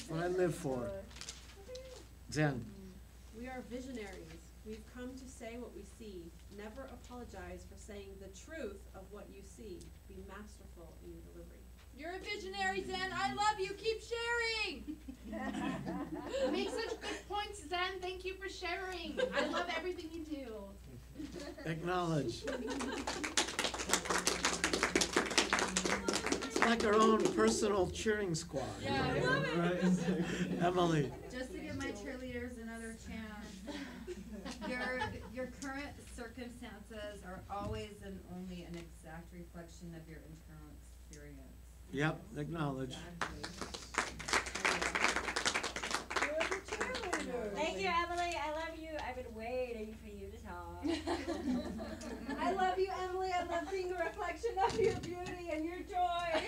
what I live for. Zen. We are visionaries. We've come to say what we see. Never apologize for saying the truth of what you see. Be masterful in your delivery. You're a visionary, Zen. I love you. Keep sharing. You make such good points, Zen. Thank you for sharing. I love everything you do. Acknowledge. It's like our own personal cheering squad. Yeah, I love it. Right? Emily. Just to give my cheerleaders another chance. Your current circumstances are always and only an exact reflection of your internal experience. Yep, acknowledge. Thank you, Emily. I love you. I've been waiting for you to talk. I love you, Emily. I love being a reflection of your beauty and your joy.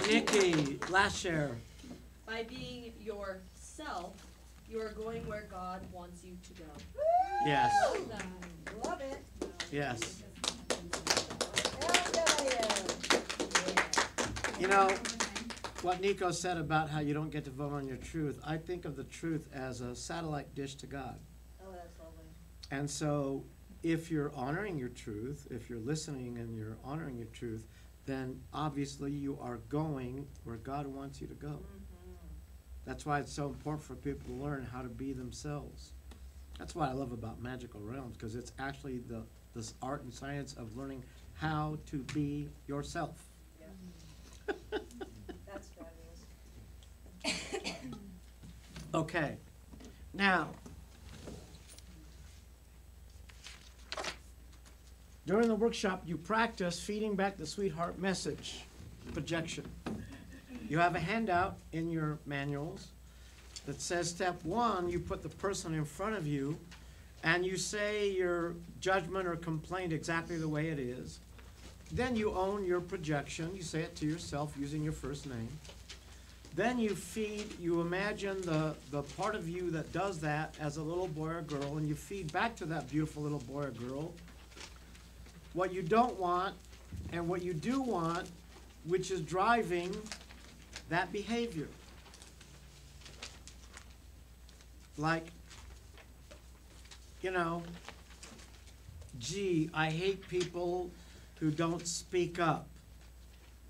Nikki, last share. By being yourself, you are going where God wants you to go. Yes. Love it. Yes. L-W. You know, what Nico said about how you don't get to vote on your truth, I think of the truth as a satellite dish to God. Oh, that's lovely. And so if you're honoring your truth, if you're listening and you're honoring your truth, then obviously you are going where God wants you to go. That's why it's so important for people to learn how to be themselves. That's what I love about Magical Realms, because it's actually this art and science of learning how to be yourself. Yeah. That's fabulous. Okay. Now, during the workshop, you practice feeding back the sweetheart message projection. You have a handout in your manuals that says step 1, you put the person in front of you and you say your judgment or complaint exactly the way it is. Then you own your projection. You say it to yourself using your first name. Then you imagine the part of you that does that as a little boy or girl, and you feed back to that beautiful little boy or girl what you don't want and what you do want, which is driving that behavior. Like, you know, gee, I hate people who don't speak up.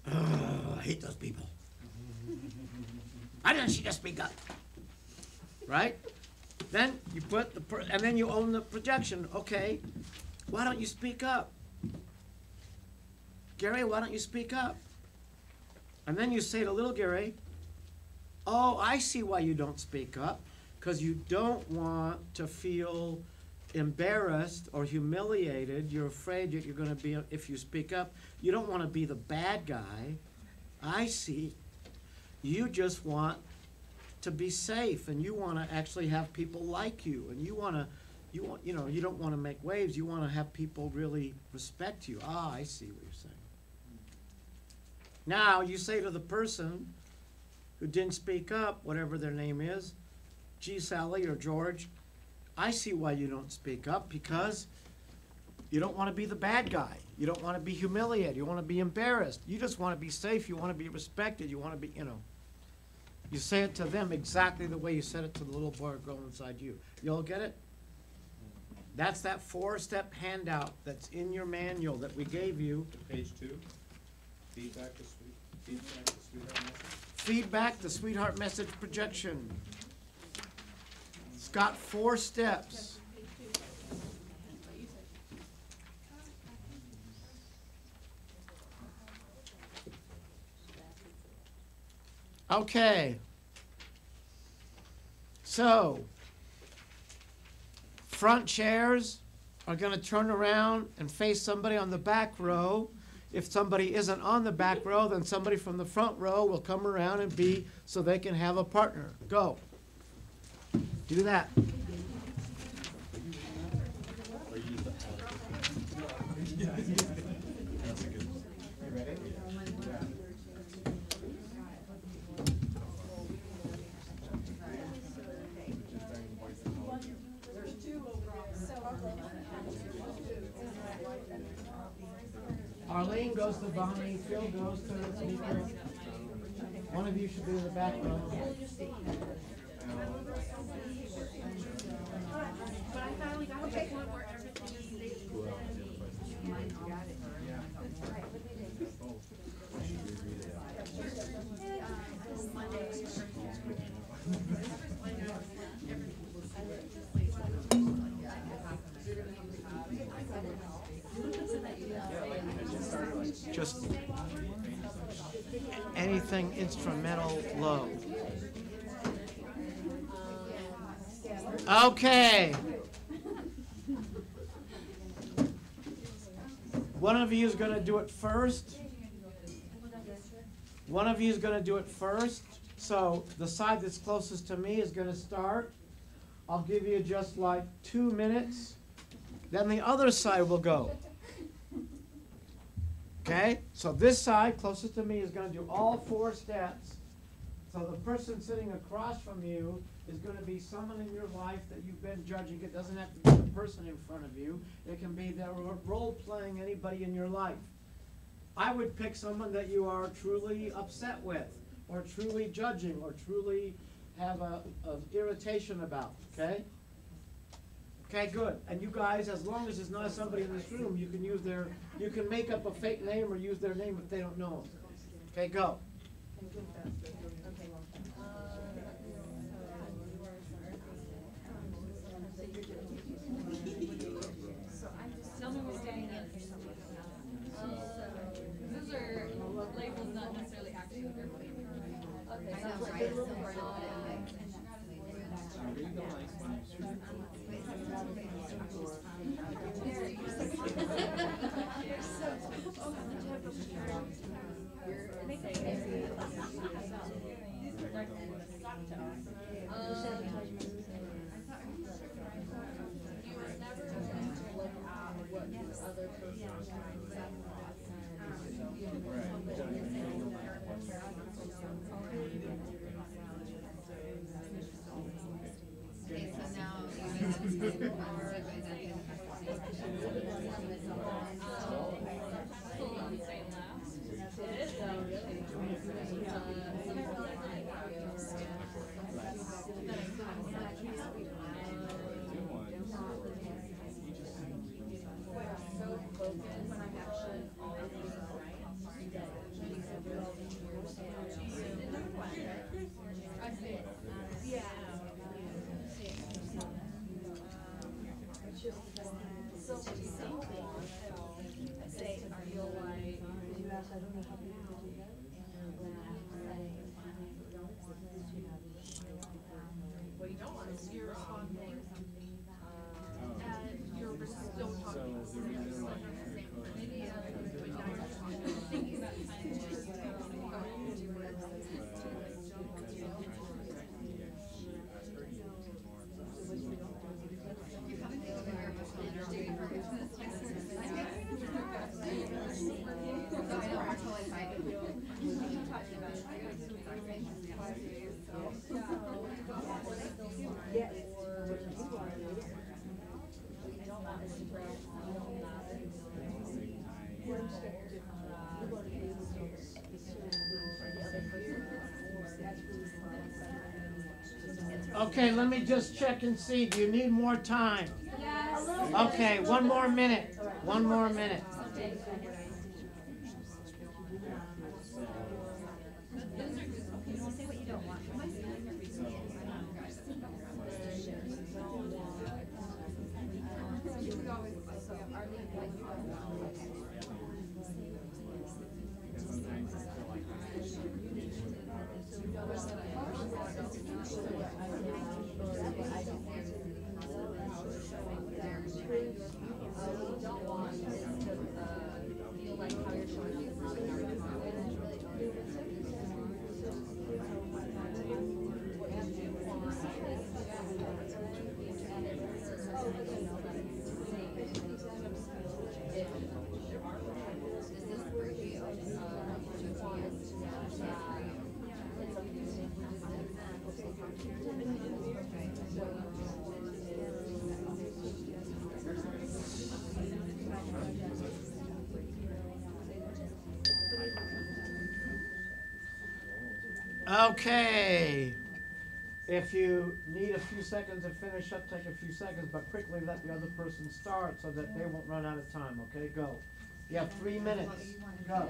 I hate those people. Why doesn't she just speak up? Right? Then you put and then you own the projection. Okay, why don't you speak up? Gary, why don't you speak up? And then you say to little Gary, oh, I see why you don't speak up, because you don't want to feel embarrassed or humiliated. You're afraid that you're going to be, if you speak up, you don't want to be the bad guy. I see. You just want to be safe, and you want to actually have people like you, and you don't want to make waves. You want to have people really respect you. Ah, I see what you're saying. Now you say to the person who didn't speak up, whatever their name is, gee, Sally or George, I see why you don't speak up, because you don't want to be the bad guy. You don't want to be humiliated. You want to be embarrassed. You just want to be safe. You want to be respected. You want to be, You say it to them exactly the way you said it to the little boy or girl inside you. You all get it? That's that 4-step handout that's in your manual that we gave you. Page 2. Feedback the sweetheart message. Feedback the sweetheart message projection. It's got 4 steps. Okay. So, front chairs are going to turn around and face somebody on the back row. If somebody isn't on the back row, then somebody from the front row will come around and be so they can have a partner. Go. Do that. Arlene goes to Bonnie, Phil goes to Nico. One of you should be in the back row. But I finally got to the point where everything is safe. Just anything instrumental low. Okay. One of you is going to do it first. One of you is going to do it first. So the side that's closest to me is going to start. I'll give you just like 2 minutes. Then the other side will go. Okay? So this side, closest to me, is going to do all 4 steps. So the person sitting across from you is going to be someone in your life that you've been judging. It doesn't have to be the person in front of you. It can be the role-playing anybody in your life. I would pick someone that you are truly upset with, or truly judging, or truly have a irritation about, okay? Okay, good. And you guys, as long as it's not somebody in this room, you can make up a fake name or use their name if they don't know them. Okay, go. Someone was standing in for someone. Those are labels, not necessarily actually what they're putting. Okay, sounds like they look for Okay, so now What you don't want is you're responding, and you're still talking about the same thinking about Okay, let me just check and see. Do you need more time? Okay, 1 more minute. 1 more minute. Okay. If you need a few seconds to finish up, take a few seconds, but quickly let the other person start so that they won't run out of time, okay? Go. You have 3 minutes. Go.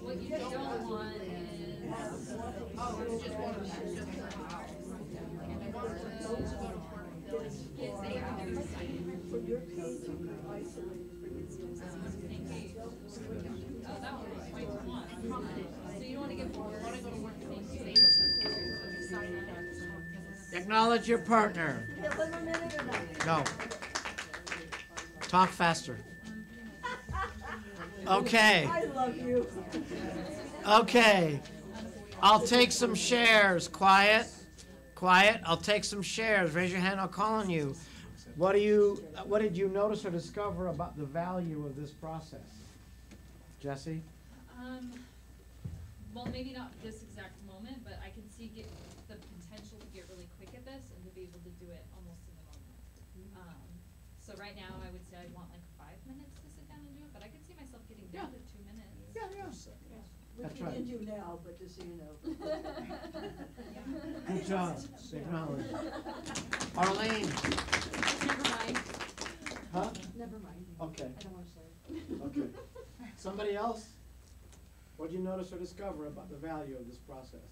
What you don't want is oh, that one was quite one. So you don't want to get bored. Acknowledge your partner. No. Talk faster. Okay. I love you. Okay. I'll take some shares. Quiet. Quiet. I'll take some shares. Raise your hand. I'll call on you. What did you notice or discover about the value of this process? Jesse? Well, maybe not this exact moment, but I can see the potential to get really quick at this and to be able to do it almost in the moment. So right now, I would say I'd want like 5 minutes to sit down and do it, but I could see myself getting down to 2 minutes. Yeah. That's Which we right. did do now, but just so you know. Good job. Acknowledge. Arlene? Never mind. Huh? Never mind. Okay. I don't wanna say it. Okay. Somebody else? What did you notice or discover about the value of this process?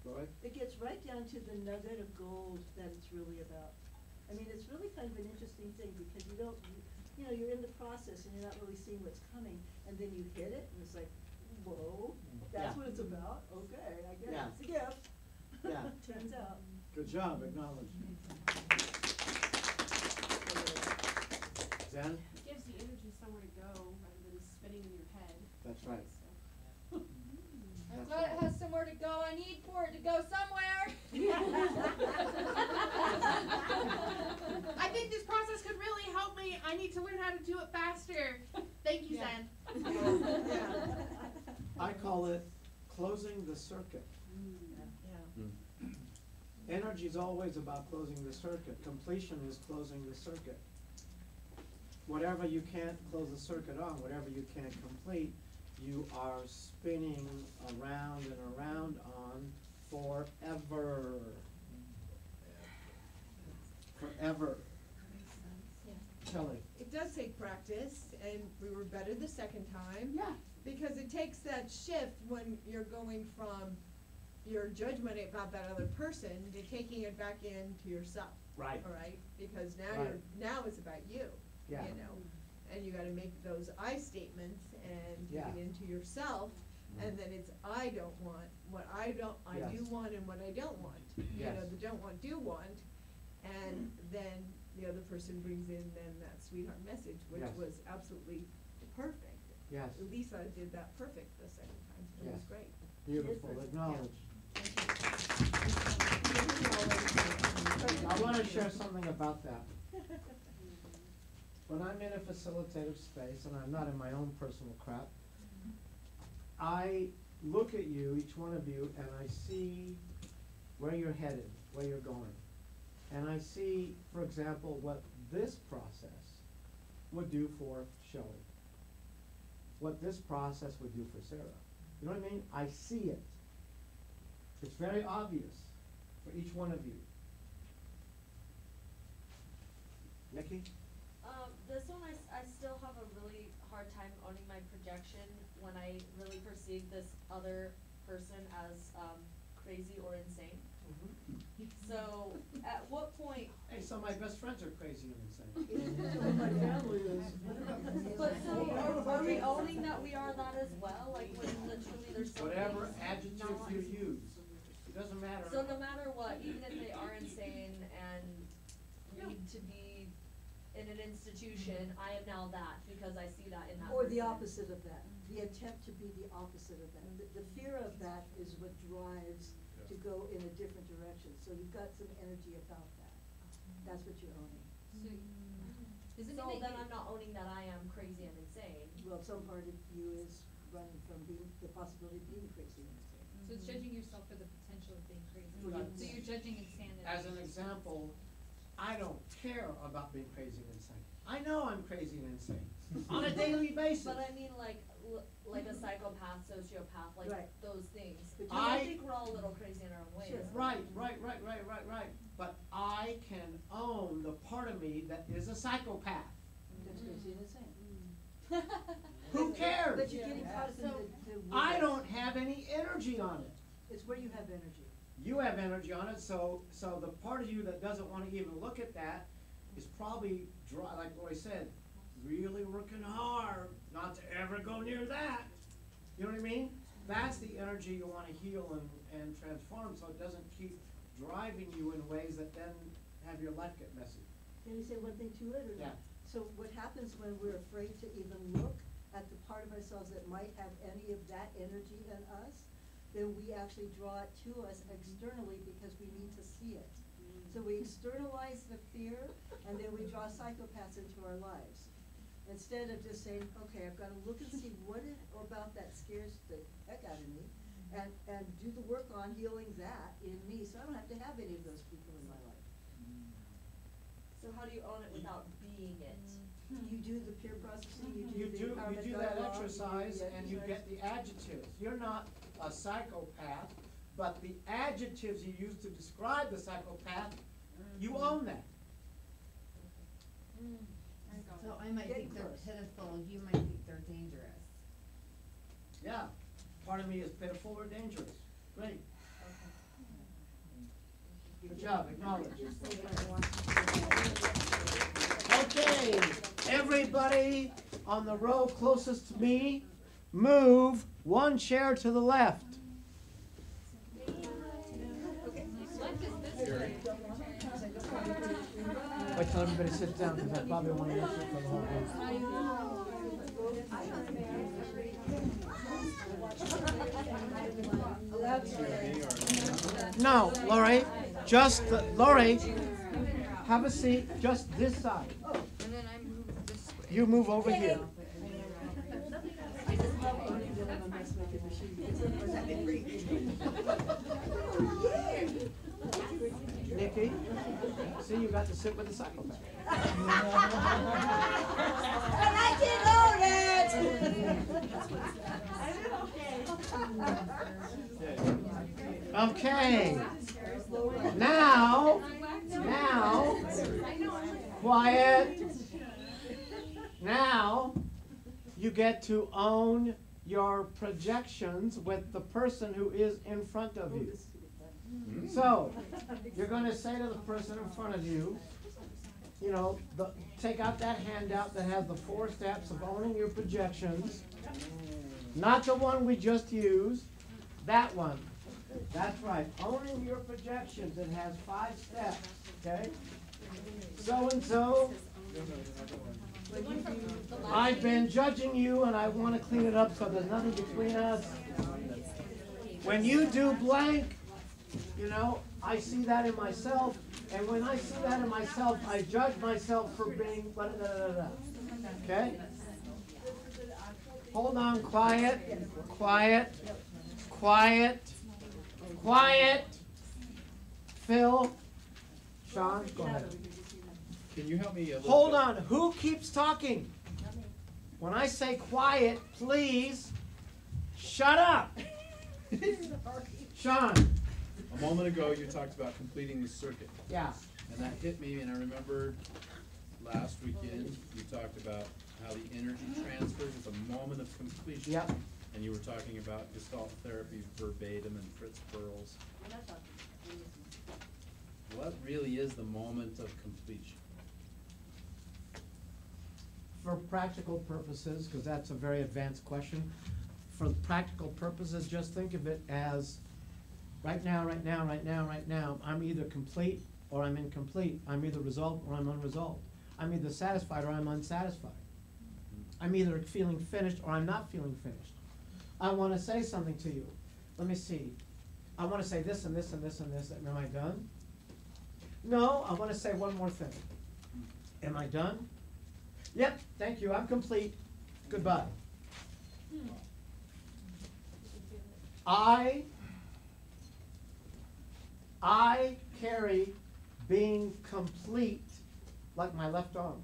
Go ahead. It gets right down to the nugget of gold that it's really about. I mean, it's really kind of an interesting thing because you don't, you know, you're in the process and you're not really seeing what's coming, and then you hit it and it's like, whoa, that's Yeah. what it's about? Okay, I guess Yeah. it's a gift. Yeah. Turns out. Good job. Acknowledge. Zen? It gives the energy somewhere to go rather than spinning in your head. That's right. So. I'm glad it has somewhere to go. I need for it to go somewhere. I think this process could really help me. I need to learn how to do it faster. Thank you, Yeah. Zen. I call it closing the circuit. Yeah. Energy is always about closing the circuit. Completion is closing the circuit. Whatever you can't close the circuit on, whatever you can't complete, you are spinning around and around on forever. Forever. Shelley. It does take practice, and we were better the second time. Yeah. Because it takes that shift when you're going from your judgment about that other person to taking it back into yourself. Right. All right? Because now Right. now it's about you. Yeah. You know, and you gotta make those I statements and take Yeah. it into yourself, and then it's I don't want, what I do Yes. want and what I don't want. You Yes. know, the don't want, do want, and then the other person brings in then that sweetheart message, which Yes. was absolutely perfect. Yes. Lisa did that perfect the second time, it was Yes. great. Beautiful. Acknowledge. I want to share something about that. When I'm in a facilitative space, and I'm not in my own personal crap, I look at you, each one of you, and I see where you're headed, where you're going. And I see, for example, what this process would do for Shelley. What this process would do for Sarah. You know what I mean? I see it. It's very obvious for each one of you. Nikki? This one, I still have a really hard time owning my projection when I really perceive this other person as crazy or insane. So, at what point? Hey, some of my best friends are crazy and insane. My family is. But so, are we owning that we are that as well? Like, when literally there's so Whatever many adjective not- you use, it doesn't matter. So no matter what, even if they are insane and need to be in an institution, I am now that because I see that in that Or the person. opposite of that, the attempt to be the opposite of that. The fear of that is what drives to go in a different direction, so you've got some energy about that. That's what you're owning. So, does it So mean then that I'm not owning that I am crazy and insane. Well, some part of you is running from being, the possibility of being crazy and insane. so it's judging yourself for the potential of being crazy? Right. So you're judging insanity? As an example, I don't care about being crazy and insane. I know I'm crazy and insane on a daily basis. But I mean like a psychopath, sociopath, like Right. those things. But I I- think we're all a little crazy in our own ways. Sure. Right. But I can own the part of me that is a psychopath. That's crazy and insane. Who cares? But you're getting caught up in the I weeds. don't have any energy on it. It's where you have energy. You have energy on it, so the part of you that doesn't wanna even look at that is probably dry, like Lori said, really working hard not to ever go near that. You know what I mean? That's the energy you wanna heal and transform, so it doesn't keep driving you in ways that then have your life get messy. Can you say one thing to it, or Yeah. not? So what happens when we're afraid to even look at the part of ourselves that might have any of that energy in us, then we actually draw it to us externally because we need to see it. So we externalize the fear, and then we draw psychopaths into our lives. Instead of just saying, okay, I've gotta look and see what it about that scares the heck out of me, and do the work on healing that in me, so I don't have to have any of those people in my life. So how do you own it without being it? You do the peer processing, You you do the empowerment that dialogue, exercise you do the and you get exercise. the adjectives. You're not a psychopath, but the adjectives you use to describe the psychopath, you own that. So I might Getting think they're close. pitiful, you might think they're dangerous. Yeah, part of me is pitiful or dangerous. Great. Good job, acknowledge. Okay, everybody on the row closest to me, move one chair to the left. Left is this way. Wait till everybody sits down, because I probably want to answer for the whole group. No, Lori, just, Lori, have a seat, just this side. And then I move this way. You move over here. then I'm a messmaking machine, because otherwise I'd be freaking. Nikki, see, you got to sit with the psychopath. And I did own it! Okay. Now, quiet. Now, you get to own your projections with the person who is in front of you. So, you're going to say to the person in front of you, you know, take out that handout that has the 4 steps of owning your projections. Not the one we just used, that one. That's right, owning your projections. It has 5 steps, okay? So-and-so, I've been judging you and I want to clean it up so there's nothing between us. When you do blank, you know, I see that in myself, and when I see that in myself, I judge myself for being blah-da-da-da-da. Okay? Hold on, quiet, quiet, quiet, quiet. Phil, Sean, go ahead. Can you help me a little Hold bit? on, who keeps talking? When I say quiet, please shut up. Sean. A moment ago, you talked about completing the circuit, Yeah. and that hit me, and I remember last weekend, you talked about how the energy transfers at the moment of completion. Yep. And you were talking about Gestalt therapy verbatim and Fritz Perls. What really is the moment of completion? For practical purposes, because that's a very advanced question, for practical purposes, just think of it as right now, right now, right now, right now, I'm either complete or I'm incomplete. I'm either resolved or I'm unresolved. I'm either satisfied or I'm unsatisfied. I'm either feeling finished or I'm not feeling finished. I want to say something to you. Let me see. I want to say this and this and this and this. Am I done? No, I want to say one more thing. Am I done? Yep, thank you, I'm complete. Goodbye. I carry being complete like my left arm.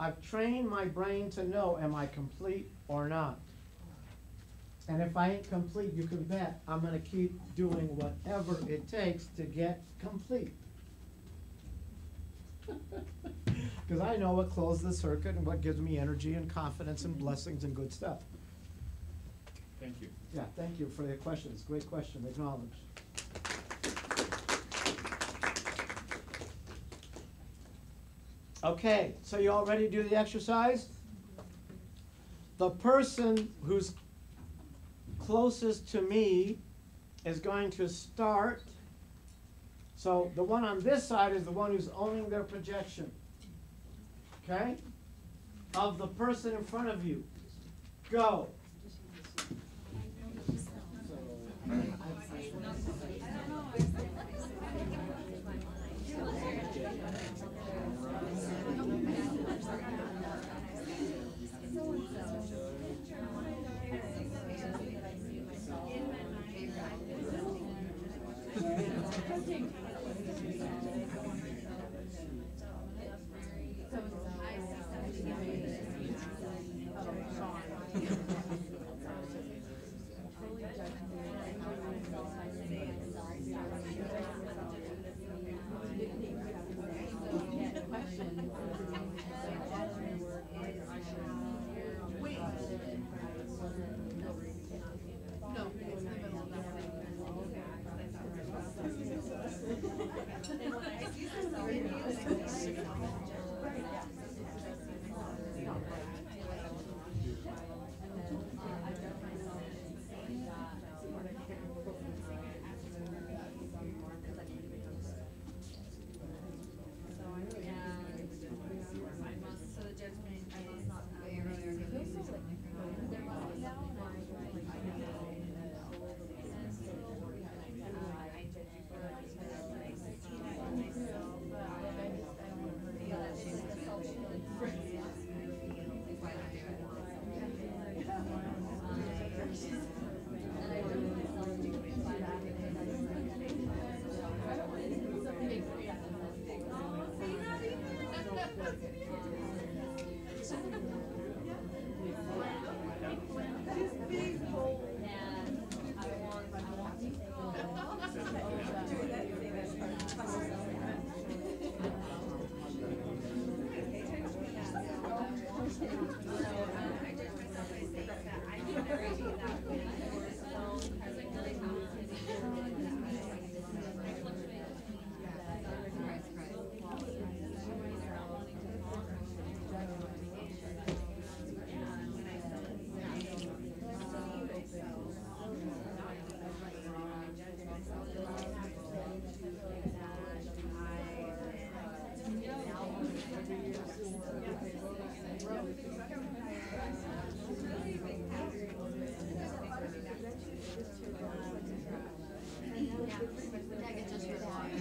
I've trained my brain to know, am I complete or not? And if I ain't complete, you can bet I'm gonna keep doing whatever it takes to get complete. Because I know what closes the circuit and what gives me energy and confidence and blessings and good stuff. Thank you. Yeah, thank you for the questions. Great question, acknowledged. Okay, so you all ready to do the exercise? The person who's closest to me is going to start. So the one on this side is the one who's owning their projection. Okay? Of the person in front of you. Go.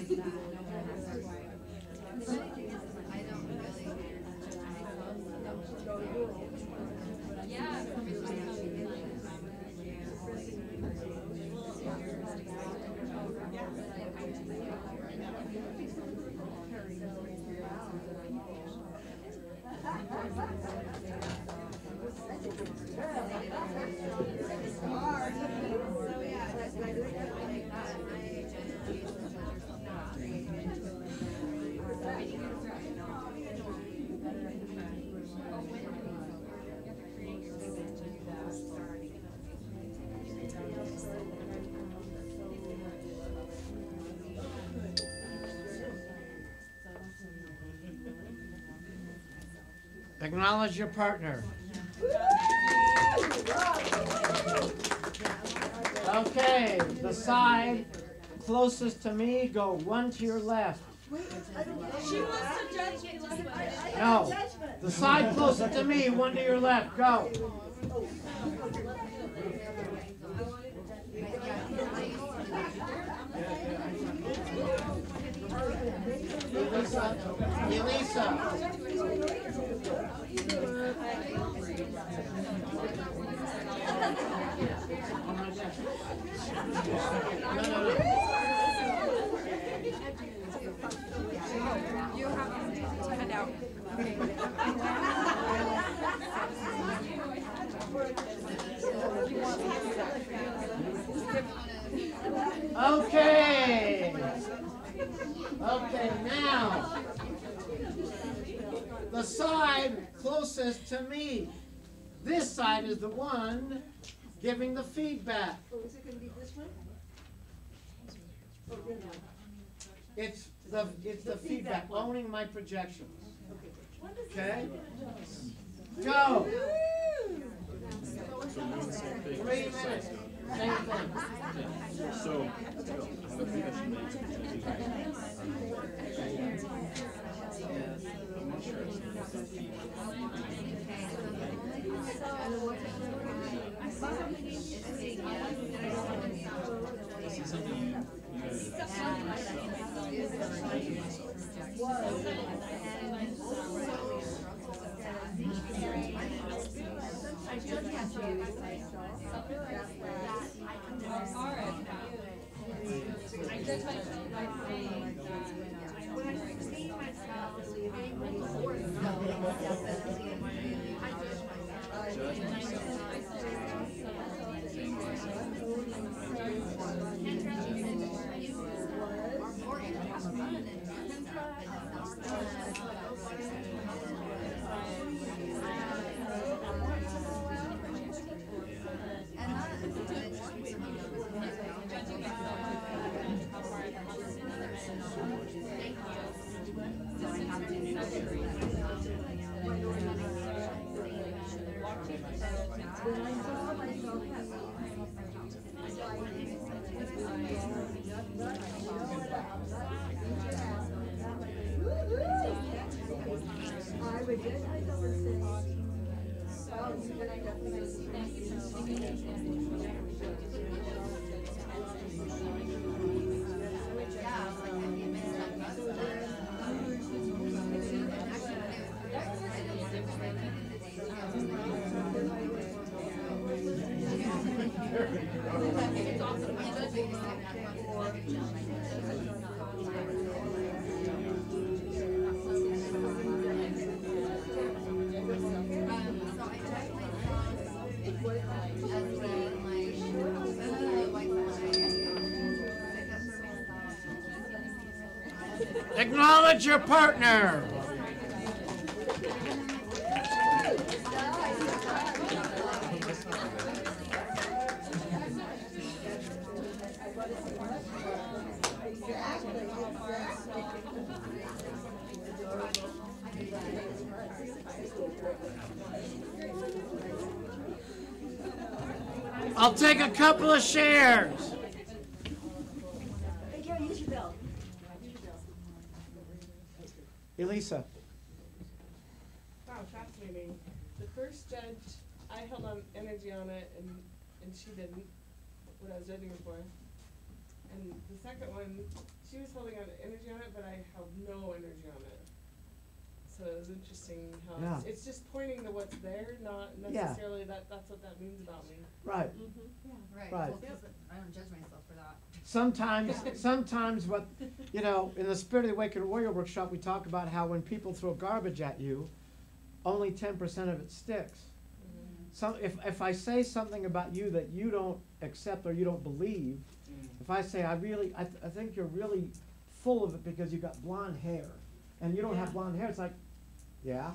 Yeah. Acknowledge your partner. Okay, the side closest to me, go one to your left. She wants to judge me like No, the side closest to me, one to your left, go. Elisa. Okay. Okay, now, the side closest to me. This side is the one giving the feedback. Oh, is it gonna be this one? Oh, good now. It's the feedback, owning my projections. Okay? Go! 3 minutes. Same thing. So, I judge myself by saying that When I see myself, I'm before self-esteem, I judge Acknowledge your partner. I'll take a couple of shares. Hey, Gary, use your bell. Elisa. Wow, fascinating. The first judge, I held on energy on it and she didn't, what I was judging her for. And the second one, she was holding on to energy on it, but I held no energy on it. So it was interesting how Yeah. it's just pointing to what's there, not Yeah. necessarily that's what that means about me. Right. Mm-hmm. Right, Right. well, 'cause I don't judge myself for that. Sometimes what, you know, in the Spirit of the Awakened Warrior workshop, we talk about how when people throw garbage at you, only 10% of it sticks. So if I say something about you that you don't accept or you don't believe, if I say, I think you're really full of it because you got blonde hair, and you don't have blonde hair, it's like, yeah.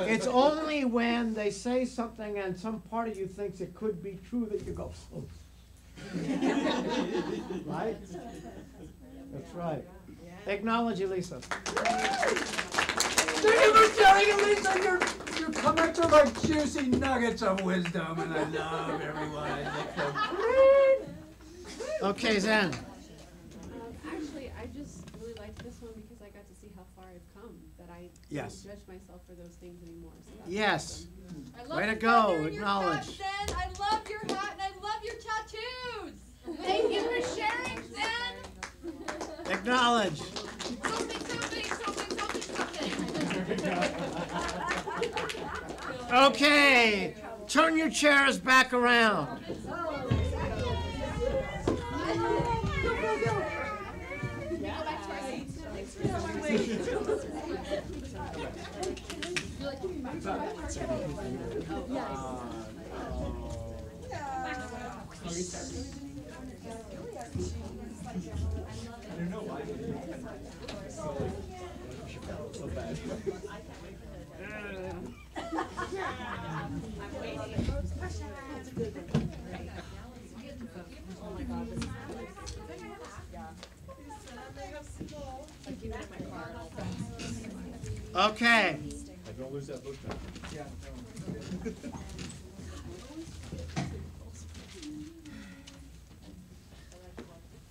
It's only when they say something and some part of you thinks it could be true that you go, oh. Right? That's right. Acknowledge you, Lisa. Thank you for sharing it, Lisa. You're coming to like juicy nuggets of wisdom, and I love everyone. I think so. Okay, Zen. Actually, I just really liked this one because I got to see how far I've come, that I Yes. don't judge myself for those things anymore. So that's Yes. awesome. I love Way to your go, feather and your hat, acknowledge. Zen. I love your hat and I love your tattoos. Thank you for sharing, Zen. Acknowledge. Something, something, something, something, something. Okay, turn your chairs back around. Okay. Don't lose that book now.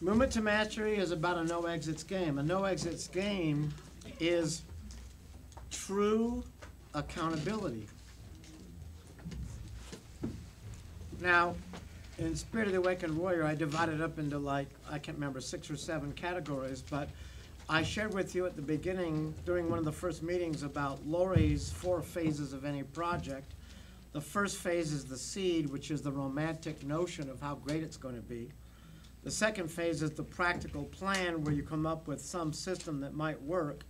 Movement to Mastery is about a no exits game. A no exits game is true accountability. Now, in Spirit of the Awakened Warrior, I divided up into like, I can't remember, 6 or 7 categories, but I shared with you at the beginning, during one of the first meetings, about Lori's 4 phases of any project. The first phase is the seed, which is the romantic notion of how great it's going to be. The second phase is the practical plan, where you come up with some system that might work.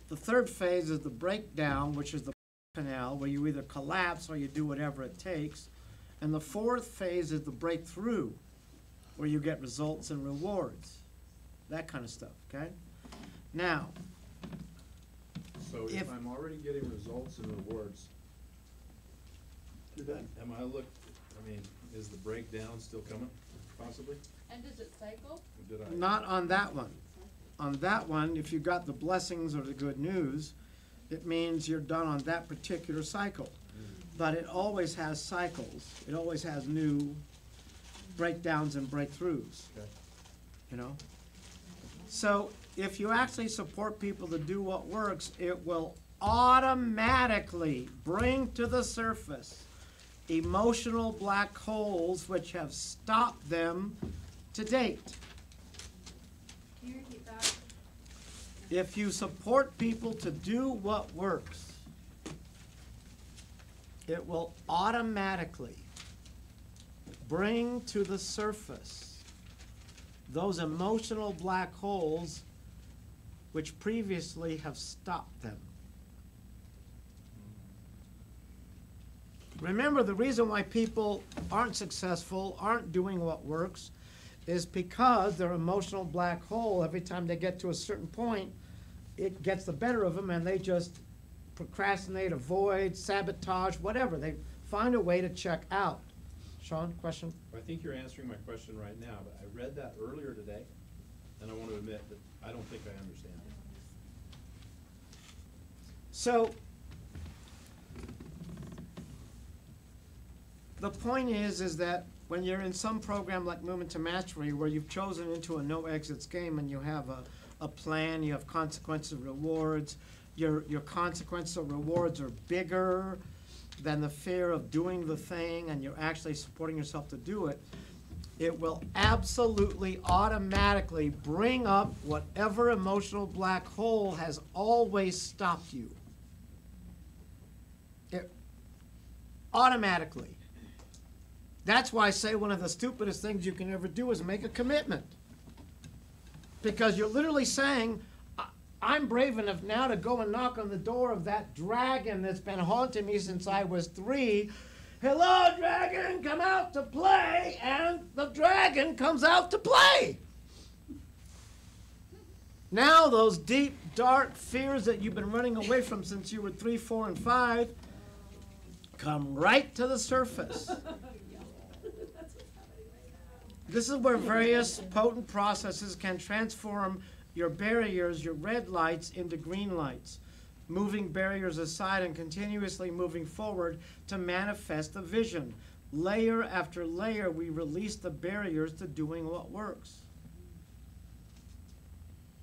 The third phase is the breakdown, which is the canal, where you either collapse or you do whatever it takes. And the fourth phase is the breakthrough, where you get results and rewards. That kind of stuff, okay? Now, So If- if I'm already getting results and rewards, am I is the breakdown still coming, possibly? And does it cycle? Or did I? not on that one. On that one, if you got the blessings or the good news, it means you're done on that particular cycle. But it always has cycles. It always has new breakdowns and breakthroughs, Okay. you know? So if you actually support people to do what works, it will automatically bring to the surface emotional black holes which have stopped them to date. Can you repeat that? If you support people to do what works, it will automatically bring to the surface those emotional black holes which previously have stopped them. Remember, the reason why people aren't successful, aren't doing what works, is because their emotional black hole, every time they get to a certain point, it gets the better of them and they just procrastinate, avoid, sabotage, whatever. They find a way to check out. Sean, question? I think you're answering my question right now, but I read that earlier today, and I want to admit that I don't think I understand it. So, the point is that when you're in some program like Movement to Mastery, where you've chosen into a no-exits game and you have a plan, you have consequences and rewards, your consequences or rewards are bigger than the fear of doing the thing, and you're actually supporting yourself to do it. it will absolutely automatically bring up whatever emotional black hole has always stopped you. It automatically. That's why I say one of the stupidest things you can ever do is make a commitment. Because you're literally saying, I'm brave enough now to go and knock on the door of that dragon that's been haunting me since I was 3. Hello, dragon, come out to play, and the dragon comes out to play. Now those deep, dark fears that you've been running away from since you were 3, 4, and 5 come right to the surface. This is where various potent processes can transform your barriers, your red lights, into green lights, moving barriers aside and continuously moving forward to manifest a vision. Layer after layer, we release the barriers to doing what works.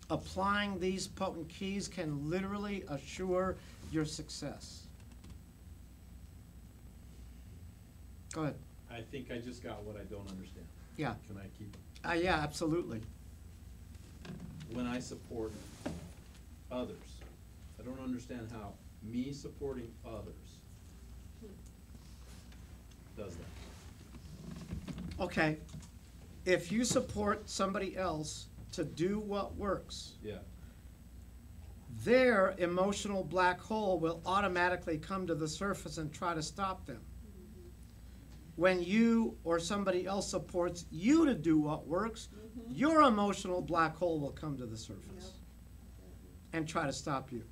Applying these potent keys can literally assure your success. Go ahead. I think I just got what I don't understand. Yeah. Can I keep? Yeah, absolutely. When I support others, I don't understand how me supporting others does that. Okay. If you support somebody else to do what works, Yeah. their emotional black hole will automatically come to the surface and try to stop them. When you or somebody else supports you to do what works, your emotional black hole will come to the surface and try to stop you.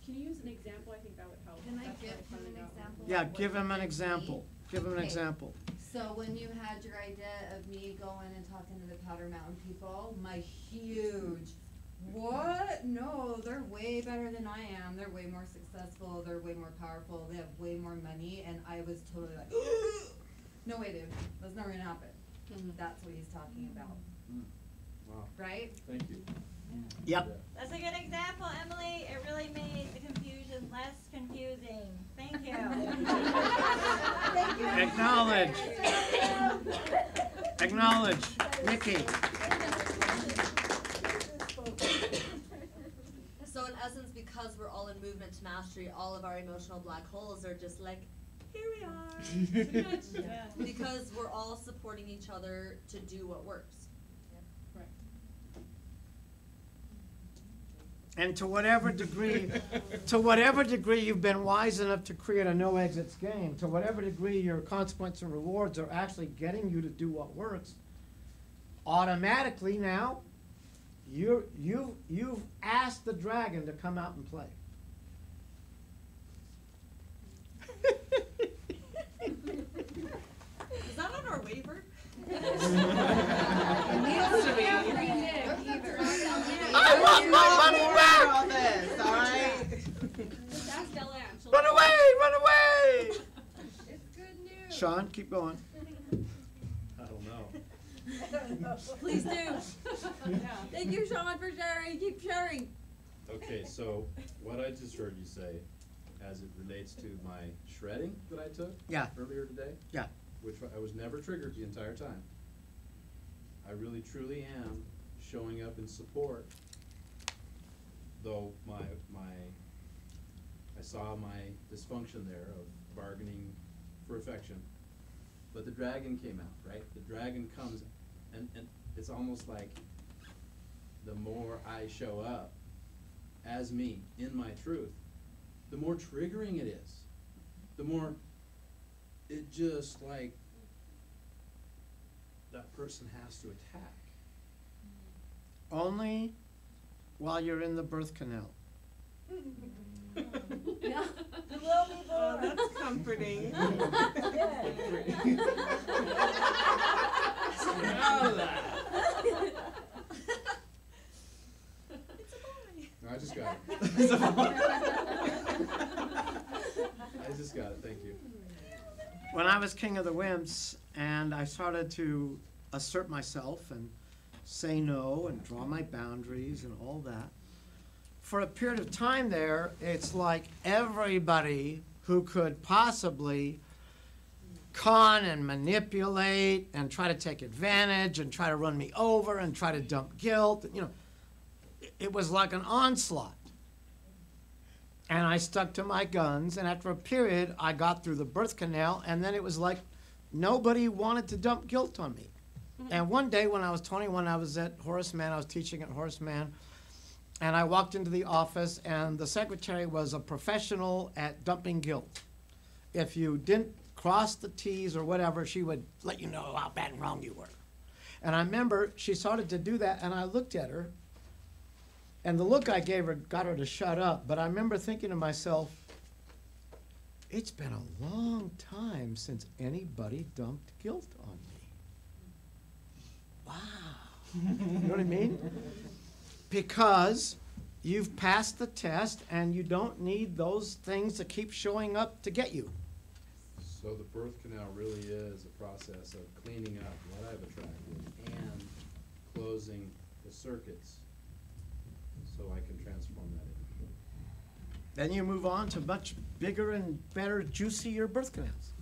Can you use an example? I think that would help. Can I That's give what him found an out. example? Yeah, of what give him an happened to me? example. Give him an Okay. example. So when you had your idea of me going and talking to the Powder Mountain people, my huge, what? No, they're way better than I am. They're way more successful. They're way more powerful. They have way more money. And I was totally like, no way, dude. That's never gonna happen. That's what he's talking about, Wow. right? Thank you. Yep. That's a good example, Emily. It really made the confusion less confusing. Thank you. Thank you. Acknowledge. Acknowledge. Nikki. So in essence, because we're all in movement to mastery, all of our emotional black holes are just like, here we are. Yeah. Because we're all supporting each other to do what works. And to whatever degree you've been wise enough to create a no exits game, to whatever degree your consequence and rewards are actually getting you to do what works, automatically now you've asked the dragon to come out and play. Is that on our waiver? I want my money back! All this, all right? Just ask Ella Ann. She'll Run know. away! Run away! It's good news. Sean, keep going. I don't know. Please do. Yeah. Thank you, Sean, for sharing. Keep sharing. Okay, so what I just heard you say, as it relates to my shredding that I took Yeah. earlier today, Yeah. which I was never triggered the entire time. I really truly am showing up in support, though I saw my dysfunction there of bargaining for affection. But the dragon came out, right? The dragon comes, and it's almost like the more I show up as me in my truth, the more triggering it is. The more it just like that person has to attack. Only while you're in the birth canal. Yeah. You will be Oh, born. that's comforting. No, I just got it. I just got it, thank you. When I was king of the wimps and I started to assert myself and say no and draw my boundaries and all that, for a period of time there, it's like everybody who could possibly con and manipulate and try to take advantage and try to run me over and try to dump guilt. You know, it was like an onslaught. And I stuck to my guns, and after a period, I got through the birth canal, and then it was like nobody wanted to dump guilt on me. And one day when I was 21, I was at Horace Mann, I was teaching at Horace Mann, and I walked into the office, and the secretary was a professional at dumping guilt. If you didn't cross the T's or whatever, she would let you know how bad and wrong you were. And I remember she started to do that, and I looked at her, and the look I gave her got her to shut up. But I remember thinking to myself, it's been a long time since anybody dumped guilt on me. Wow. You know what I mean? Because you've passed the test and you don't need those things to keep showing up to get you. So the birth canal really is a process of cleaning up what I've attracted and closing the circuits so I can transform that into. Then you move on to much bigger and better, juicier birth canals.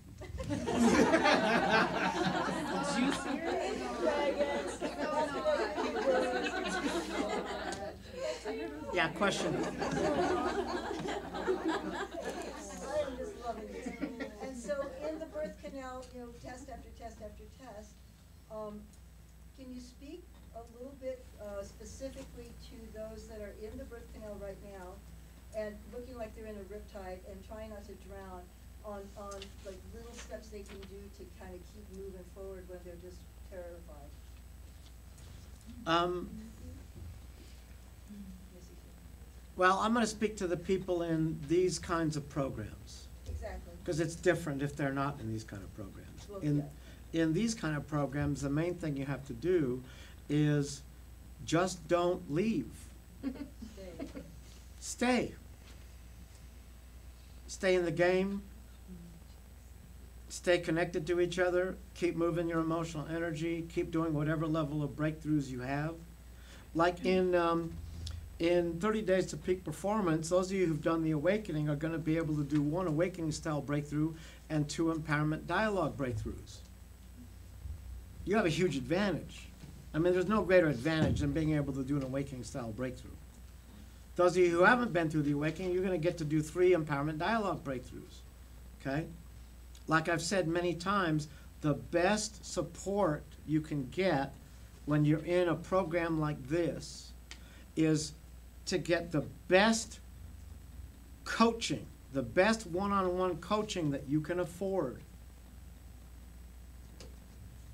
Yeah, question. I am just loving it. And so in the birth canal, you know, test after test after test, can you speak a little bit specifically to those that are in the birth canal right now and looking like they're in a riptide and trying not to drown on like little steps they can do to kind of keep moving forward when they're just terrified? Well, I'm going to speak to the people in these kinds of programs. Exactly. Because it's different if they're not in these kind of programs. Well, In these kind of programs, the main thing you have to do is just don't leave. Stay. Stay in the game. Stay connected to each other. Keep moving your emotional energy. Keep doing whatever level of breakthroughs you have. Like in 30 Days to Peak Performance, those of you who've done the awakening are going to be able to do 1 awakening style breakthrough and 2 empowerment dialogue breakthroughs. You have a huge advantage. I mean, there's no greater advantage than being able to do an awakening style breakthrough. Those of you who haven't been through the awakening, you're going to get to do 3 empowerment dialogue breakthroughs. Okay? Like I've said many times, the best support you can get when you're in a program like this is to get the best coaching, the best one-on-one coaching that you can afford.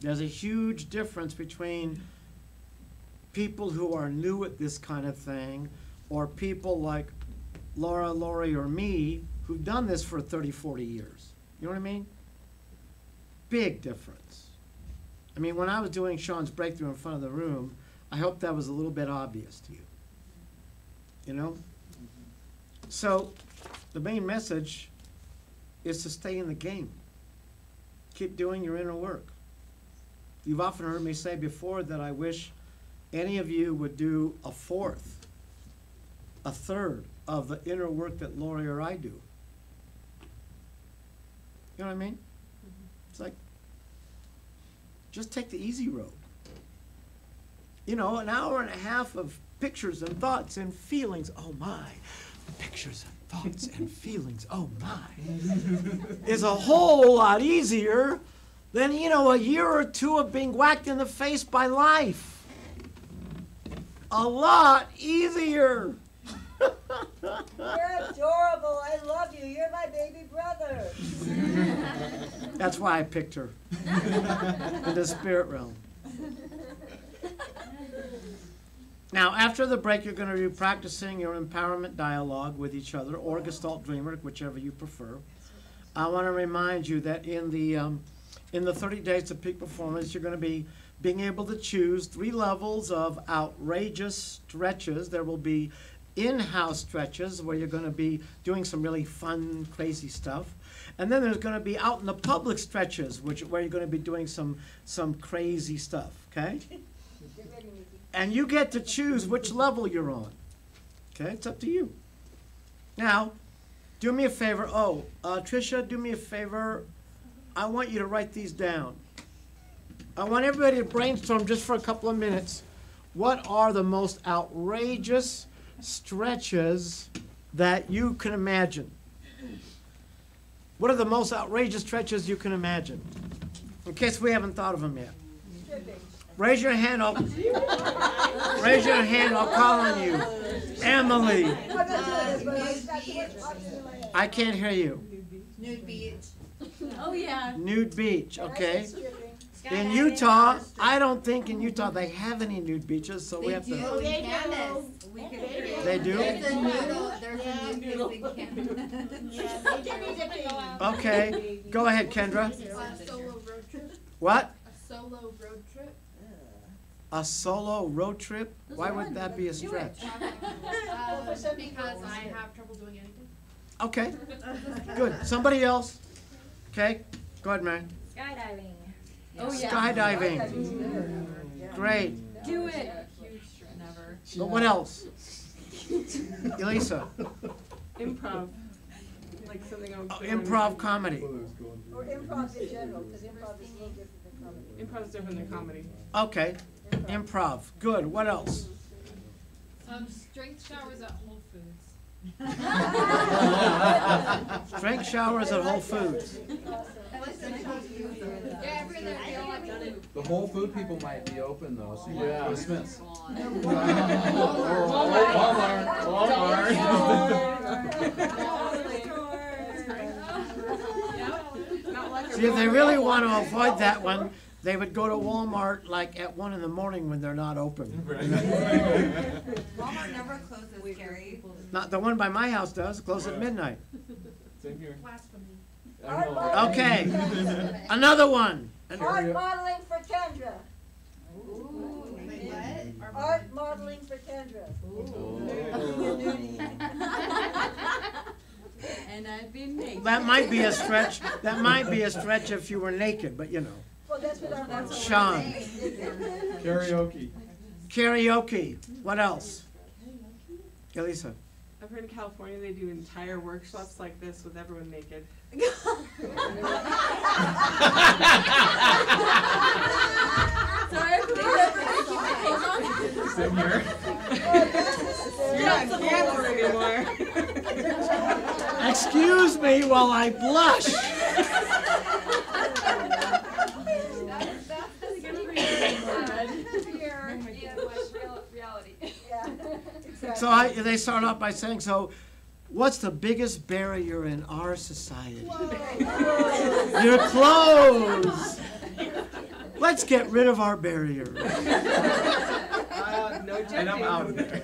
There's a huge difference between people who are new at this kind of thing or people like Laura, Lori, or me who've done this for 30, 40 years. You know what I mean? Big difference. I mean, when I was doing Sean's breakthrough in front of the room, I hope that was a little bit obvious to you. You know? So, the main message is to stay in the game. Keep doing your inner work. You've often heard me say before that I wish any of you would do a fourth, a third of the inner work that Lori or I do. You know what I mean? It's like, just take the easy road. You know, an hour and a half of pictures and thoughts and feelings, oh my, pictures and thoughts and feelings, oh my, is a whole lot easier than, you know, a year or 2 of being whacked in the face by life. A lot easier. You're adorable. I love you. You're my baby brother. That's why I picked her in the spirit realm. Now, after the break, you're going to be practicing your empowerment dialogue with each other, or Gestalt dream work, whichever you prefer. I want to remind you that in the 30 Days to Peak Performance, you're going to be being able to choose 3 levels of outrageous stretches. There will be in-house stretches where you're going to be doing some really fun, crazy stuff. And then there's going to be out in the public stretches, where you're going to be doing some crazy stuff, okay? Get ready, Nikki. And you get to choose which level you're on. Okay, it's up to you. Now, do me a favor. Tricia, do me a favor. I want you to write these down. I want everybody to brainstorm just for a couple of minutes. What are the most outrageous stretches that you can imagine? What are the most outrageous stretches you can imagine? In case we haven't thought of them yet. Raise your hand, raise your hand, I'll call on you. Emily. I can't hear you. Nude beach. Oh, yeah. Nude beach, okay. In Utah, I don't think in Utah they have any nude beaches, so we have to. Oh, they do. We could. They do? There's a noodle, there's a nude place in Canada. Okay, go ahead, Kendra. A solo road trip? What? A solo road trip? A solo road trip? Why would that be a stretch? Because I have trouble doing anything. Okay, good. Somebody else? Okay, go ahead, Mary. Skydiving. Oh, yeah. Skydiving. Great. Do it. Never. But what else? Elisa? Improv. Like something I'm doing. Improv comedy. Or improv in general, because improv is a little different than comedy. Improv's different than comedy. Okay, improv. Good. What else? Strength showers at Whole Foods. Drink showers at Whole Foods. The Whole Food people might be open though, so you Yeah. go to Smith's. See, if they really want to avoid that one, they would go to Walmart like at 1 in the morning when they're not open. Walmart never closes, Gary. Not the one by my house does, close at midnight. Same here. Okay, another one. Art modeling for Kendra. What? Art modeling for Kendra. And I've been naked. That might be a stretch. That might be a stretch if you were naked, but you know. Well, that's what I'm. Sean. Karaoke. Karaoke. What else? Elisa. I've heard in California they do entire workshops like this with everyone naked. Same here. You're not gambling anymore. Excuse me while I blush. So they start off by saying, so what's the biggest barrier in our society? Your clothes. Let's get rid of our barriers. No judging. And I'm out of there.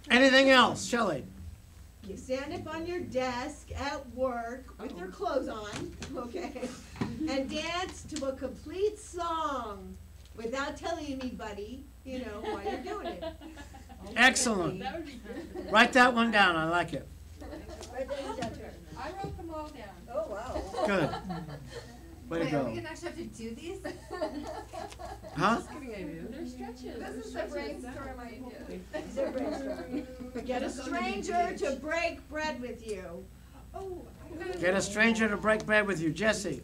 Anything else, Shelley? You stand up on your desk at work with your clothes on, okay, and dance to a complete song without telling anybody, you know, why you're doing it. Excellent. Write that one down. I like it. I wrote them all down. Oh, wow. Good. Way to Wait, are we go. gonna actually have to do these? Huh? They're stretches. This is the brainstorm idea. Get a stranger to break bread with you. Get a stranger to break bread with you. Jesse.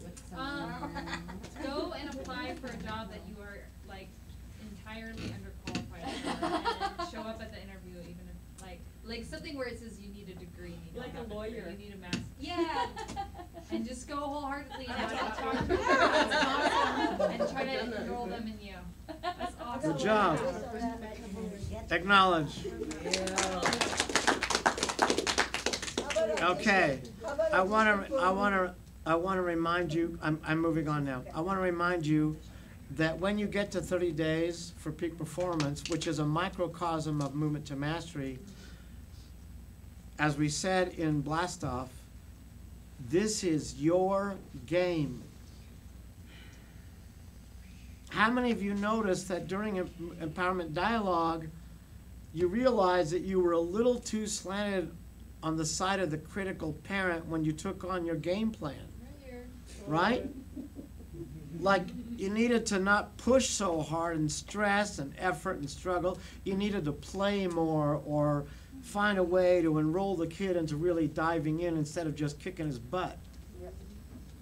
Go and apply for a job that you are like entirely underqualified for, and show up at the interview even if like something where it says you need a degree, you need Like a a lawyer. you need a master. Yeah, and just go wholeheartedly and talk to them and try to enroll them in you. That's awesome. Good job. Acknowledge. Okay. I want to remind you. I'm moving on now. I want to remind you that when you get to 30 days for peak performance, which is a microcosm of movement to mastery, as we said in Blastoff, this is your game. How many of you noticed that during empowerment dialogue, you realized that you were a little too slanted on the side of the critical parent when you took on your game plan? Right? Like you needed to not push so hard and stress and effort and struggle. You needed to play more or find a way to enroll the kid into really diving in instead of just kicking his butt. Yep.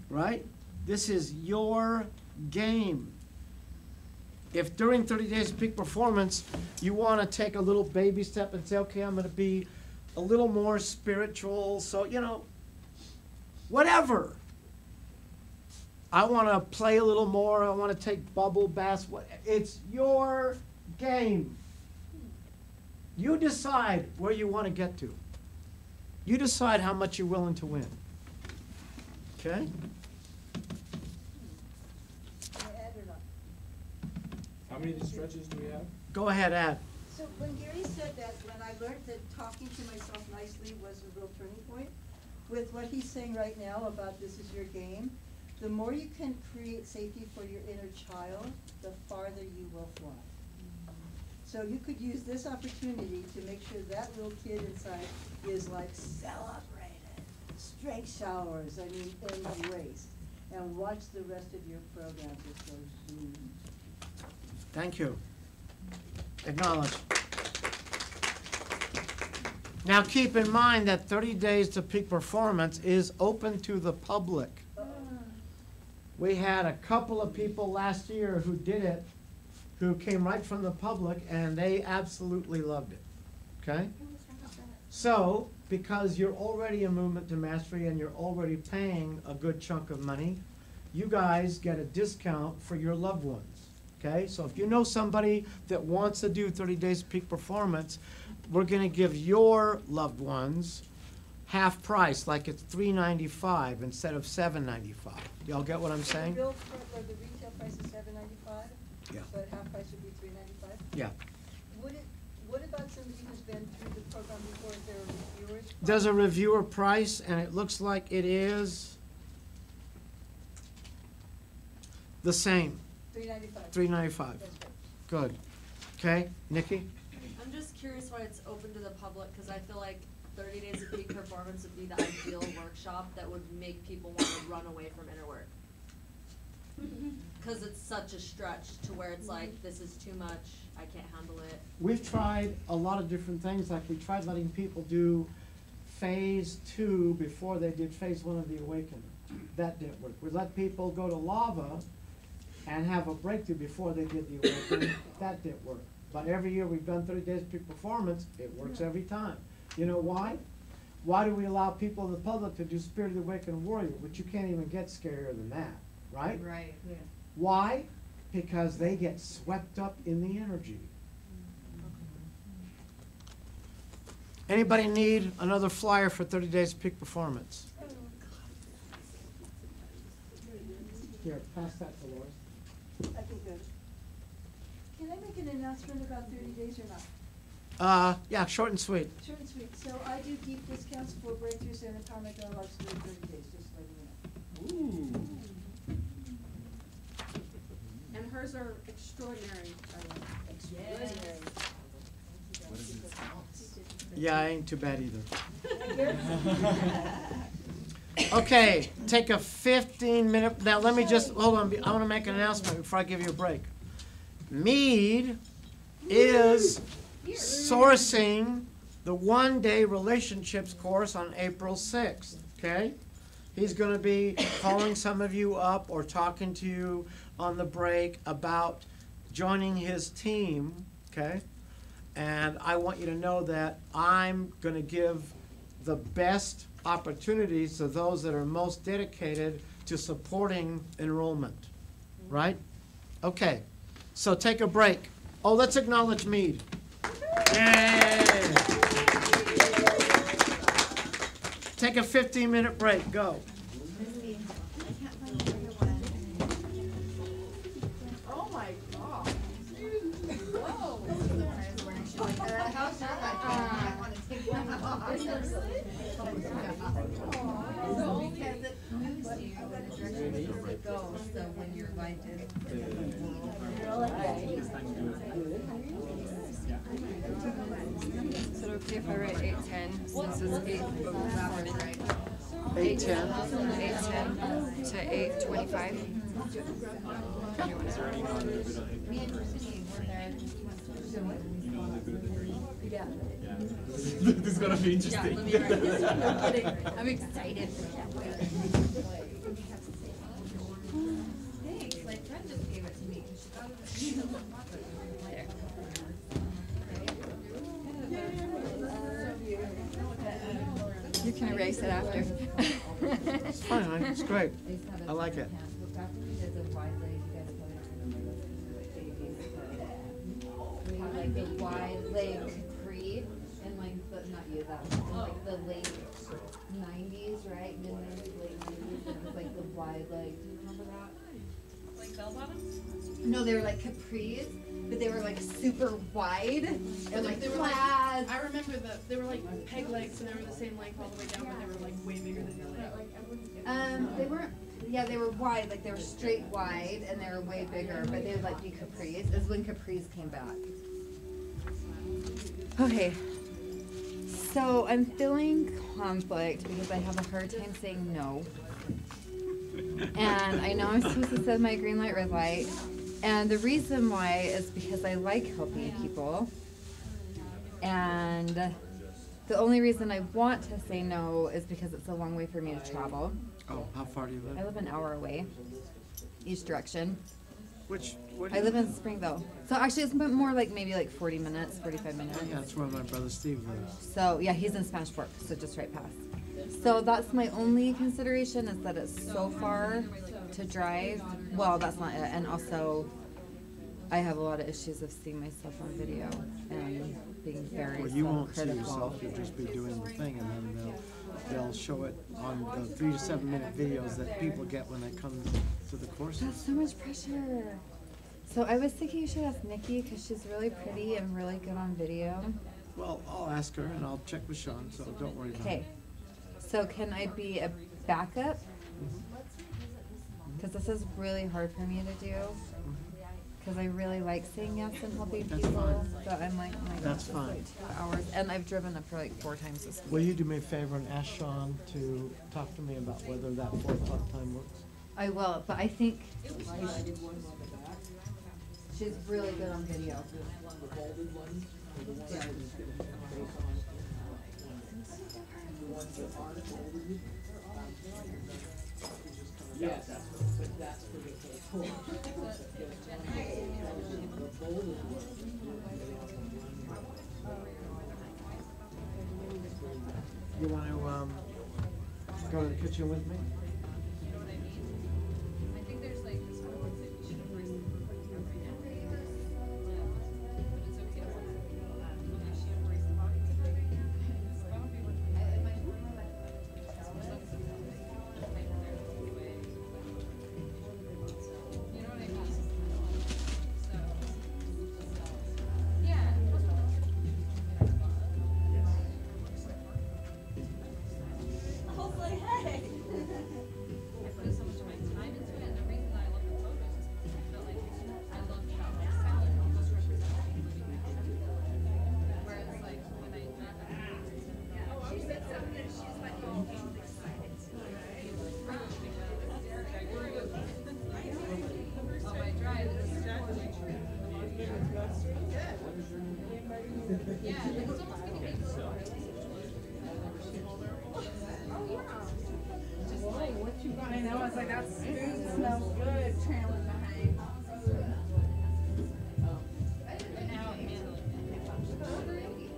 Right? This is your game. If during 30 days of peak performance, you want to take a little baby step and say, okay, I'm going to be a little more spiritual, so, you know, whatever. I want to play a little more, I want to take bubble baths. It's your game. You decide where you want to get to. You decide how much you're willing to win. Okay? How many stretches do we have? Go ahead, Ad. So when Gary said that, when I learned that talking to myself nicely was a real turning point, with what he's saying right now about this is your game, the more you can create safety for your inner child, the farther you will fly. So you could use this opportunity to make sure that little kid inside is like celebrated, strength showers, I mean, embraced, and watch the rest of your program just go zoom. Thank you. Acknowledge. Now keep in mind that 30 days to peak performance is open to the public. We had a couple of people last year who did it, who came right from the public, and they absolutely loved it. Okay? So, because you're already in Movement to Mastery and you're already paying a good chunk of money, you guys get a discount for your loved ones. Okay? So if you know somebody that wants to do 30 days peak performance, we're going to give your loved ones half price, like it's $3.95 instead of $7.95. Y'all get what I'm saying? The retail price is $7.95? Yeah. So half price would be $3.95? Yeah. What about somebody who's been through the program before? Is there a reviewer's price? There's a reviewer price, and it looks like it is the same. $3.95. $3.95. That's right. Good. Okay, Nikki? I'm just curious why it's open to the public, cause I feel like 30 days of peak performance would be the ideal workshop that would make people want to run away from inner work. Cause it's such a stretch to where it's like, this is too much, I can't handle it. We've tried a lot of different things, like we tried letting people do phase 2 before they did phase 1 of the awakening. That didn't work. We let people go to lava and have a breakthrough before they did the awakening. That didn't work. But every year we've done 30 days peak performance, it works every time. You know why? Why do we allow people in the public to do Spirit of the Awakened Warrior, which you can't even get scarier than that, right? Right. Yeah. Why? Because they get swept up in the energy. Anybody need another flyer for 30 days peak performance? Here, pass that to Lois. I think good. Can I make an announcement about 30 days or not? Yeah, short and sweet. Short and sweet. So I do deep discounts for breakthroughs and empowerment dialogues during 30 days, just letting you know. Ooh. And hers are extraordinary, by the way. Extraordinary. What is it? Yeah, I ain't too bad either. Okay, take a 15-minute, now let me just, hold on, I want to make an announcement before I give you a break. Mead is sourcing the one-day relationships course on April 6th, okay? He's going to be calling some of you up or talking to you on the break about joining his team, okay? And I want you to know that I'm going to give the best opportunities to those that are most dedicated to supporting enrollment, right? Okay, so take a break. Oh, let's acknowledge Mead. Yay! Take a 15-minute break, go. Oh my God. Whoa. Because it moves you in the direction it goes, so when you're invited. Is it okay if I write 8:10 since it's 8 hours, right? 8:10. 8:10 to 8:25. Me and Christine were there. You know the good of the dream? Yeah. Yeah. This is gonna be interesting. Yeah, let me write this one. No kidding. I'm excited. Thanks. My friend just gave it to me. She thought it was there. You can erase it after. It's fine, it's great. I like it. We have like the wide leg capri and like the, not you, that one, like the late 90s, right? Mid-90s, late 90s, and it was like the wide leg. Do you remember that? Like bell bottoms? No, they were like capris, but they were like super wide and like they were like, plaid. I remember they were like peg legs and they were the same length all the way down, but they were like way bigger than the other. They weren't. Yeah, they were wide, like they were straight wide, and they were way bigger. But they would like be capris. Is when capris came back. Okay. So I'm feeling conflict because I have a hard time saying no. And I know I'm supposed to set my green light, red light. And the reason why is because I like helping people. And the only reason I want to say no is because it's a long way for me to travel. Oh, how far do you I live? live an hour away, each direction. What do I you live in Springville. So actually it's more like maybe like 40 minutes, 45 minutes. Yeah, that's where my brother Steve lives. So yeah, he's in Spanish Fork, so just right past. So that's my only consideration is that it's so far to drive. Well, that's not it. And also, I have a lot of issues of seeing myself on video and being very Well, you won't see self-critical. yourself, you'll just be doing the thing, and then they'll show it on the 3 to 7 minute videos that people get when they come to the courses. That's so much pressure. So I was thinking you should ask Nikki because she's really pretty and really good on video. Well, I'll ask her and I'll check with Sean, so don't worry about Okay. it. So can I be a backup? Because this is really hard for me to do. Because I really like saying yes and helping That's people. fine. So I'm like, oh my gosh, That's it's fine. like 2 hours. And I've driven up for like 4 times this week. Will you do me a favor and ask Sean to talk to me about whether that 4 o'clock time works? I will, but I think she's really good on video. Yes, but that's for the whole course. You want to go to the kitchen with me? You know what I mean? I think there's like this one that we should embrace the program right now. But it's okay to work with people that when she embrace the body today. Why don't we work you know what I mean? So, yeah. Hopefully, hey. I put so much of my time into it, and the reason that I love the photos is because I feel like I love that like sound almost representing the living room. Whereas like when I she said something, she's like, oh, she's excited too, right? On my drive, it's yeah, it's almost gonna be What you got? I know, I was like, that smooth smells good, trailing behind. now I'm handling it.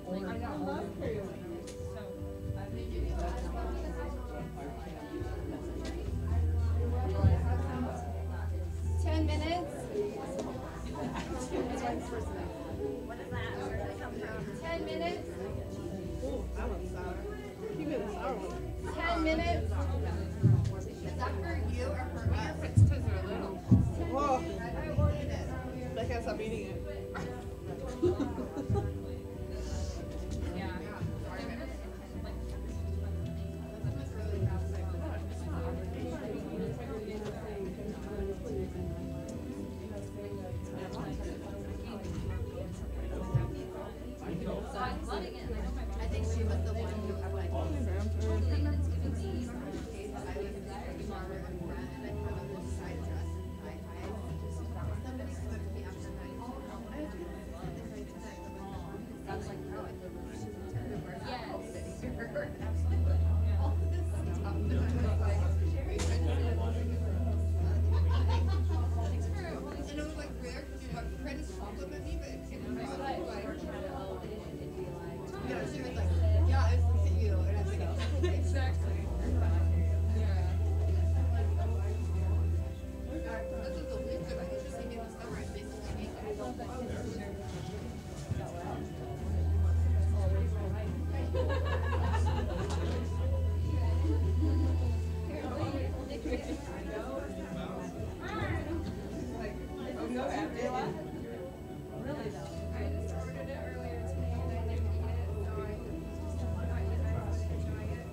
Like, I love karaoke. So, I've been doing that. 10 minutes? What is that? Where did it come from? 10 minutes? Oh, I love sour. Give me the sour one. 10 minutes? Is that for you or for us? It's because they're little. Go ahead, Dela. Really though. I just ordered it earlier today and I didn't eat it, so I thought you guys would enjoy it.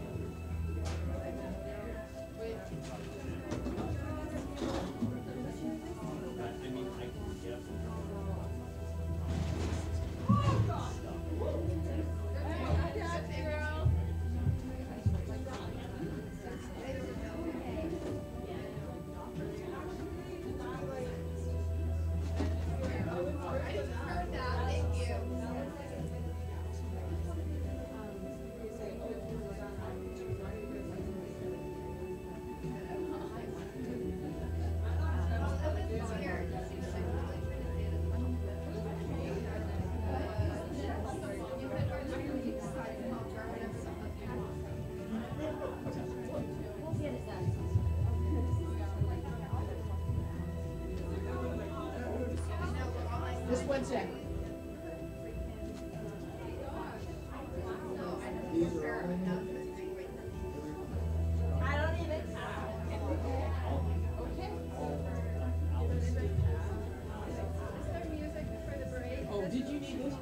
Just one second. I don't even. Oh, did you need this?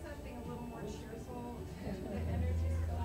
Something a little more cheerful. The energy's still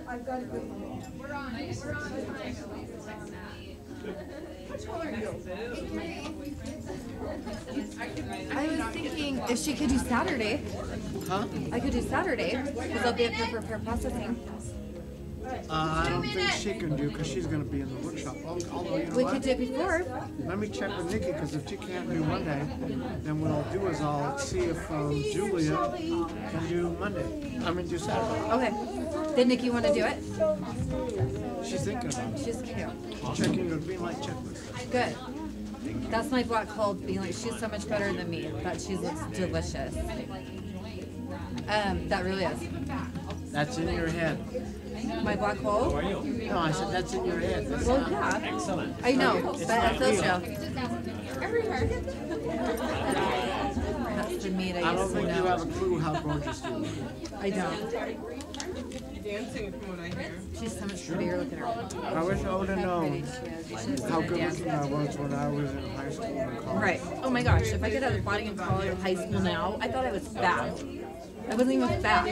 I've got a good one. We're on time. Which color are you? I was thinking if she could do Saturday. Huh? I could do Saturday, because I'll be up there for pair processing. I don't think she can do, because she's gonna be in the workshop. Although, you know We what? could do it before. Let me check with Nikki, because if she can't do Monday, then what I'll do is I'll see if Julia can do Monday. I mean, do Saturday. Okay. Did Nikki want to do it? She's thinking about it. She's cute. Checking the green light checklist. Good. That's my black cold being like, she's so much better than me. That she looks delicious. That really is. That's in your head. My black hole? No, I said that's in your head. That's Well, not- yeah. Excellent. I know, but it feels real. That's the meat I I don't used to think you have a know. clue how gorgeous you are. I don't. Dancing from what I hear. She's so much prettier. Look at her. I wish I would have How known pretty she is. You should have how seen her good dance. looking I was when I was in high school and college. Right. Oh my gosh, if I could have a body in college or high school now, I thought I was fat. I wasn't even fat.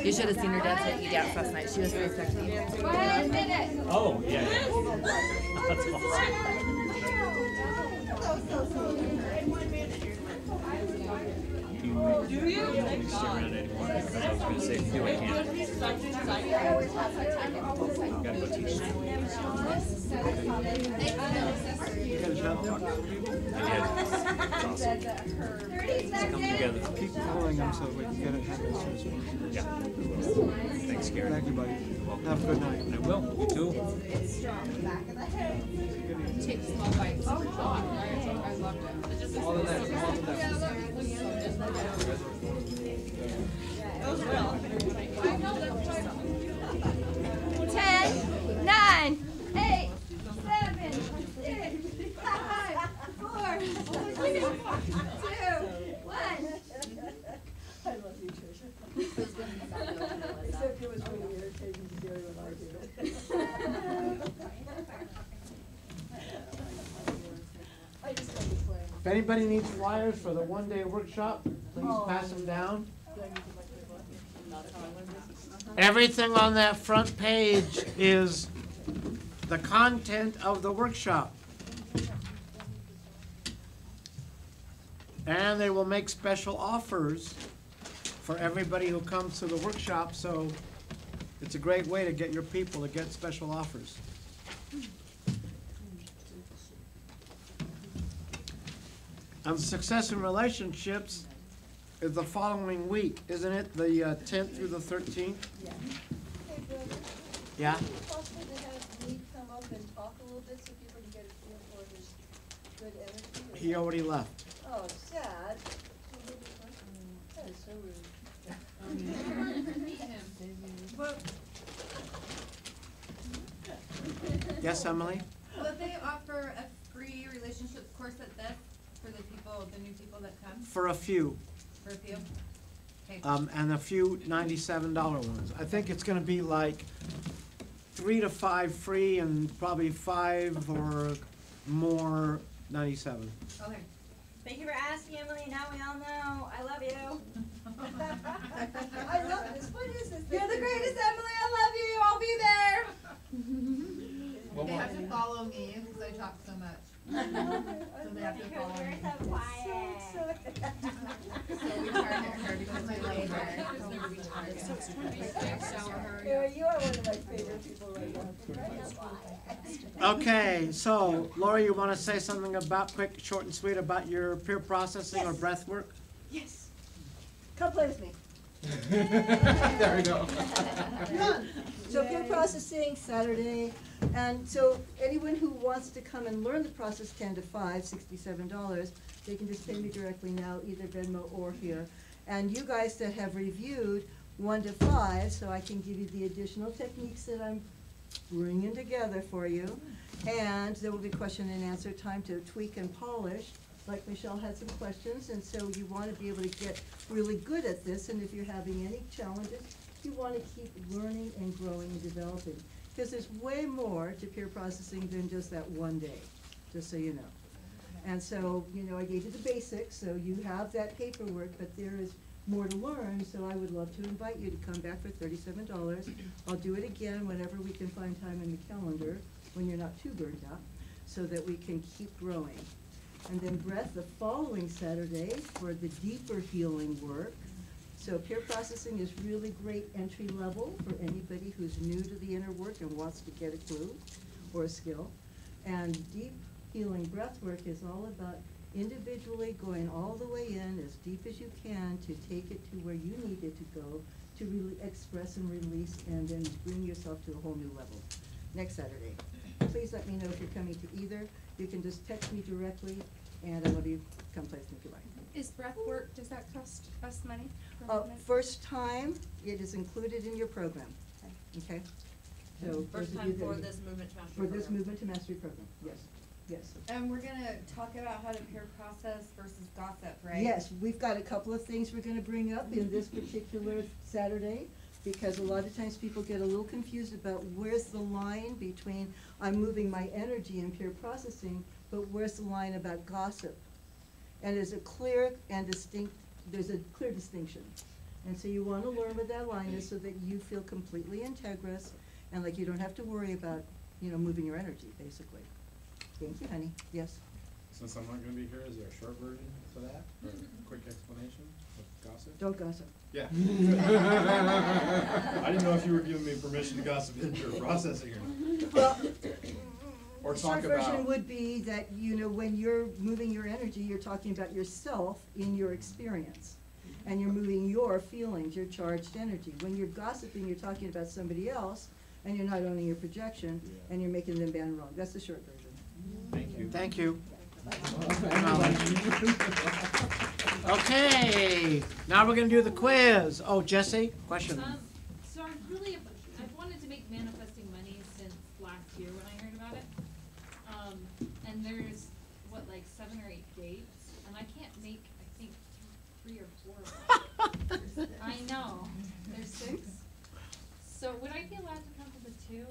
You should have seen her dance at E-Dance last night. She was so sexy. 1 minute. Oh, yeah. That's awesome. Do you? Stick around anymore because I was going to say if you do, I can't. Gotta go teach. It's awesome. It's come together. Keep calling them so we can get it happen as soon as possible. Yeah. Thanks, Gary. Thank you, buddy. Have a good night. I will. You too. Take small bites. Oh, God. I loved it. All of that, all of that. Ten, 9, 8, 7, 6, 5, 4, 3, 2, 1. I love you, Tricia. Except it was really irritating to Gary when I did it. I just got to play. If anybody needs flyers for the one-day workshop, please pass them down. Everything on that front page is the content of the workshop. And they will make special offers for everybody who comes to the workshop, so it's a great way to get your people to get special offers. And success in relationships is the following week, isn't it? The 10th through the 13th? Yeah. Hey, brother. Yeah? Is it possible to have Lee come up and talk a little bit so people can get a feel for his good energy? or He already left. Oh, sad. That is so rude. Yes, Emily? Will they offer a free relationships course at this for the people, the new people that come? For a few, For a few? Okay. and a few $97 ones. I think it's gonna be like 3 to 5 free and probably 5 or more 97. Okay. Thank you for asking, Emily. Now we all know. I love you. I love this. What is this? You're the greatest, Emily. I love you. I'll be there. They have to follow me because I talk so much. So they have to follow me. You're so quiet. So we target her because we love her. Yeah, you are one of my favorite people right now. Okay, so Lori, you wanna say something about, quick, short and sweet, about your peer processing or Yes. breath work? Yes. Come play with me. There we go. Done. So peer processing Saturday, and so anyone who wants to come and learn the process 10 to 5, $67, they can just pay me directly now, either Venmo or here. And you guys that have reviewed 1 to 5, so I can give you the additional techniques that I'm bringing together for you. And there will be question and answer time to tweak and polish. Like Michelle had some questions, and so you want to be able to get really good at this, and if you're having any challenges, you want to keep learning and growing and developing. Because there's way more to peer processing than just that one day, just so you know. And so, you know, I gave you the basics, so you have that paperwork, but there is more to learn, so I would love to invite you to come back for $37. I'll do it again whenever we can find time in the calendar, when you're not too burned out, so that we can keep growing. And then breath the following Saturday for the deeper healing work. So peer processing is really great entry level for anybody who's new to the inner work and wants to get a clue or a skill. And deep healing breath work is all about individually going all the way in as deep as you can to take it to where you need it to go to really express and release and then bring yourself to a whole new level. Next Saturday. Please let me know if you're coming to either. You can just text me directly and I will be come place me if you like. Is breath work, does that cost us money? First time, it is included in your program, okay? So First those of time you that for are- this movement to mastery For this program. movement to mastery program, yes, yes. And we're gonna talk about how to peer process versus gossip, right? Yes, we've got a couple of things we're gonna bring up in this particular Saturday, because a lot of times people get a little confused about where's the line between I'm moving my energy in peer processing, but where's the line about gossip? And there's a clear and distinct, there's a clear distinction. And so you wanna learn what that line is so that you feel completely integrous and like you don't have to worry about, you know, moving your energy, basically. Thank you, honey, yes. Since I'm not gonna be here, is there a short version for that, or a quick explanation of gossip? Don't gossip. Yeah. I didn't know if you were giving me permission to gossip in your processing or not. Well, Or the talk short version about, would be that, you know, when you're moving your energy, you're talking about yourself in your experience. And you're moving your feelings, your charged energy. When you're gossiping, you're talking about somebody else, and you're not owning your projection, and you're making them bend wrong. That's the short version. thank you. Thank you. Okay, now we're gonna do the quiz. Oh, Jesse, question? So I've wanted to make manifesting money since last year when I heard about it. And there's, what, like 7 or 8 dates, and I can't make, I think, 3 or 4 of them. I know, there's 6. So would I be allowed to come to the 2?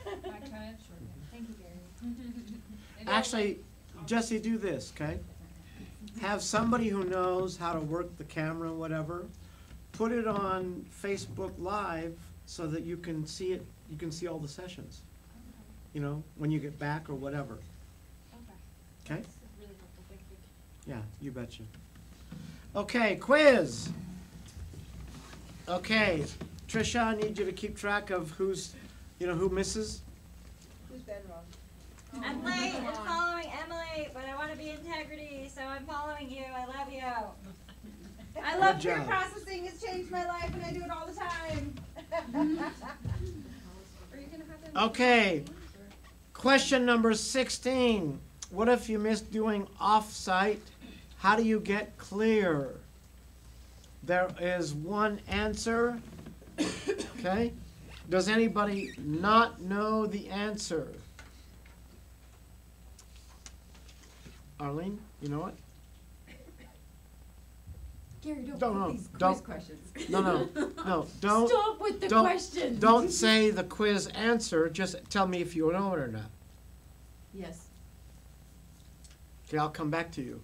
I could, sure. Thank you, Gary. Maybe I'll, Actually, Jesse, do this, okay? Have somebody who knows how to work the camera, whatever, put it on Facebook Live so that you can see it, you can see all the sessions, you know, when you get back or whatever. Okay. Okay? This is really helpful, thank you. Yeah, you betcha. Okay, quiz. Okay, Tricia, I need you to keep track of who's, you know, who misses. Who's been wrong? I'm late and following Emily, but I want to be integrity, so I'm following you. I love you. I love Good peer job. processing. It's changed my life, and I do it all the time. Are you gonna have them? Okay, question number 16. What if you miss doing off-site? How do you get clear? There is one answer, okay? Does anybody not know the answer? Arlene, you know it? Gary, don't Don't, put no, these quiz don't. questions. No, don't. Stop with the don't- questions. Don't say the quiz answer, just tell me if you know it or not. Yes. Okay, I'll come back to you.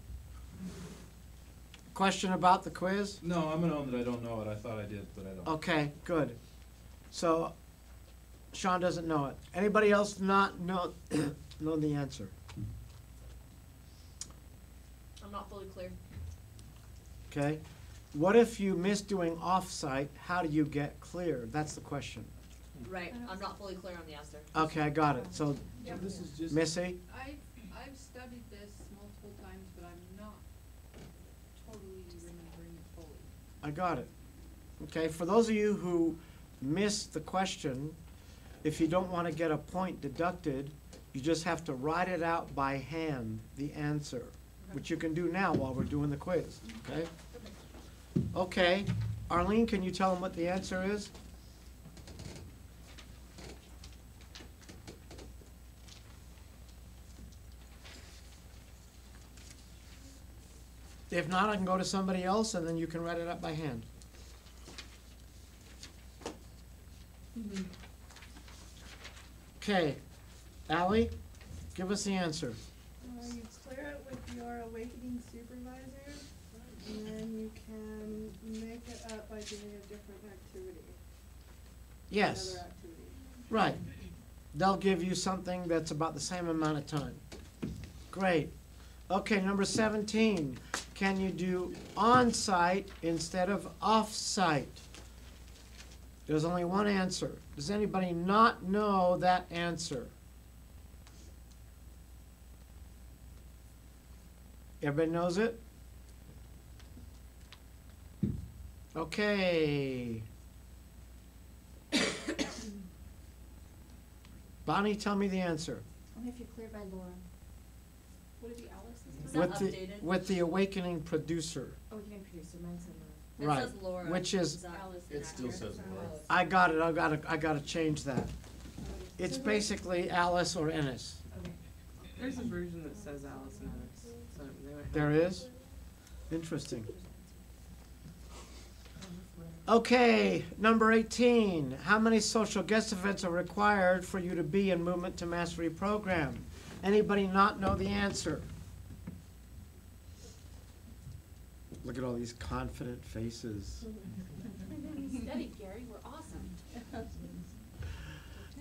Question about the quiz? No, I'm gonna own that I don't know it, I thought I did, but I don't. Okay, good. So, Sean doesn't know it. Anybody else not know, know the answer? I'm not fully clear. Okay? What if you miss doing off-site, how do you get clear? That's the question. Right, I'm not fully clear on the answer. Okay, I got it. So, Yeah. This is just. Missy? I've studied this multiple times, but I'm not totally remembering it fully. I got it. Okay, for those of you who missed the question, if you don't want to get a point deducted, you just have to write it out by hand, the answer, which you can do now while we're doing the quiz, okay? Okay, Arlene, can you tell them what the answer is? If not, I can go to somebody else and then you can write it up by hand. Okay, Ally, give us the answer. You clear it with your awakening supervisor. And then you can make it up by doing a different activity. Yes. Another activity. Right. They'll give you something that's about the same amount of time. Great. Okay, number 17. Can you do on-site instead of off-site? There's only one answer. Does anybody not know that answer? Everybody knows it? Okay. Bonnie, tell me the answer. Only if you're cleared by Laura. Would it be Alice this Is time? that With the, updated? with the awakening producer. Oh, you can producer, mine said Laura. It Right, says Laura. which is- Is that Alice It still inaccurate? says Laura. I got it, I gotta change that. It's basically Alice or Ennis. Okay. There's a version that says Alice and Ennis, so they might have. There is? Interesting. Okay, number 18. How many social guest events are required for you to be in Movement to Mastery program? Anybody not know the answer? Look at all these confident faces. Steady, Gary, we're awesome.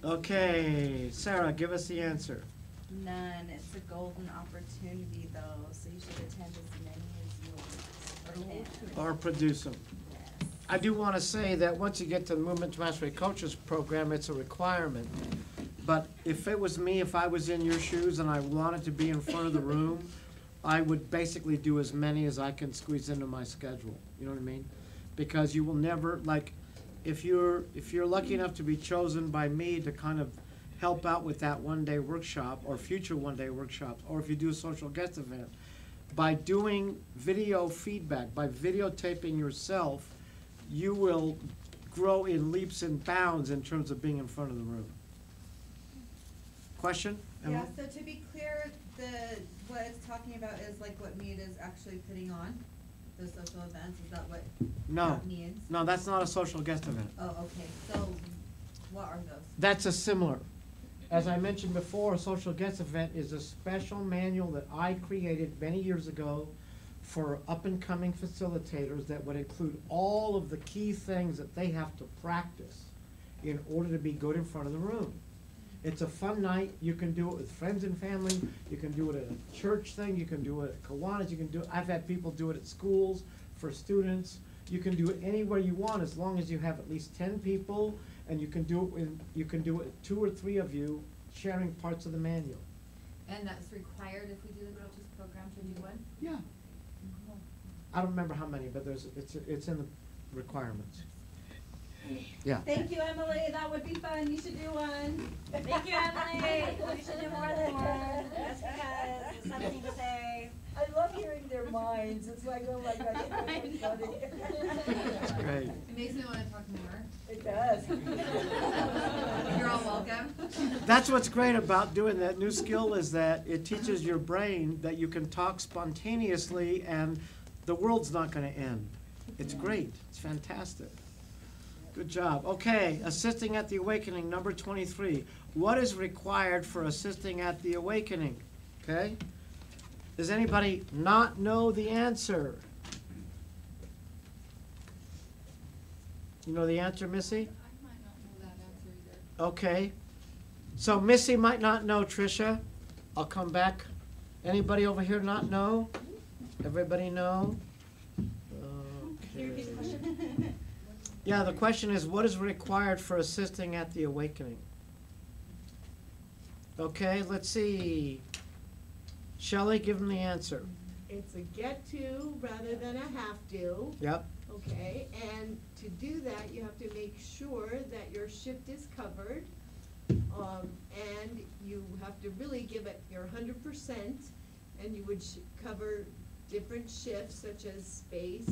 Okay, Sarah, give us the answer. None. It's a golden opportunity though, so you should attend as many as you can. Or produce them. Yes. I do want to say that once you get to the Movement to Mastery Coaches program, it's a requirement. But if it was me, if I was in your shoes and I wanted to be in front of the room, I would basically do as many as I can squeeze into my schedule. You know what I mean? Because you will never, like, if you're lucky enough to be chosen by me to kind of help out with that one-day workshop or future one-day workshops, or if you do a social guest event, by doing video feedback, by videotaping yourself, you will grow in leaps and bounds in terms of being in front of the room. Question? Yeah, Emily? so to be clear, what it's talking about is like what Mead is actually putting on, the social events, is that what No, that means? no, that's not a social guest event. Oh, okay, so what are those? That's a similar. As I mentioned before, a social guest event is a special manual that I created many years ago for up-and-coming facilitators that would include all of the key things that they have to practice in order to be good in front of the room. It's a fun night. You can do it with friends and family. You can do it at a church thing. You can do it at Kiwanis. You can do it. I've had people do it at schools for students. You can do it anywhere you want as long as you have at least 10 people, and you can do it with, you can do it with 2 or 3 of you sharing parts of the manual. And that's required if we do the coaches program to do one? Yeah. I don't remember how many, but it's in the requirements. Yeah. Thank you, Emily, that would be fun, you should do one. Thank you, Emily. You should do more than one, just because it's something to say. I love hearing their minds, it's like, oh my gosh, it's so funny. That's great. It makes me wanna talk more. It does. You're all welcome. That's what's great about doing that new skill, is that it teaches your brain that you can talk spontaneously and the world's not gonna end. It's great, it's fantastic. Good job. Okay, assisting at the awakening, number 23. What is required for assisting at the awakening? Okay? Does anybody not know the answer? You know the answer, Missy? I might not know that answer either. Okay. So Missy might not know, Tricia. I'll come back. Anybody over here not know? Everybody know? Okay. Yeah, the question is, what is required for assisting at the awakening? Okay, let's see. Shelley, give them the answer. It's a get to rather than a have to. Yep. Okay, and to do that, you have to make sure that your shift is covered. And you have to really give it your 100%, and you would cover different shifts such as space,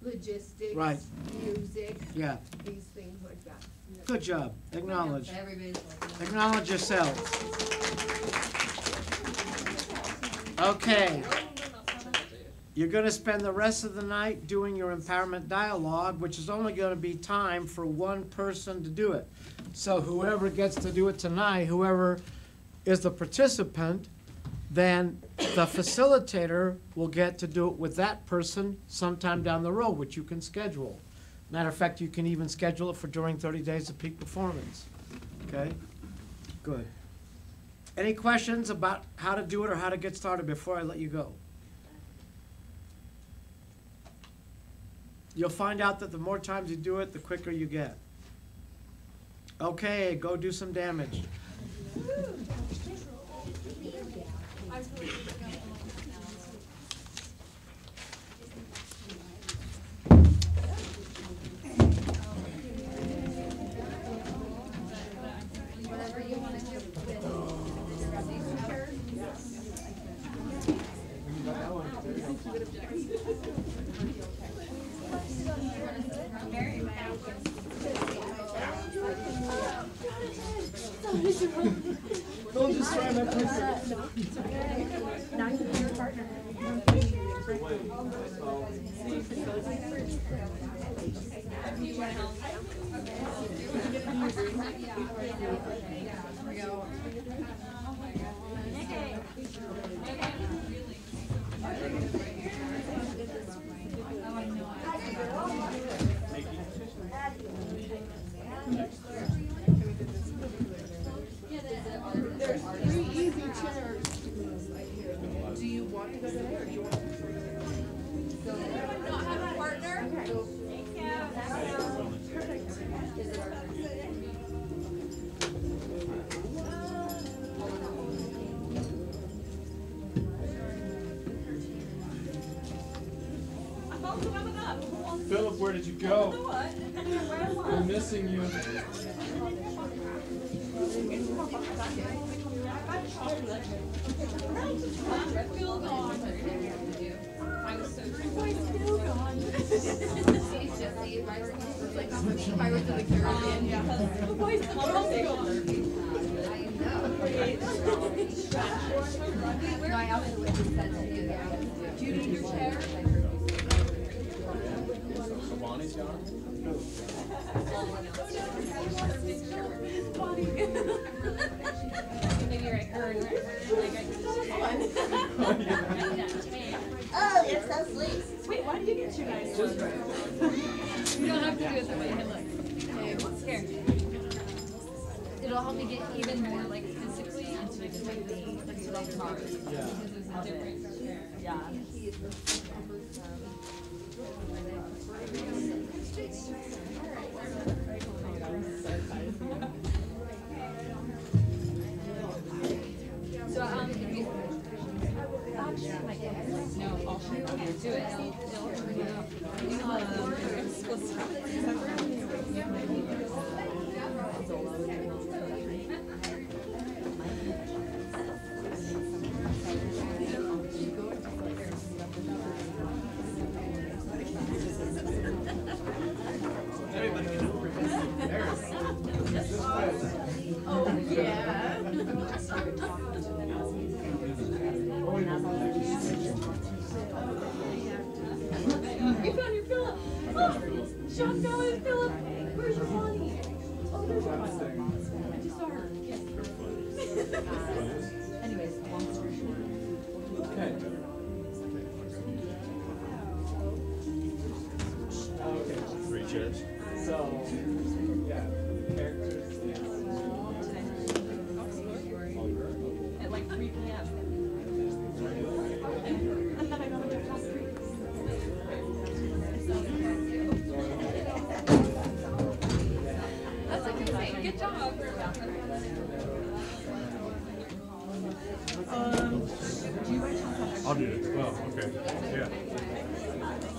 logistics, Right. music, Yeah. these things like that. Good job. Acknowledge. Everybody's welcome. Acknowledge yourselves. Okay. You're gonna spend the rest of the night doing your empowerment dialogue, which is only gonna be time for one person to do it. So whoever gets to do it tonight, whoever is the participant, then the facilitator will get to do it with that person sometime down the road, which you can schedule. Matter of fact, you can even schedule it for during 30 days of peak performance. Okay? Good. Any questions about how to do it or how to get started before I let you go? You'll find out that the more times you do it, the quicker you get. Okay, go do some damage. Whatever you wanna do. Don't destroy my picture. Now you can your partner. There's 3 easy chairs. Do you want to go there or do you want to? Not have a partner? Thank you. Philip, where did you go? We're missing you. Still gone. I was so still gone. Pirates of the Caribbean, yeah. The boys still gone. No, I absolutely said to you that. Do you need your chair? So Bonnie's gone? Maybe right her and like I Oh, you're so sweet. Wait, why do you get 2 nice ones? You don't have to do it that way. Hey, look. Here. It'll help me get even more like physically into the car. Yeah. Because it's a different chair. Yeah. So if you no, I'll do it. Oh, yeah. You found your Philip. Oh, Sean found his Philip. Where's your Bonnie? Oh, there's your Bonnie. I just saw her. Yes. Anyways, long story short. Okay. Okay. 3 chairs. So, yeah, characters. At like 3 p.m. And then I got a call 3. That's like insane. Good job. I'll do it. Oh, okay. Yeah.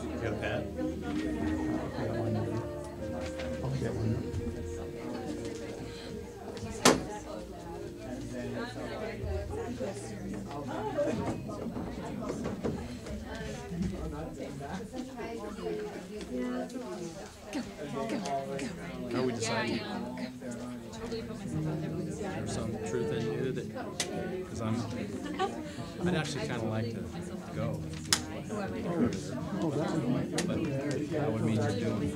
You got a pad? I'll get one. How are we deciding? Totally put myself out there with this guy. There's some truth in you that, because I'd actually kind of like to go. Oh, that's annoying. But that would mean you're doing.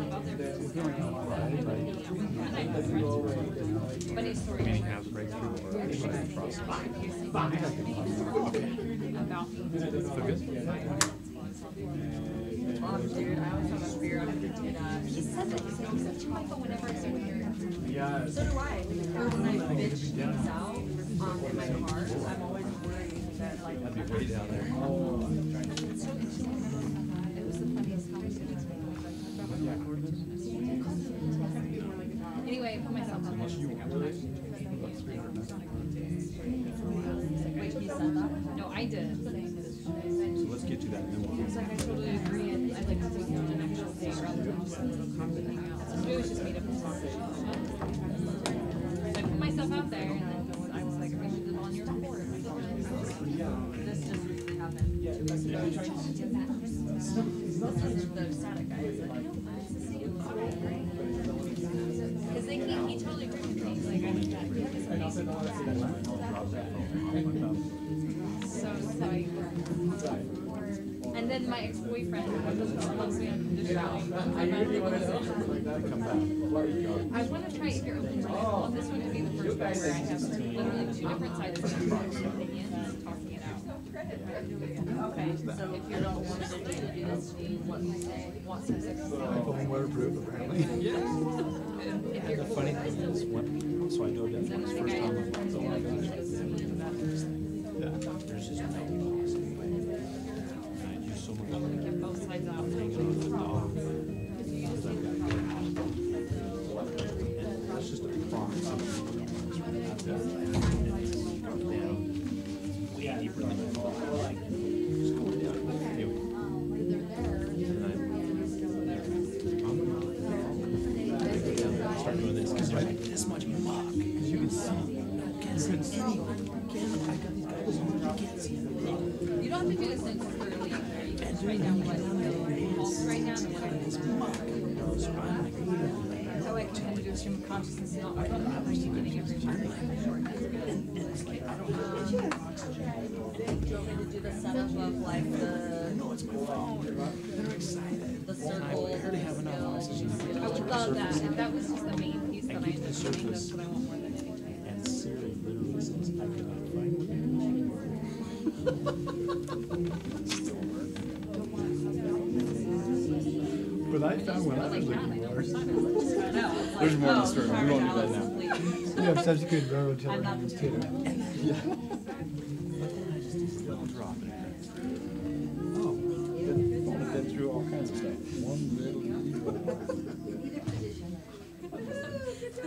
Funny story. Meaning have breakthrough or. Dude, I always have a fear of he said that. He said, check my phone whenever I see what you're. Yeah. So do I. Or when I bitch things out in my car, I'm always worried that like. I'd be way down there. It was the funniest conversation. Anyway, I put myself on this. Wait, he said that? No, I did. So let's get to that and then we'll. He was like, I totally agree, and I'd like to take you on an actual date rather than just a little comment hang out. So it was just made up in talk. So I put myself out there, and then I was like, we should live on your board. This just really happened. This is the static guy. He's like, no, it's the same. Right? Because he totally agreed with me. He's like, I think that he has amazing. So like, and then my ex-boyfriend loves me unconditionally. I want to try if you're open to it. I want this one to be the first one where I have literally two different sides of my opinions talking it out. Okay, so if you don't want to do this, want some sex? iPhone waterproof, apparently. Yeah. The funny thing is, so I know that for the first time I'm like, oh my gosh, there's just no possible way. And I use so much. I'm going to get both sides out. Hanging on the dog. Because I've got and that's just a prompt. I've got down way deeper than I thought. Like, just going down. Anyway. I start doing this because there's like this much muck. Because you can see, you can't see anything. You can't, I got these goggles on, you can't see anything. You don't have to do this necessarily. You can just write down what false right now and what I This muck. So I'm like, so I can kind of do a stream of consciousness, not like getting every short. and it's like, I don't have Do you want me to do the setup of like the? no, it's my phone. They're excited. The I circle. barely have enough oxygen. I would love that. If that was just the main piece that I ended up doing, that's what I want more than anything. And Siri literally says, I cannot find you. But I found when I was looking for it. There's more to the story. We won't do that now. You have such good railroad telegrams too. Yeah. But then I just these little drop in there. Oh, I've been through all kinds of stuff. One little evil.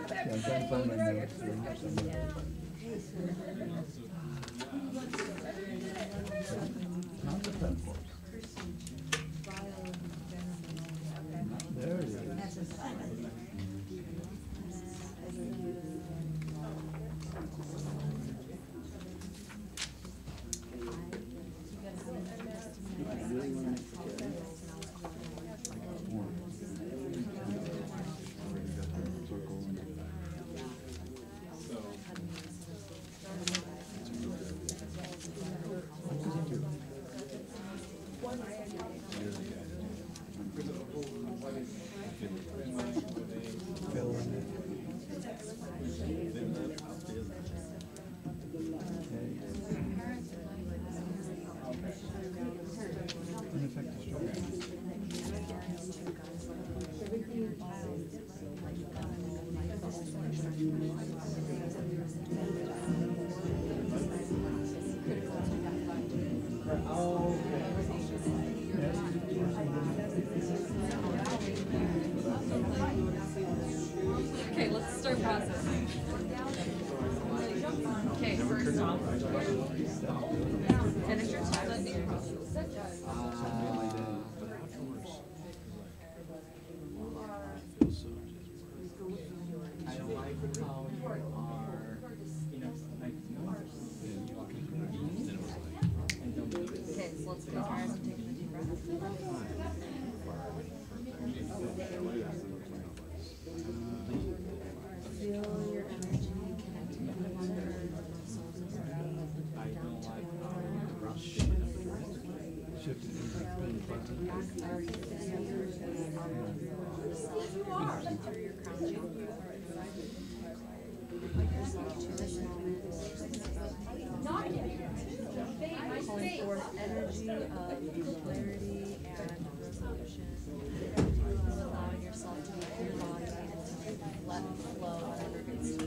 Yeah, I'm trying to find my notes here somewhere. How's the pen for? There it is. Okay, let's start processing. Okay, first off, finish your text. Okay, so let's close our eyes and take a deep breath. Feel your energy connecting with one another. Through your crown chakra. Like yourself to this moment. of clarity and resolution, allowing yourself to move your body and to let flow whatever gets to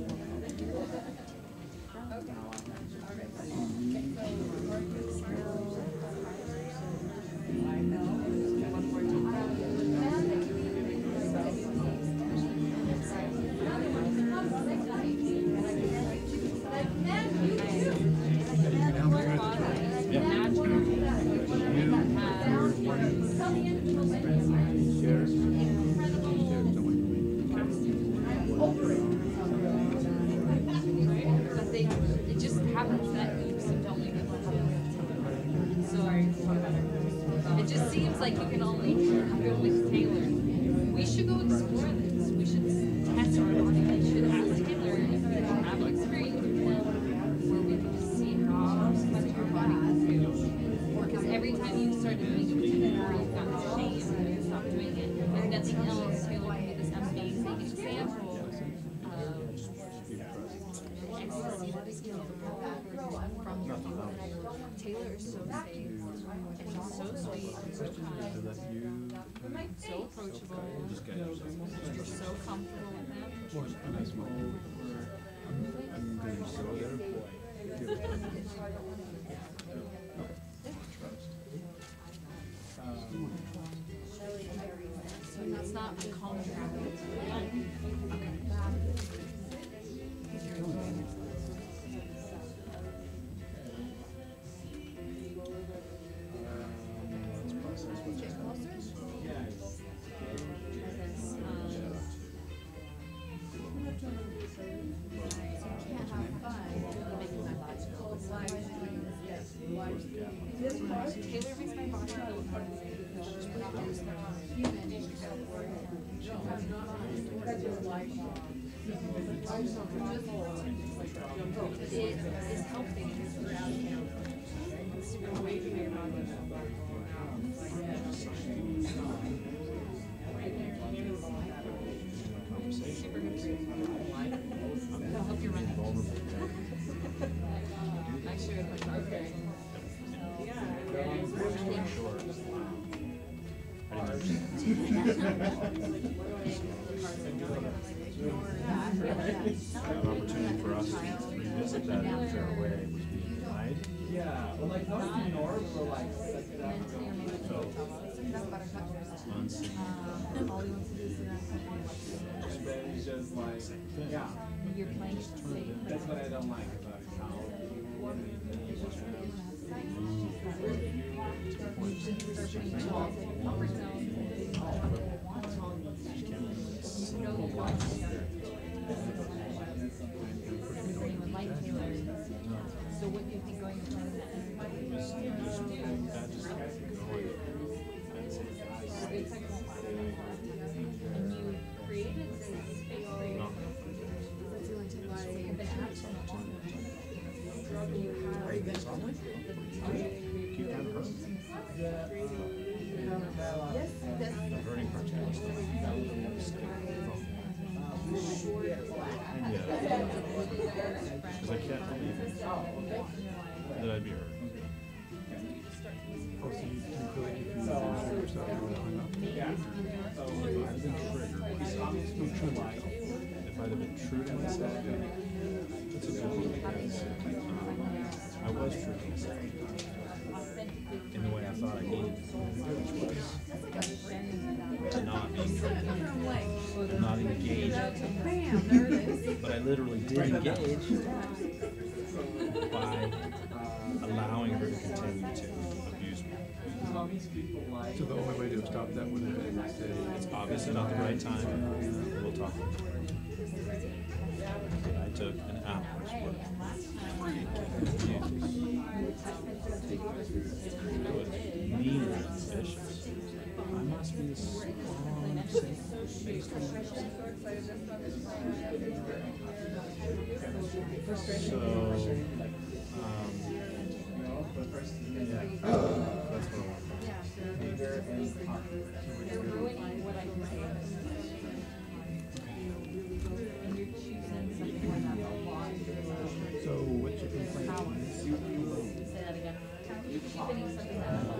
But it just happens that you don't even know how. So it just seems like you can only go with Taylor. We should go explore this. We should test our body. We should ask Taylor if we can have an experience with him where we can just see how much our body can do. Because every time you start doing something or you've gotten shame and you stop doing it, if nothing else, Taylor can be this amazing example of ecstasy that is from Taylor is so safe and he's so sweet and so kind, so approachable. You're so comfortable with him. So that's not calm Taylor makes my body feel it is helping away from your body. Super good. It'll help you run. I should like okay. An opportunity for us to revisit that in a fair way was being denied. Yeah, well, like those norms were like suck it up. Unseen. It's just like, yeah. You're playing safe. That's what I don't like about it. How So what do you think going to play with and you created this space for you. That's the only time you've been absent. Yes, that's. The hurting part's kind of stuff. Because I can't believe that I'd be hurt. Oh, so you feel like if you lose yourself, you would have hung up? If I'd have been triggered, if I'd have been true to myself, that's a good one. I was true to myself. In the way I thought I needed to do, which was to not be triggered, to not engage. But I literally did engage by allowing her to continue to abuse me. So the only way to stop that would have been to say, It's obviously not the right time. We'll talk about it. I took an hour's worth of abuse. It was mean and vicious. I must be a strong, safe, So, yeah, that's what I want. You're ruining what I can say. And you're choosing something like that a lot. so what's your complaint? Say that again. You're choosing something that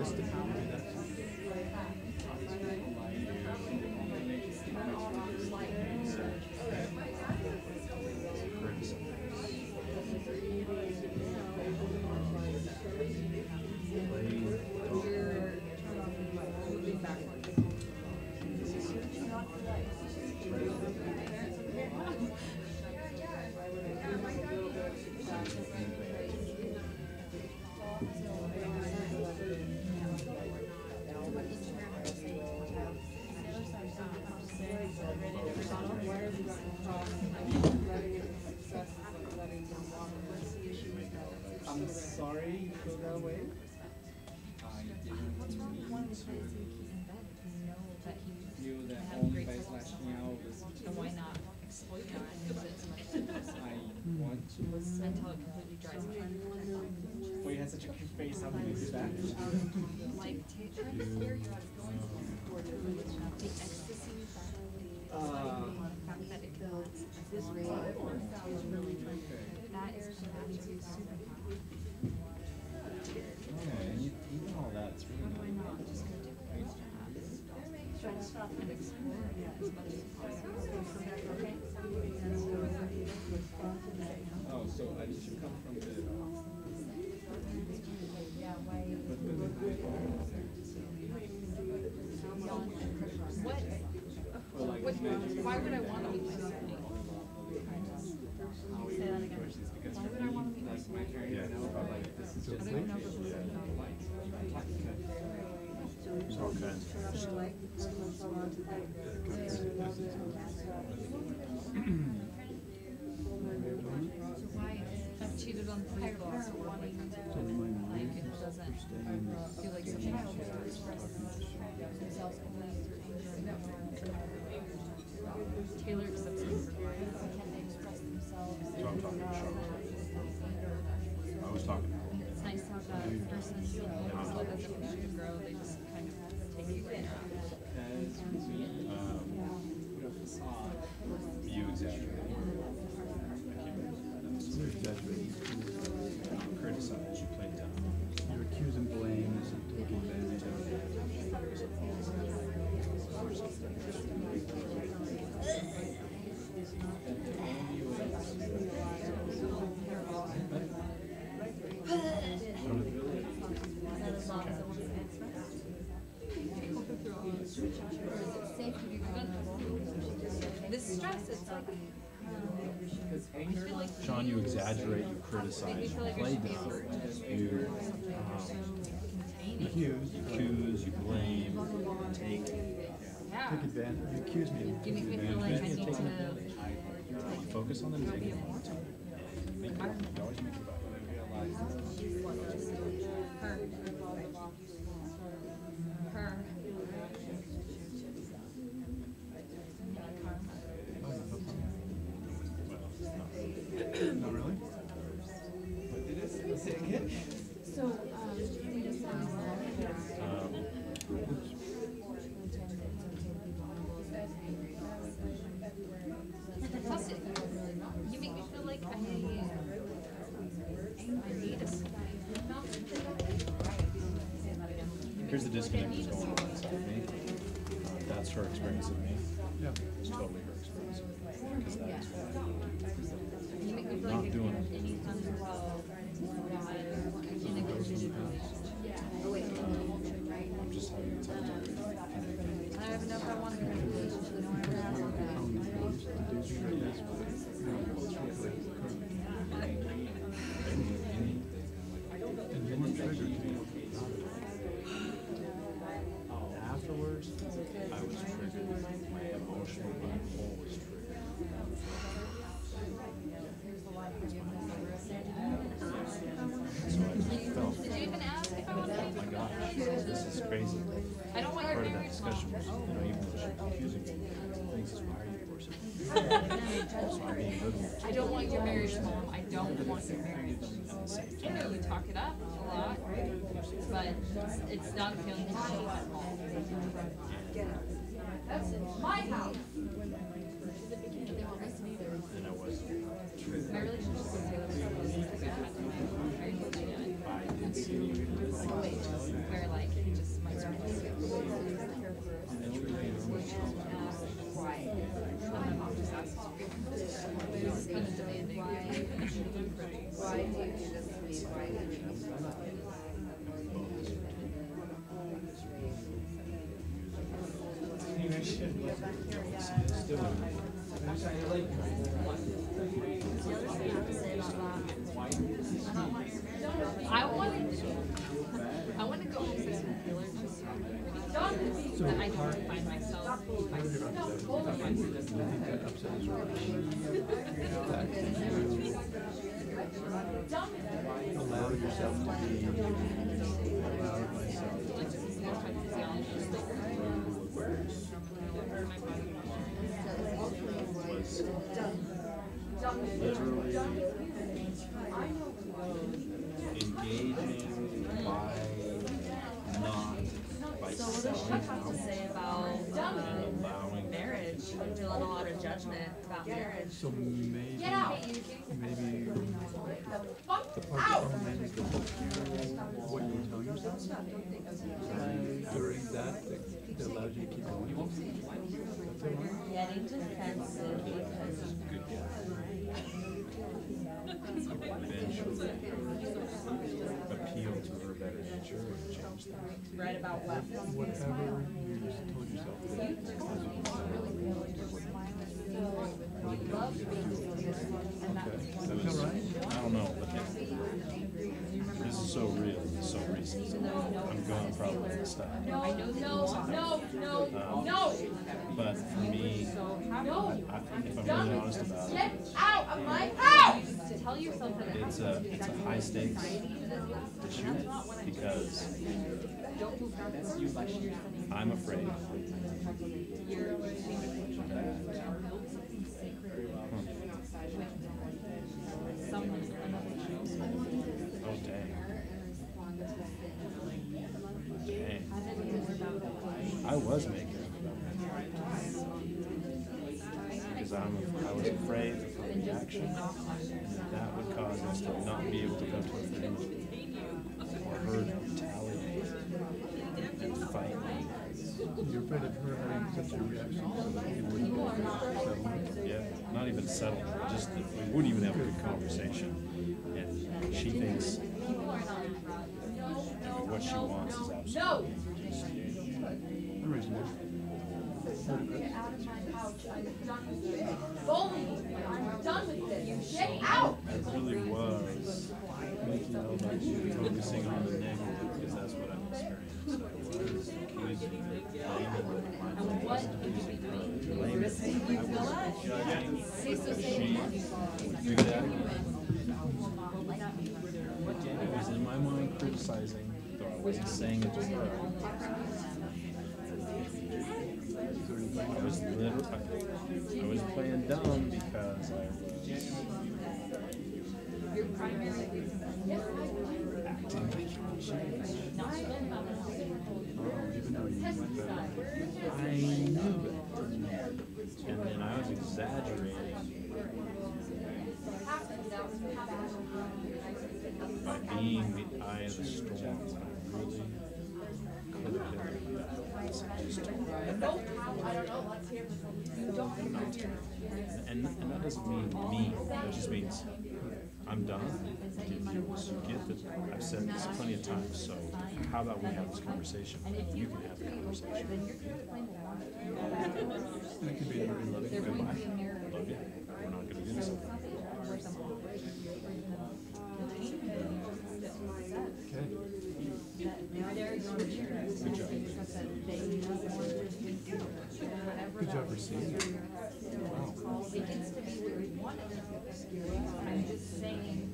sense. You that only by slashing out is. And why not exploit that and use it as much as possible? I want to. Until it completely dries out. Well, you had such a cute face, how can you do that? Like, trying to scare you out of going to the ecstasy fact that it builds this rate is really that is naturally superpower. Okay, and even all that's really Why not just go do it? Try to stop and explore as much as possible. Okay. Oh, so I should come from the. What? Why would I want to meet my soulmate? Say that again. Why would I want to meet my soulmate? Yeah, this is just I don't know if it's I've cheated on three girls who were my friends with. Like, it doesn't feel like something I should express themselves only through anger and Taylor accepts me for mine. Can they express themselves? So I'm talking to Sean. I was talking to her. It's nice to have that person who knows that as a future grow, they just kind of take you where you're at. You exaggerate. You exaggerate. You criticize. You play dumb. You accuse and blame as you take advantage of This stress, it's like, I feel like Sean, you exaggerate, you criticize, you play dumb, you accuse, you blame, you take advantage, you accuse me of you make me taking feel like I advantage, need you to, like, focus on the negative. You always make it about her. Not really? Say it again? So, plus you make me feel like I need here's the disconnect that's going on inside of me. That's her experience of me. Yeah. It's totally her experience of me. Because that is what I'm not doing it. I'm just having a tough time. I don't even know if I want to be in a relationship. No one ever asked Afterwards, I was triggered. My emotional bipolar was triggered. So I felt. Did you even ask if I wanted to Oh my gosh, this is crazy. I don't want Part your of that marriage discussion was, mom. even though she's accusing me, things is why are you forcing? Also, I'm being good. I don't want your marriage, Mom. I don't want your marriage. I know you talk it up a lot, but it's not a feeling that you should at all. That's my house. And I wasn't. My relationship with Taylor was like I had to marry him. I did see Where like he just might sort of my mom just asked it's kind of demanding. Why do you do this to me? Why do you do this to me? I want to go home with some Taylor just so that I can find myself. allow yourself to be allowed myself. literally engaging by not by So what does she selling have to out say about and allowing marriage? I'm feeling a lot of judgment about marriage. So maybe, Get out. maybe the part that remains the book what you were telling yourself. During that allows you to keep going. That's all right. Getting defensive because eventually appeal to her better nature and change things. right about what? Whatever you just told yourself. That's all right. I don't know, but this is so real, it's so recent, so I'm going probably to stop. No. But for me, if I'm really honest about it, Get out of my house! Tell yourself that it's a high stakes issue because I'm afraid Oh dang. I was making it because I was afraid of the reaction that would cause us to not be able to go to an agreement or her to retaliate and fight. You're afraid of her having such a reaction, so that you wouldn't be able to settle. Yeah, not even settle, just that we wouldn't even have a good conversation. And she thinks what she wants is absolutely Get out of my house. I'm done with this. Bullying. I'm done with this. Get out! I really was making you know that you were focusing on the negative because that's what I've experienced. I was accusing her, blaming her. I wasn't accusing her, blaming her. I was judging that she would do that again. It was in my mind criticizing, though I wasn't saying it to her. I was playing dumb because I was acting like you were changed. Even though you knew better. I knew better. And then I was exaggerating by being the eye of the storm when I really could have been and that doesn't mean me, it just means I'm done. So you get that I've said this plenty of times, so how about we have this conversation? You can have the conversation. That could be a very loving goodbye. I love you. We're not gonna do this anymore. Okay. Good job receiving it. Wow. I'm just saying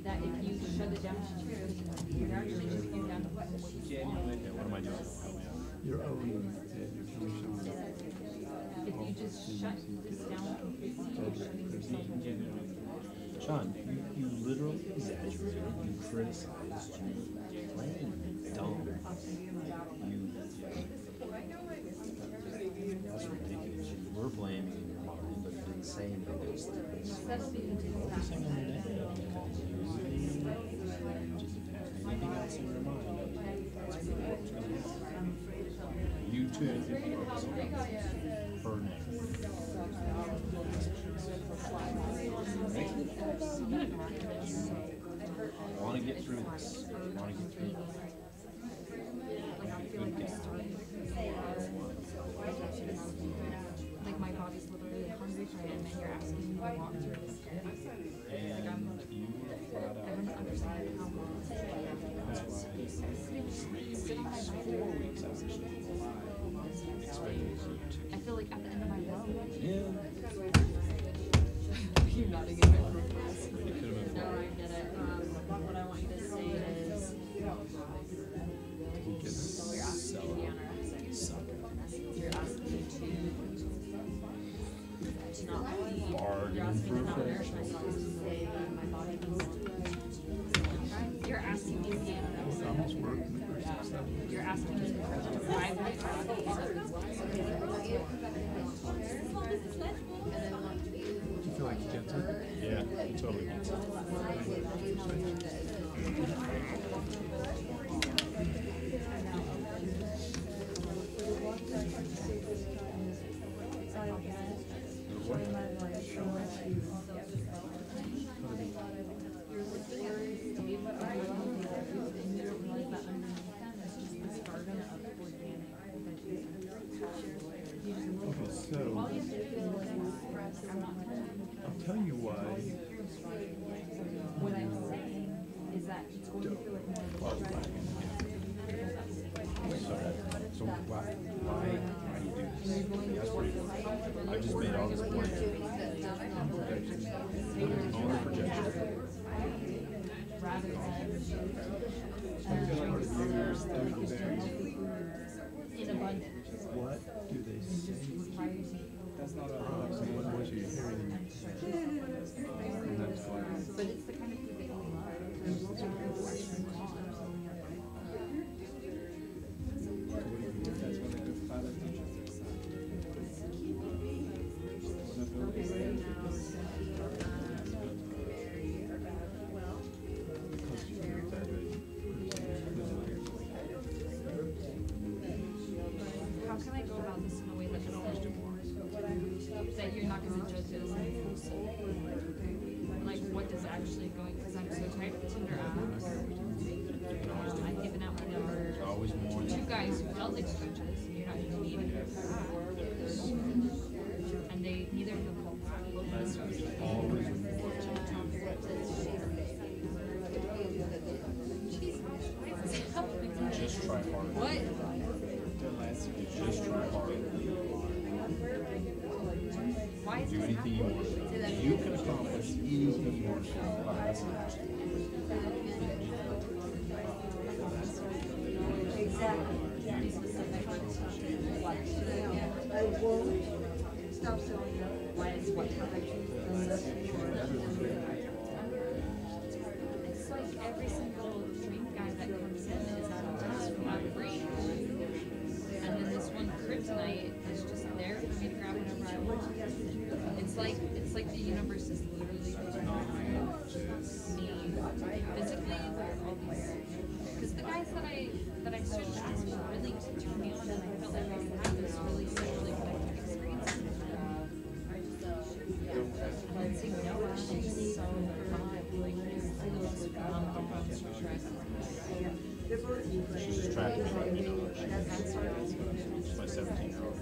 that if you shut it down to truth, you're actually just going down to what you want. What am I doing? Help me out. Your own, you're telling Sean. If you just shut this down Sean, you literally exaggerated, you criticized, you blamed dumb. That's ridiculous. You were blaming in your mind, but didn't say anything those things. Focusing on the negative because you didn't have anything else in your mind. That's what was going to happen. You too focus on her negative. I want to get through this. I want to get through this. Good guy. Like my body's literally hungry for it, and then you're asking me to walk through this. And you were flat out. I don't understand how long. That's why 3 weeks, 4 weeks after she was expecting her to. I feel like at the end of my rope. Yeah. You're nodding in my room. It could have been No, I get it. What I want you to say is, sell Yeah, he totally gets it. Okay, so I'll tell you why. What I'm saying is that it's going to feel like more of a So why do you do this? That's pretty cool. I just made all this point. On the projection. rather than in abundance. What do they say? That's not a. So what voice are you hearing? And that's why. But it's the kind of food that you love. That's when a good father teaches their son. When a good How can I go about this in a way that that you're not going to judge it as impulsive? Like, what is actually going? Because I'm so tired of the Tinder app. I've given out my number. Always more. Two guys who felt like strangers. You're not even meeting them. And they neither of them called back. Always just try harder. What? Just try harder. Why is Do this anything you want. You can accomplish anything you want. That's interesting. Exactly. I won't stop selling it. Why is what I choose? It's like every single drink guy that comes in is out of time, out of range. And then this one kryptonite is just there for me to grab whenever I want. It's like the universe is literally me physically all these. Because the guys that I started to ask for really turned me on, and I felt like I could have this really sexually connected experience with them. And see, Noah, she's so fun. Like, I love this She's attractive, right? You know, she's my 17-year-old.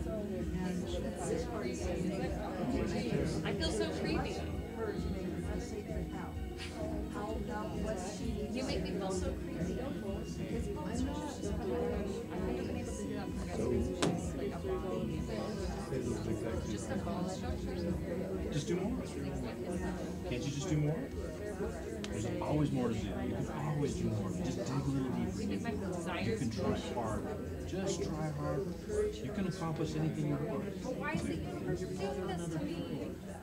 I feel so creepy. You make me feel so creepy. I haven't been able to do that for guys. Like a body. Just a ball structure. Just do more. Can't you just do more? There's always more to do. You can always do more. Just dig a little deeper. You can try harder. Just try harder. You can accomplish anything you want. But why is it doing this to me?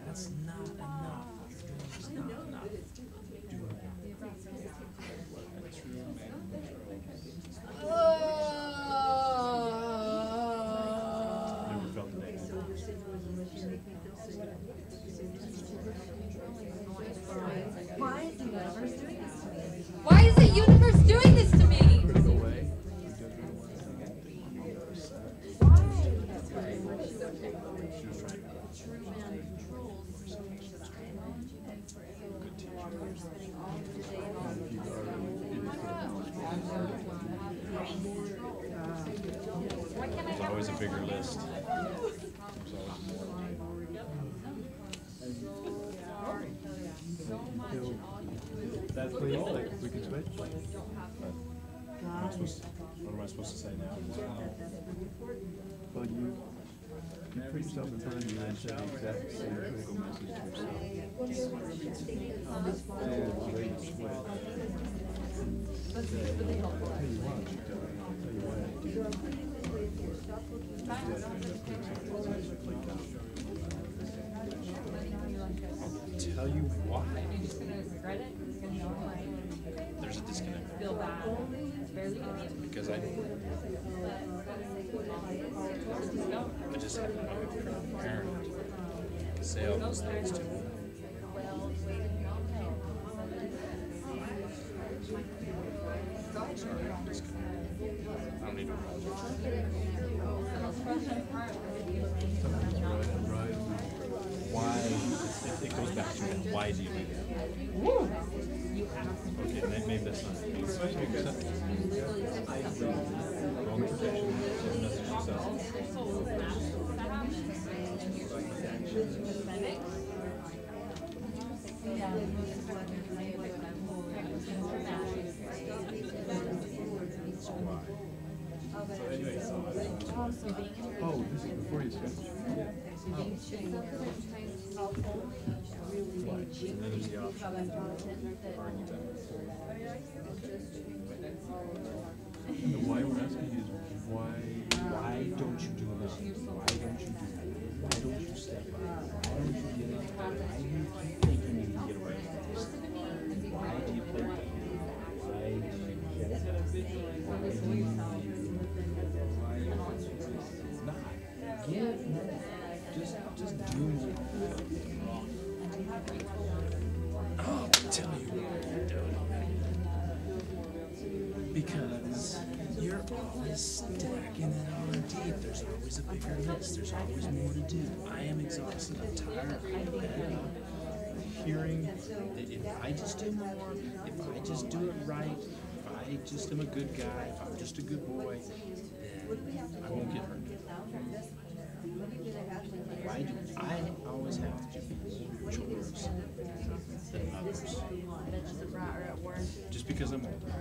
That's not enough. It's not enough. Never felt the negative. Why is the universe doing this to me? Why is the universe doing this to me? Put it away. There's always a bigger list. There's always more to do. That's pretty old. We can switch. What am I supposed to say now? Well, you put yourself in front of you and say the exact same critical message to yourself. And ready to switch. I'll tell you what, I'll tell you why I do. I'll tell you why. You're just gonna regret it? There's a disconnect. Feel bad. It's barely good. Because I just had my parent say all those things to me. sorry, I'm just gonna, I don't need to apologize. Right. Why, it goes back to that, why do you do that? Okay, maybe that's not. Wrong protection, message yourself. So anyway, oh, this is before you switch. Why? And then there's the option. And why we're asking is why don't you do this? Why don't you do that? Why don't you step up? Why don't you get it? Why do you keep thinking you can get away with this? Why do you play that? Why do you get it? Why do you not get just do more. I'll tell you what you're doing. Because you're always stacking it on deep. There's always a bigger list. There's always more to do. I am exhausted. I'm tired. I'm bad. Hearing that if I just do more, if I just do it right, if I just am a good guy, if I'm just a good boy, then I won't get hurt. Why do I always have to do more chores than others? Just because I'm older.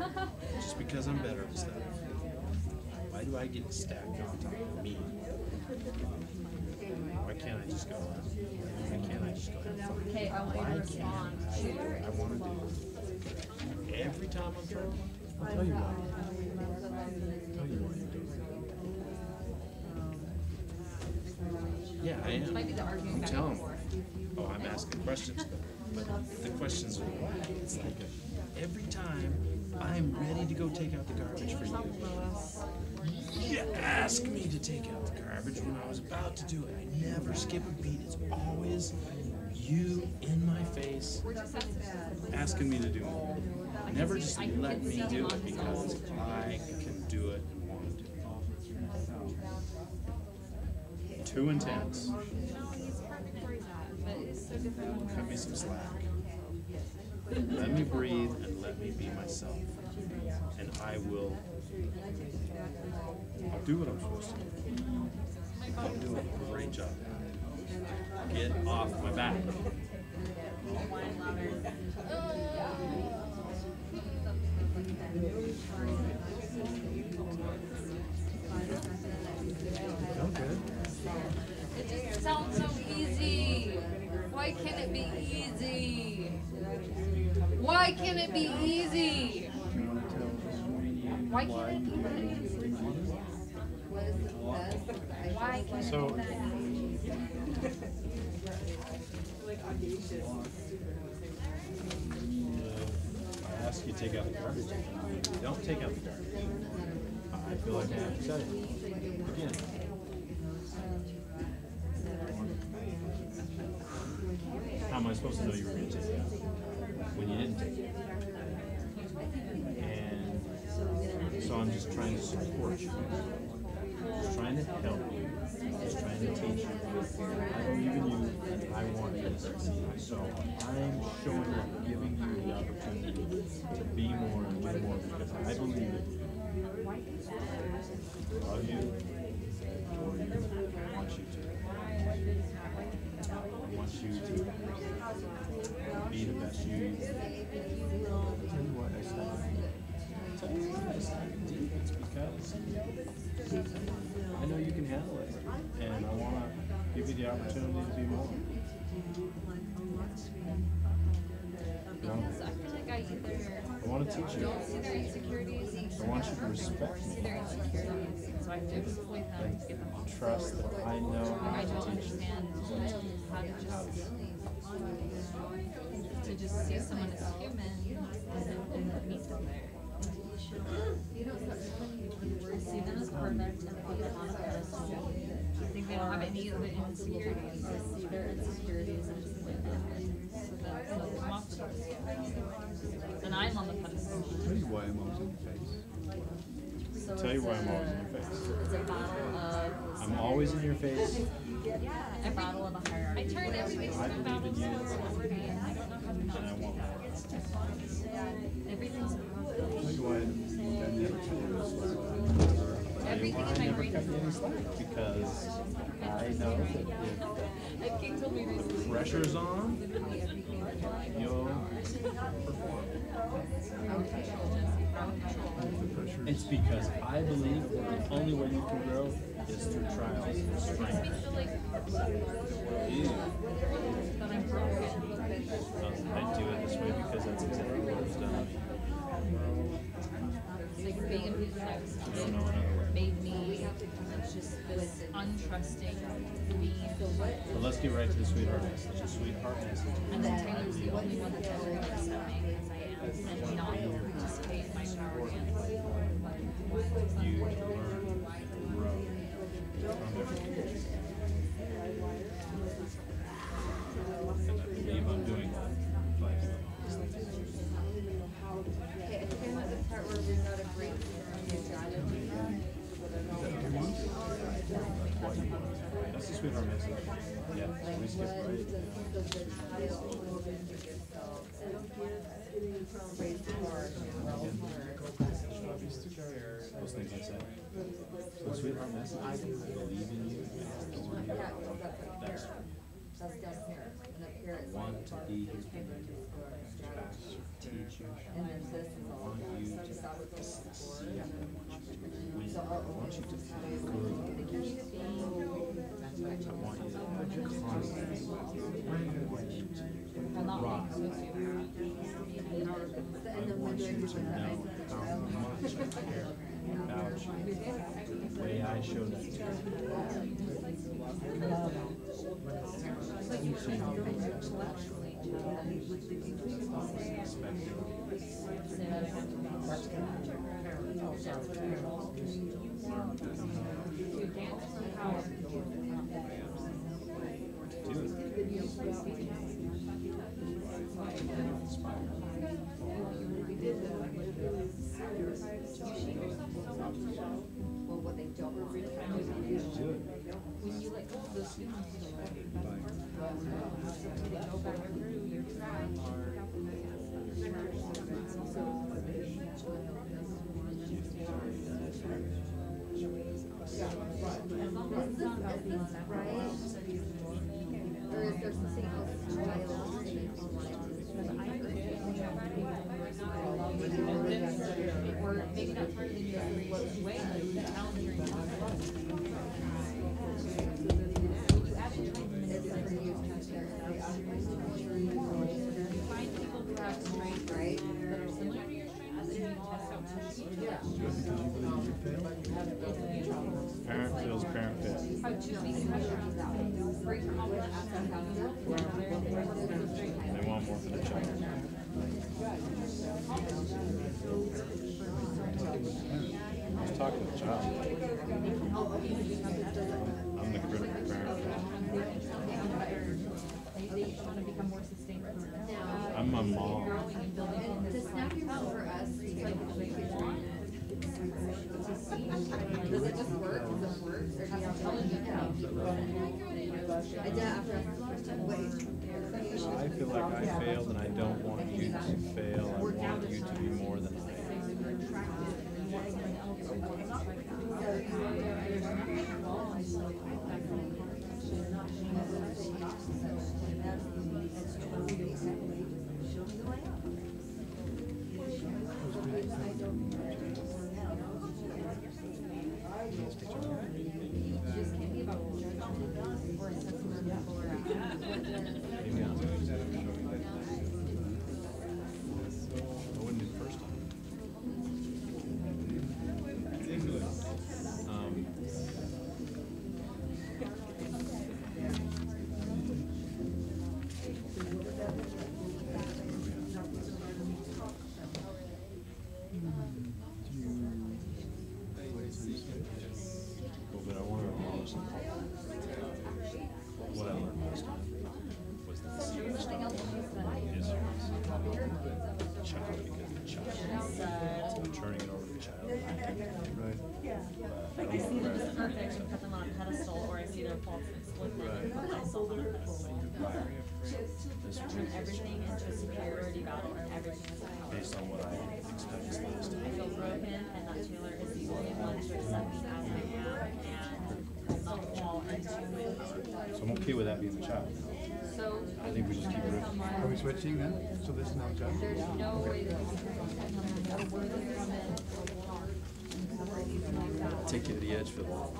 Just because I'm better at stuff. Why do I get stacked on top of me? Why can't I just go? Why can't I just go have fun? Okay, I want you to respond. I want to do every time I'm trying. I'll tell you what. I'll tell you what you're doing. Yeah, I am. Might be the arguing I'm back telling and you. forth. Oh, I'm asking questions, but the questions are why. It's like every time I'm ready to go take out the garbage for you, you ask me to take out the garbage when I was about to do it. I never skip a beat. It's always you in my face asking me to do it. Never just let me do it because I can do it and want to do it. Too intense. No, he's perfect for that, but it's so different. Cut me some slack. Let me breathe and let me be myself. And I will, I'll do what I'm supposed to do. I'll do a great job. Get off my back. Okay. It just sounds so easy. Why can't it be easy? Why can't it be easy? Why can't it be easy? Why can't So, it be I ask you to take out the garbage. You don't take out the garbage. I feel like I have to tell you. Again. How am I supposed to know you were going to take it out when you didn't take it? And so I'm just trying to support you. Just trying to help you. Just trying to teach you. I believe in you and I want you to succeed. So I'm showing up, giving you the opportunity to be more and do more because I believe in you. I love you. I adore you. I want you to. I want you to be the best you. Tell you what I said. Tell you what I said. It's because I know you can handle it, and I want to give you the opportunity to be more. Because I feel like I want to teach you. don't see their insecurities. I want you to respect I see me. their insecurities, so I have to exploit them to get them off. Trust that I know Like how I to don't teach you. understand how to just see someone as human and meet them there. See them as perfect and put them on a pedestal. I think they don't have any of the insecurities. See their insecurities and exploit them. So that they'll come off the pedestal. And I'm on the pedestal. Tell you why I'm always in your face. always in your face. Yeah, A bottle of a hierarchy. I turn everything I into believe in you. celebrity, and I don't know how to not And I want more. Everything's Tell you why I never cut you any slack. Everything Why in I my never brain cut is you any slack? Because I know that Like King told me if recently. the pressure's on, you'll perform. It's because I believe that the only way you can grow is through trials and strength. But I'm broken. I do it this way because that's exactly what it's done to me. Like being a business I don't know another way. made me just this untrusting, mean. But let's get right to the sweetheart message. The sweetheart message. And then Taylor's the only one that's ever going to accept me as I am and not participate in my power dance. You learn, grow from everything. And I believe I'm doing that by doing all these things. Okay, I think I'm at the part where we've got a break from the strategy. That's the sweetheart message. Yeah, so we skip right. Those things I said. So the sweetheart message, I believe in you, I adore you. That's That's down here, and up here it's. want to be here for you, teach you, And then this is all. want you So to just that would go before. succeed, win, So I want you to be good. I want you to have confidence. I want you to rise. I want you to know how much I care about you. The way I show that to you. You see how things intellectually, Well, what they don't want. When you let go of those feelings, you don't go back through your trash. Or is there something else stylistic that you Or maybe not part of the new way, but the talent you're in. When you add in time minutes, you find people who have strengths that are similar to your strengths, and you test out It's beautiful. Parent feels parent fit. How two feet of pressure on that. Break your whole They want more for the child. I was talking to the child. I'm the critical parent. They want to become more sustainable. I'm a mom. Growing and building. The snappy roll for us, does it just work? Does it work? Or do you have to tell I did it after I asked the question. Wait. I feel like I failed and I don't want you to fail. I want you to be more than I Just can't be about or a sense of Maybe I'm I wouldn't do the first time. But I want to remember something. What I learned last time was that the secret stuff is the child because the child. It's about turning it over to the child. Right. I see them as perfect and put them on a pedestal or their faults and slip. That's so hurtful. Turn everything into a superiority battle and everything is a power. Based on what I experienced last I feel broken and that Taylor is the only one to accept me as I am and not fall into my power. So I'm okay with that being the child. So I think we just keep it. Are we switching then? So this is now John? there's no way that you can worthy from it I'll take you to the edge, Phil. I'll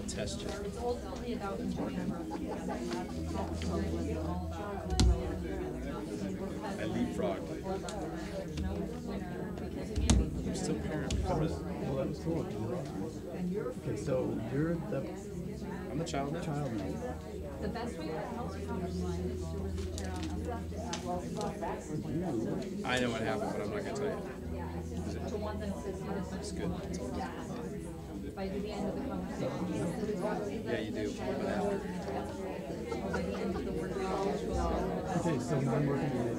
test you. It's ultimately about enjoyment. I leapfrogged. I'm still parent. Well, that was cool. Okay, so you're the I'm the child now. child now. The best way to help someone is to really turn on I know what happened, but I'm not gonna tell you. to want them to see this. It's good. By the end of the conversation. Yeah, you do. But after. By the end of the work. Okay, so now I'm working with it.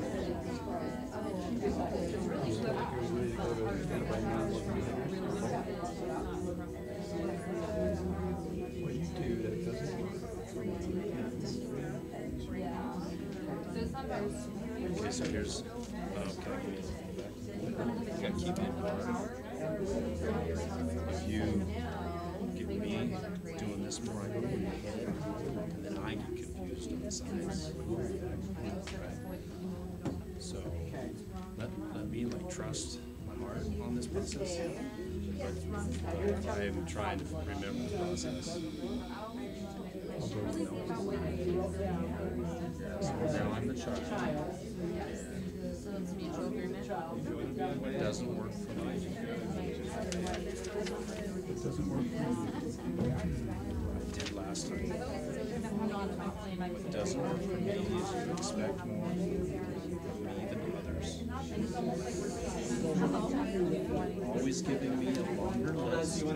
You felt like you were ready to go to stand by now. What you do that doesn't work. Okay, so here's. You gotta keep it in power. If you get me doing this more, I go in your head, and then I get confused on the sides. Right? So let me like trust my heart on this process. But I am trying to remember the process. So now I'm the child. So it's mutual agreement. It doesn't work for me. It doesn't work for me. It did last time. It doesn't work for me to expect more from me than others. Always giving me a longer list. If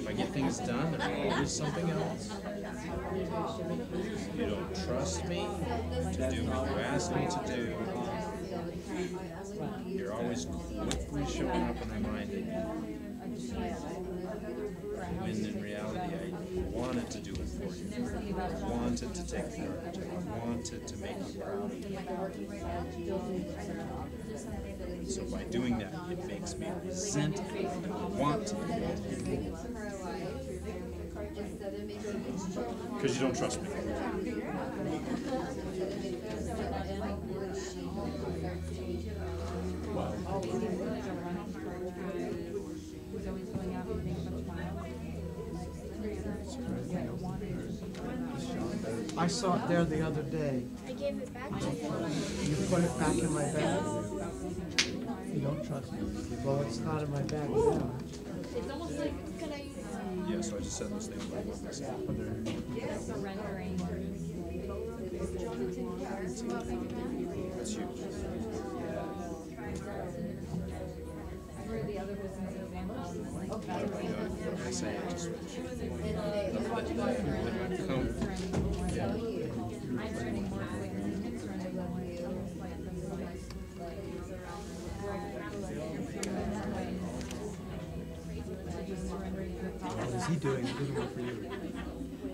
I get things done, there's always something else. You don't trust me to do what you ask me to do. You're always quickly showing up and reminding me. When in reality I wanted to do it for you. I wanted to take care of you. I wanted to make you proud of you. So by doing that, it makes me resent it. I want to do it. Because you don't trust me. I saw it there the other day. I gave it back to you. You put it back in my bag? You don't trust me. Well, it's not in my bag now. It's almost like, Could I use Yeah, so I just said those things. surrendering. That's huge. Through the other business examples. What I say, I just I'm turning more What is he doing? It doesn't work for you.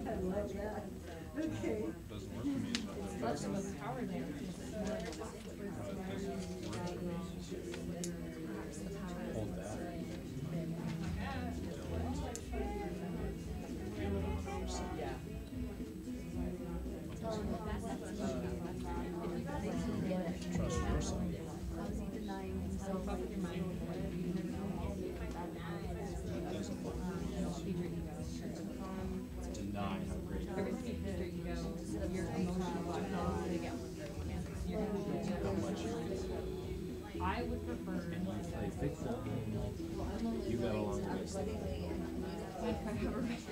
I love that. Okay. Doesn't work for me. That's the power there. Hold that. Trust yourself. Deny how great you are. How much you can. I would prefer. Play fix that game. You got a long list.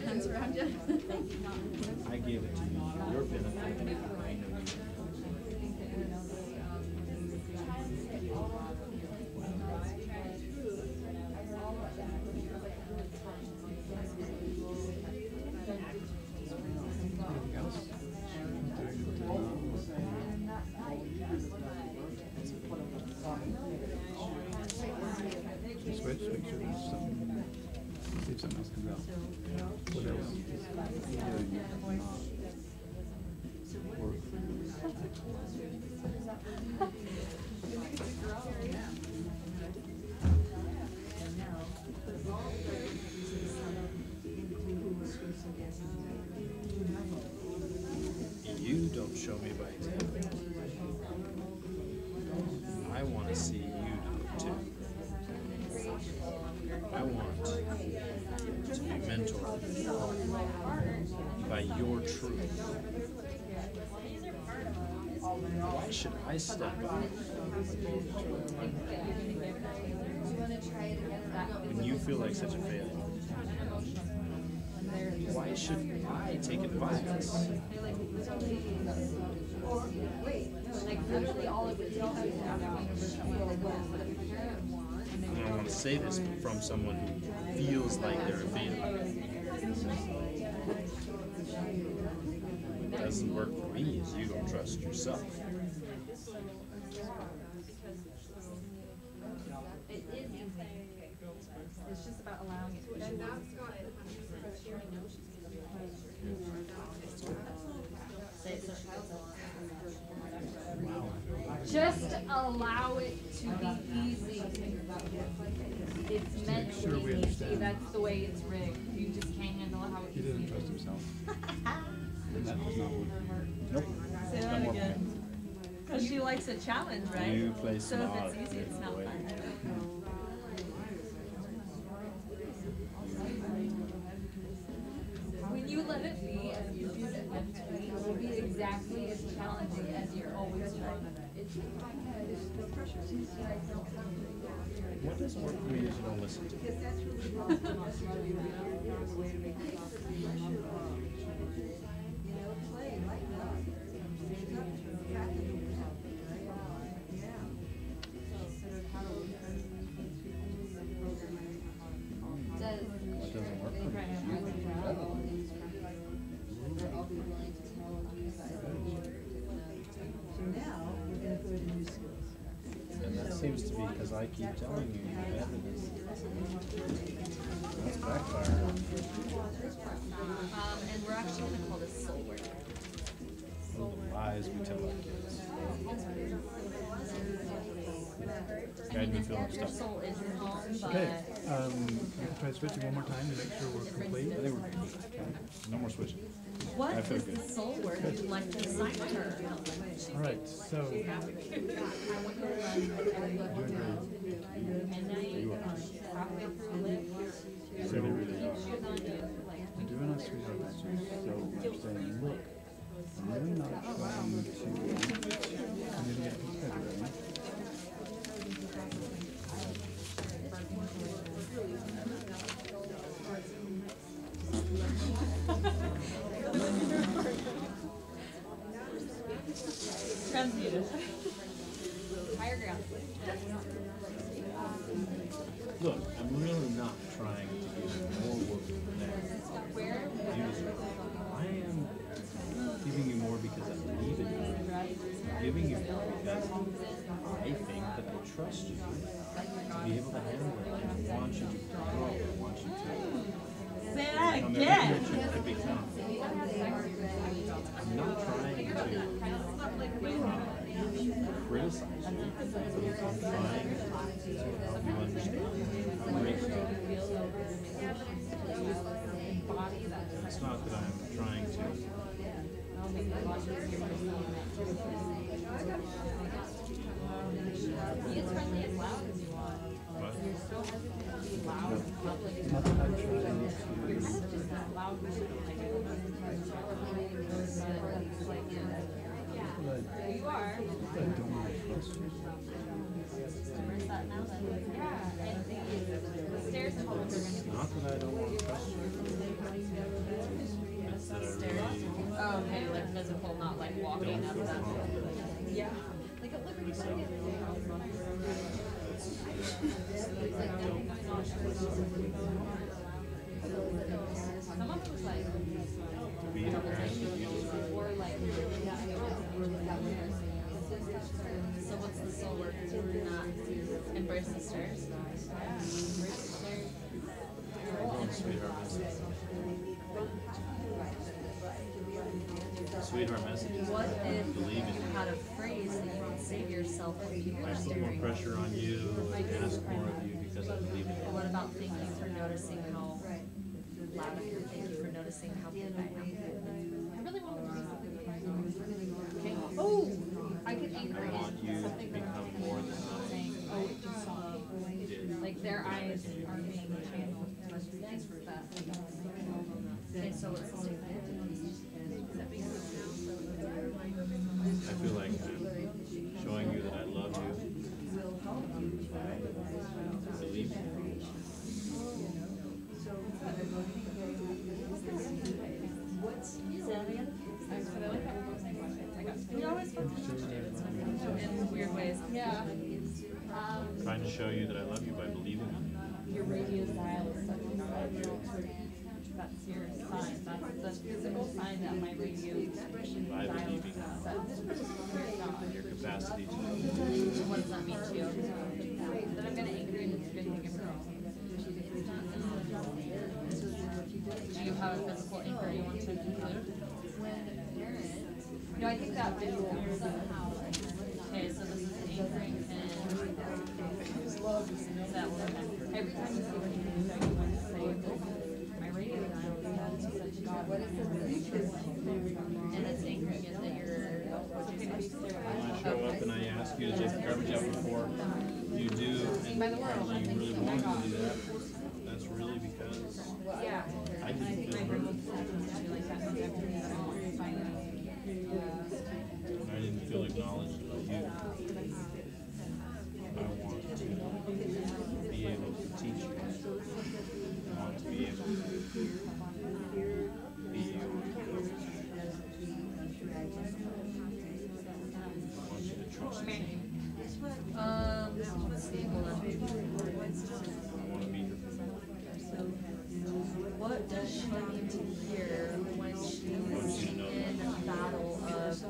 Hands around you. I gave it to you for your benefit. I know you. Anything else? Switch, make sure there's something. See if something else comes out. What else? You don't show me by example. I want to see you do it too. I want to be mentored by your truth. Why should I step up when you feel like such a failure? Why should I take advice? Like literally all of it. And I want to say this from someone who feels like they're a failure. What doesn't work for me is you don't trust yourself. It is. It's just about allowing it. And that's got just allow it to be easy. It's meant to be easy. That's the way it's rigged. You just can't handle how it's He doesn't trust himself. And that does not work. Nope. Say that again. Because she likes a challenge, right? You play so smart. if it's easy, it's not fun. When you let it be as easy as it meant to be, it will be exactly as challenging as you're always trying to. What doesn't work for me is you don't listen to me. What doesn't work for me is you think you're better than me. So now, we're gonna go to new skills. And that seems to be because I keep telling you you're better than me. That's backfiring. And we're actually going to call this soul work. All the lies we tell our kids. I mean, your soul is your home, but Okay, we can try switching one more time to make sure we're complete. I think we're good. Okay. No more switching. what I feel is good. the soul work you'd like to assign to her? All right, so You are. You really, really are. we're doing our sweetheart message. So we're saying, look, I'm really not trying to get competitive. Transmuted. Higher ground. Look, I'm really not trying to give you more work than Where? you deserve. I am giving you more because I believe in you. I'm giving you more because I think that I trust you to be able to handle it. I want you to grow. I want you to Say that become again. everything that you could become. I'm not trying to criticize you. I'm trying to help you understand how great you are. It's not that I'm trying to. Be as friendly as loud as you want. What? You're so hesitant to be loud in public. Not that I'm trying to. It's just not loud. But You are. I don't want to trust you. Where's that now then? Yeah, and the stairs and holes are It's not that I don't want to trust you. It's that I really Oh, okay, like physical, not like walking don't up feel them. confident. Yeah. Like a liberty So, blanket. Some of it was like, to be the parent that you deserve. or like, so what's the soul work to not embrace the stairs? Yeah, embrace the stairs. Everyone's sweetheart message. The sweetheart message is What if believe in you you. had a phrase that you would say to yourself when people I are put more staring? pressure on you, ask more of you because I believe in Or what you. about thank you for noticing how loud I am? Thank you for noticing how big I am. I really want them to do something with my Okay. Oh, I could I anchor want in you to something that become more than saying, I oh, it just saw me. did. Like their eyes are being channeled. Thanks for that. Okay, so it's the same thing. I feel like I'm showing you that I love you. I believe in you. I like that we're both saying questions. I got We always focus in weird ways. Yeah. Trying to show you that I love you by believing in you. Your radio dial is such a that's your sign. That's the physical sign that my radio By dial believing is set. in your capacity to. What does that mean to you? That I'm gonna anchor in this good thing in Do you have a physical anchor you want to include? No, I think that visual somehow. Okay, so this is anchoring and that one. Every time you see what you do, you want to say my radio dial is set to such God. And it's anchoring in that you're When I show up and I ask you to take the garbage out before you do, and by the world, I you think really you want back to do off. that, that's really because Yeah. I didn't feel heard. Like that means everything that I want to find out. I didn't feel acknowledged by you. I want to be able to teach you. I want to be able to be your coach. I want you to trust me. let's see, hold on. I want to be your What does she need to hear when she's in a battle of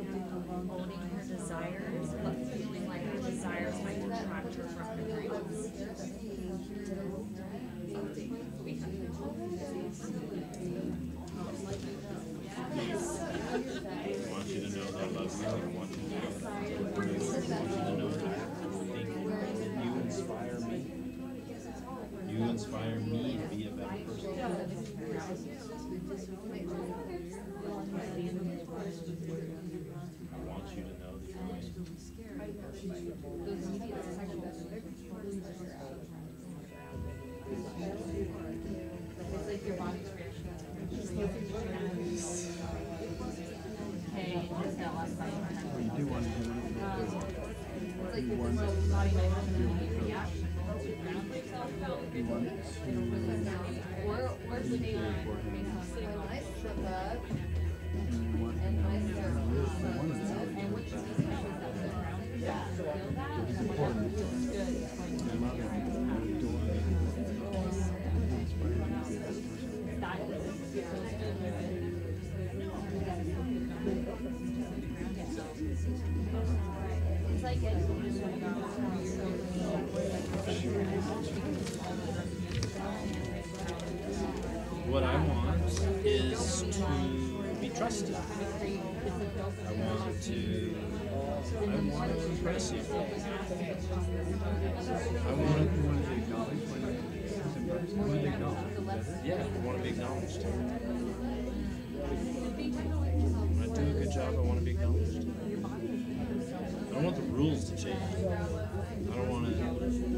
owning her desires, but feeling like her desires might detract her from her dreams? I want you to know that I love you. I want you to know that I want you to know that I think you inspire me. You inspire me to be a better person. I want you to know that you're It's like your body's reaction. Hey, just that last night. You do want to do It's like your body might have a reaction. you want to Where's the daylight? When I slip up you want and I start And what you need to know is that the ground is feel that, and whatever feels good is going to be your that is it's like What I want is to be trusted. I want to impress you. I want to be acknowledged. Yeah, I want to be acknowledged. When I do a good job, I want to be acknowledged. I don't want the rules to change. I don't want to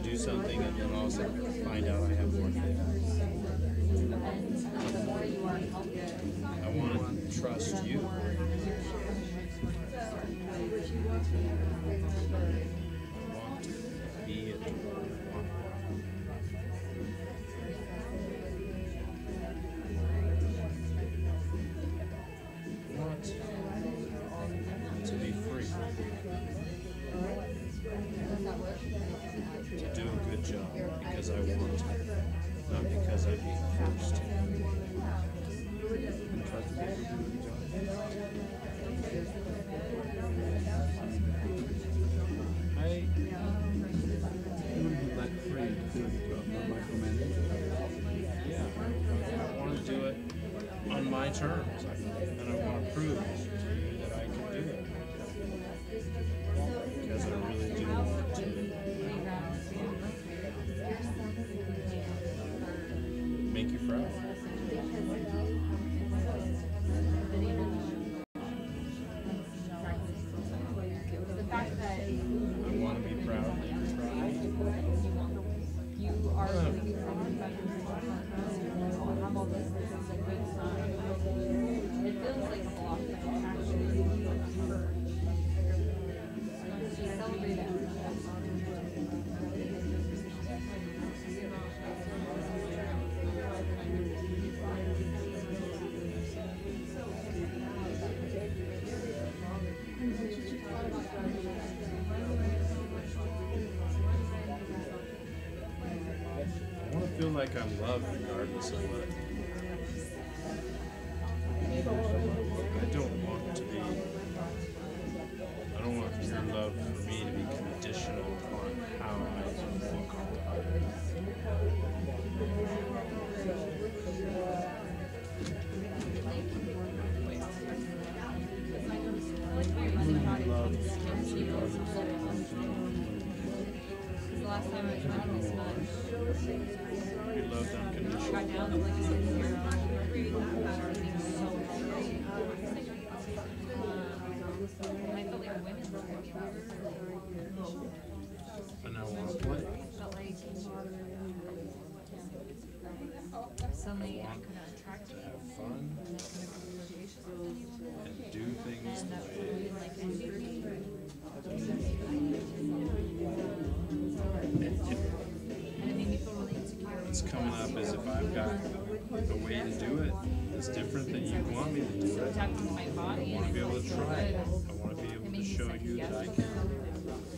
do something and then all of a sudden find out I have more to do. I want to trust you. I want to be it. I want to be free. To do a good job because I want to, not because I'm being forced to. let free to do it, not micromanage. Yeah, I terms, and I want to prove to you that I can do it. Because I really do want to make you proud. The fact that I want to be proud that you're proud. you are really proud about yourself, have all this is a good sign. It feels like a lot, but it's actually hurt. So celebrate it. I want to feel like I'm loved regardless of what. I don't want to be. I don't want your love for me to be conditional upon how I look all the time. Love comes regardless of The last time I was running this much, be loved I unconditionally. got down to like a 6-0. Started being so angry. I felt like women were And I want to play. felt like suddenly I couldn't attract To anyone. have fun And I couldn't be flirtatious with anyone. and do things And the that way woman like envied me. it, And it made me feel really insecure. it's coming up as if I've got a way to do it that's different than you want me to do it. Attacking my body I and want to I be able felt to so try good. it. I want to be able to show you that I can.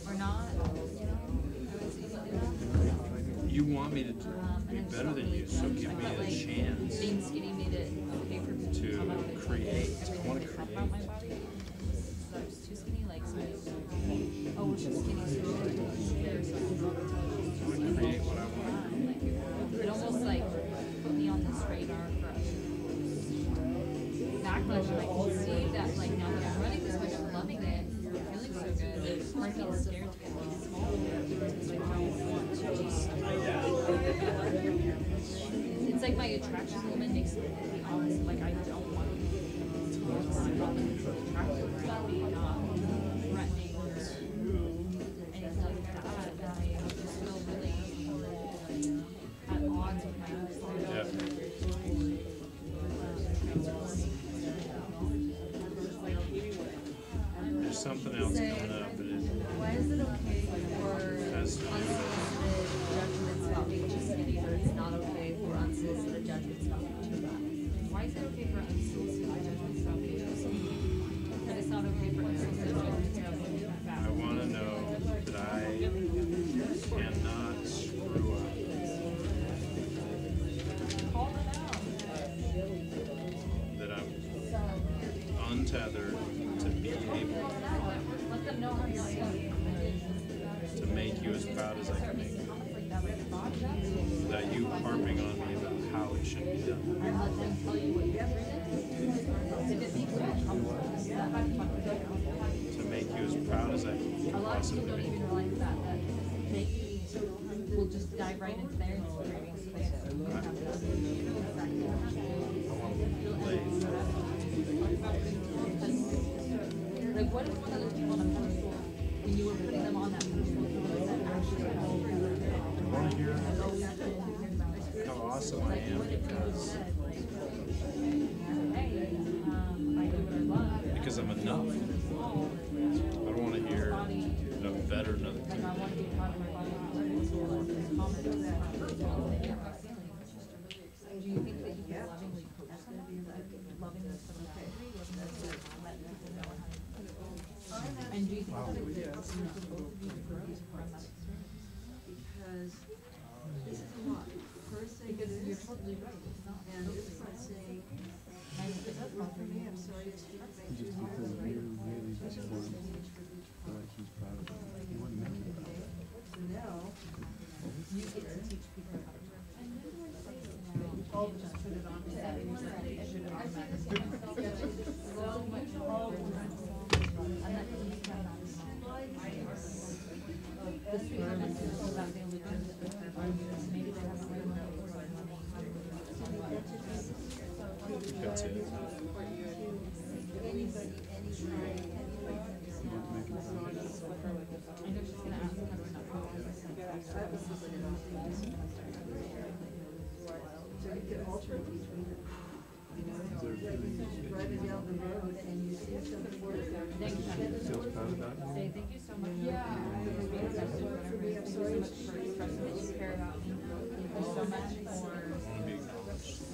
Or not, you know. You want me to be better than you, so give me a chance Being skinny made it okay for me to talk about it. create. I want to Talk create. about my body. So I was too skinny, like somebody was like, oh, she's skinny, so she's there, so I want to create what I want. it almost like put me on this radar for backlash, and I can see that like now that I'm running this much, I'm loving it, feeling so good. It's hard to get scared to get like small because I don't want to just. It's like my attraction to women makes me the opposite. Like I don't want to be attracted to be not threatening or anything like that. That I just feel really at odds with my understanding. There's something else coming up, but Why is it okay for has to do unsolicited judgments about being too skinny, but it's not okay for unsolicited judgments about being too fat? Why is it okay for unsolicited judgments about being too skinny, but it's not okay for unsolicited judgments about being too fat? I want to know that I cannot screw up. Call them out. That I'm untethered to be able Let them know how you're feeling. to make you as proud as I can make you. Without you harping on me about how it should be done. And let them tell you what you're doing. If it makes you uncomfortable, that might be fun. To make you as proud as I A can lot of people possibly don't be. even realize that they will just dive right into their insecurities. So they don't have to. I want to play. Like, what if one of those people on a pedestal, when you were putting them on that pedestal, that actually I want to hear how awesome I am because I'm enough. I don't want to hear that I'm better than other people. I want to be proud of my body. Comments. Do you think that you can lovingly coach them? Lovingly let people know how to. And do you think that it would help you for both of you to grow from that experience? Because this is a lot. First thing Because is, you're totally right, it's not. and it's not saying, it doesn't work for me, I'm sorry, it's too big, too hard, right? Those are the things for each part. So now, You get to teach people how to. all just put it on to that, and you're like, I should have. That's it. Driving down the road and you see something worse. Thank you so much. Yeah. For me, I'm sorry. So much for expressing that you care about me. Thank you so much for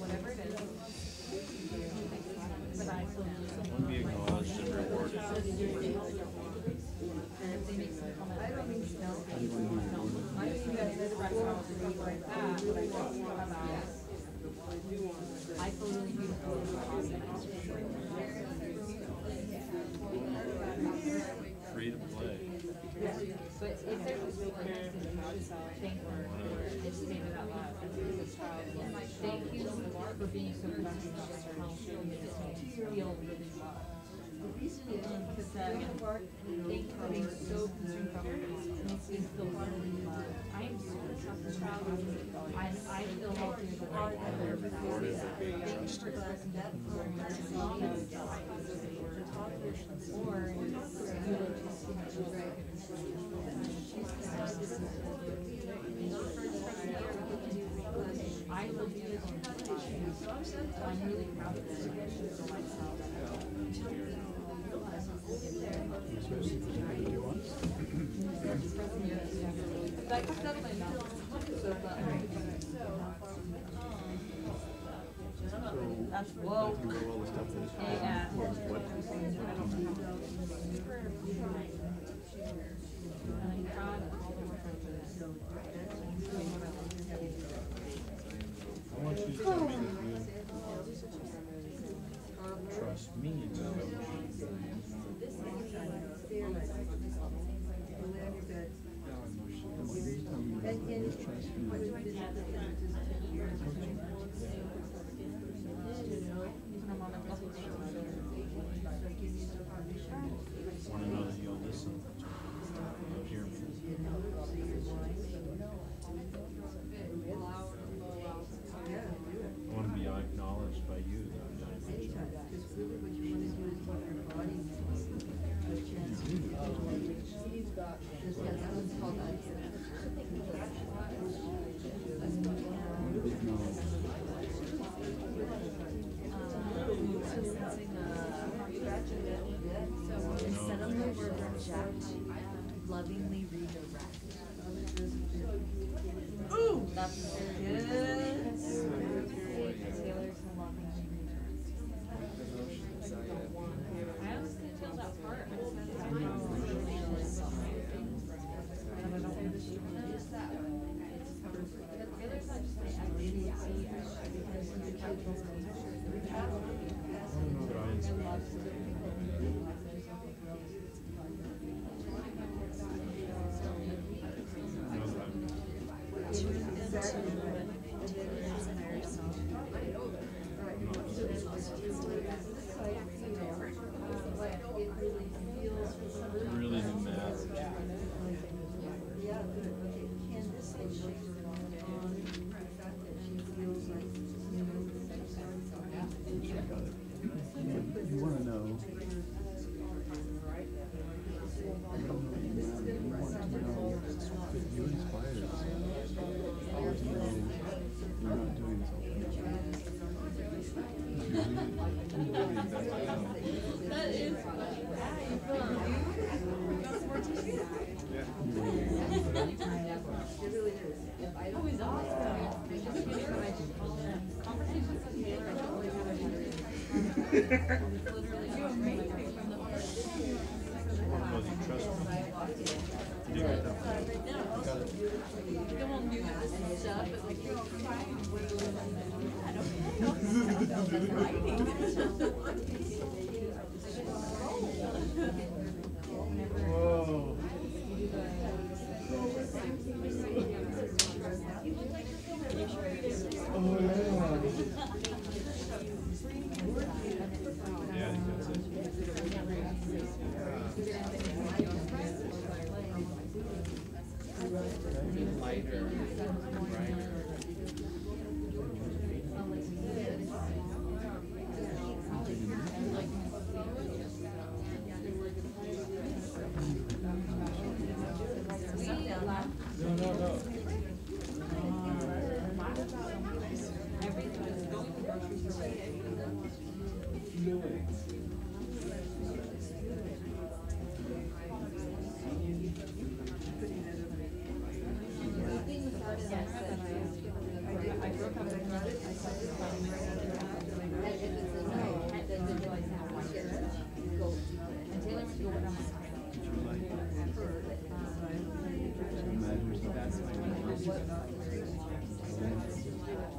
whatever it is. But I still want to be acknowledged and rewarded. and if they make some comment, I don't mean no. I don't even express how to be like that, but I talk about I feel really beautiful and positive. Free to play. Yeah, but if there's a sweet message, you should thank her and say it out loud. Thank you for being so productive about this how she makes me feel really loved. Because thank you for being so concerned about me. It makes me feel really loved. I am so tough as child. I feel like there's a part of her before that. Thank you for blessing that for me. Or you would just I love you. I'm really proud of this. That comes out of my mouth. That's whoa. Yeah. I'm proud of all the work I've done. I want you to tell me that you trust me to coach. I want to know that you'll listen. You'll hear me. I want to be acknowledged by you. Lovingly redirect. Ooh, that's good. Taylor's lovingly redirect. I honestly feel that part. Really do math. Yeah, good. Okay, can this thing show on the fact that she feels like, you know, You want to know. You inspired us. How do you know you're not doing something? That is Oh, he's awesome. Conversations with Taylor are always literally amazing from the Well, you trust me. You do right now. Got it. You're all new at this stuff, but like you're all crying. I don't know. Whoa. Oh, yeah.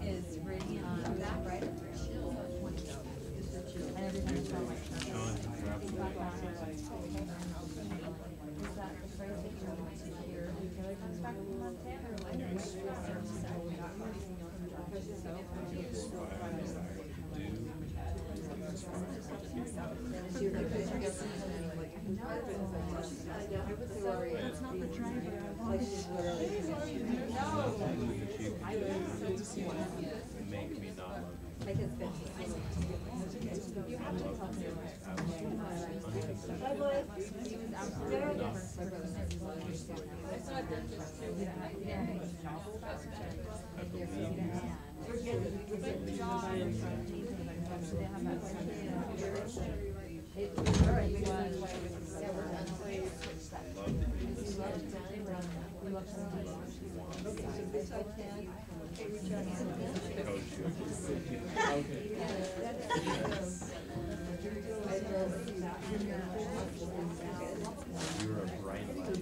Is radiant on that, right? And everything's from like. Is that the phrase that you want to hear? Taylor comes back from Montana or when? That's not the driver. Make me not love you. Like it's 50. You have to tell me. He was absolutely different. My brother said he loved me so much. I saw a dentist too. You're a bright light.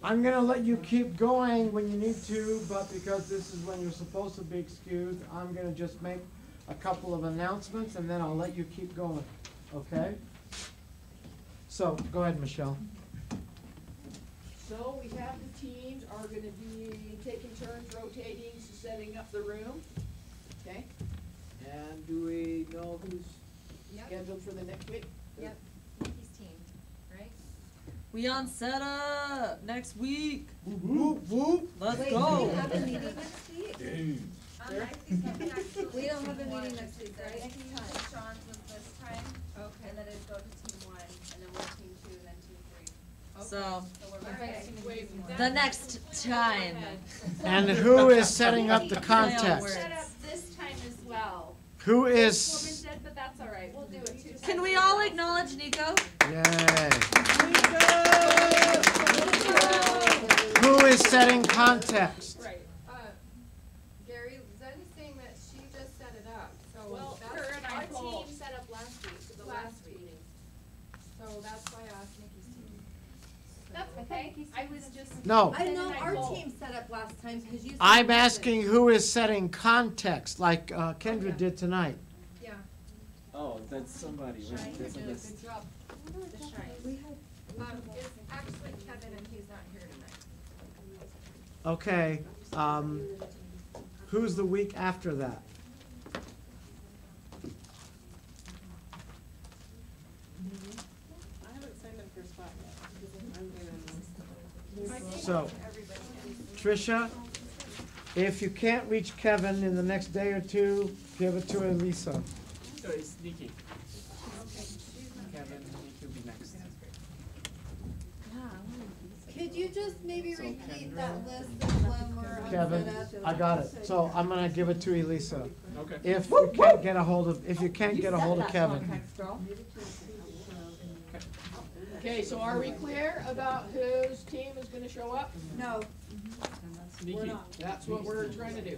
I'm gonna let you keep going when you need to, but because this is when you're supposed to be excused, I'm gonna just make a couple of announcements and then I'll let you keep going, okay? So, go ahead, Michelle. So we have the teams are gonna be taking turns rotating, setting up the room, okay? And do we know who's scheduled for the next week? Yep, Nikki's team, right? We on setup next week. Whoop, whoop. Let's Wait, go. do we have a meeting next week? Sure. We don't have a meeting next week, right? Sean's was this time. Okay. And then it'd go to team 1, and then we're team 2, and then team 3. So, we're the next time. And who is setting up the context? Set up this time as well. Who Woman is, did, but that's all right. We'll do it too. Can we all acknowledge Nico? yay. Who is setting context? Right. Gary, Zen's saying that she just set it up, so Well, that's, her and I our both. team set up last week, the last meeting. So that's why I asked Nikki's team. That's okay. I was just. No. I Zen know and our both. team set up last time because you. I'm said- asking who is setting context, like Kendra did tonight. Yeah. Oh, that's somebody. Shine, Wait, you're that's doing a this. good job. The shine. It's actually Kevin and he's not here tonight. Okay, who's the week after that? I haven't signed up for a spot yet. So, Tricia, if you can't reach Kevin in the next day or two, give it to Elisa. So it's Nikki. Kevin, Nikki will be next. Could you just maybe So repeat Kendra. that list of when we're on Kevin, setup? I got it. So I'm gonna give it to Elisa. Okay. If you can't get a hold of, if you can't get a hold of Kevin. Okay, so are we clear about whose team is gonna show up? No. Nikki. That's what we're trying to do.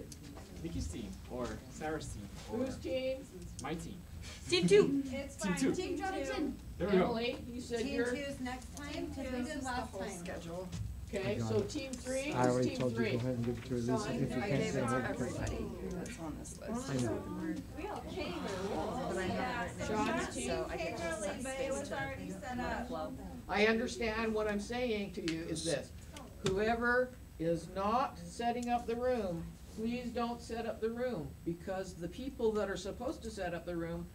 Nikki's team or Sarah's team or Whose team? my team. Team 2. It's Team fine. 2. Team Jonathan. There we go. Emily, you said Team you're, 2's next time, because we did last time. okay, so team 3, I who's already team told you, 3? go ahead and give it to Elisa if you can't get a hold of her. That's on this list. I know. We all came. But I have it Sean's written team? so I Came get to early, set but it space was to already set up. flow. I understand. What I'm saying to you is this. Whoever is not setting up the room, please don't set up the room, because the people that are supposed to set up the room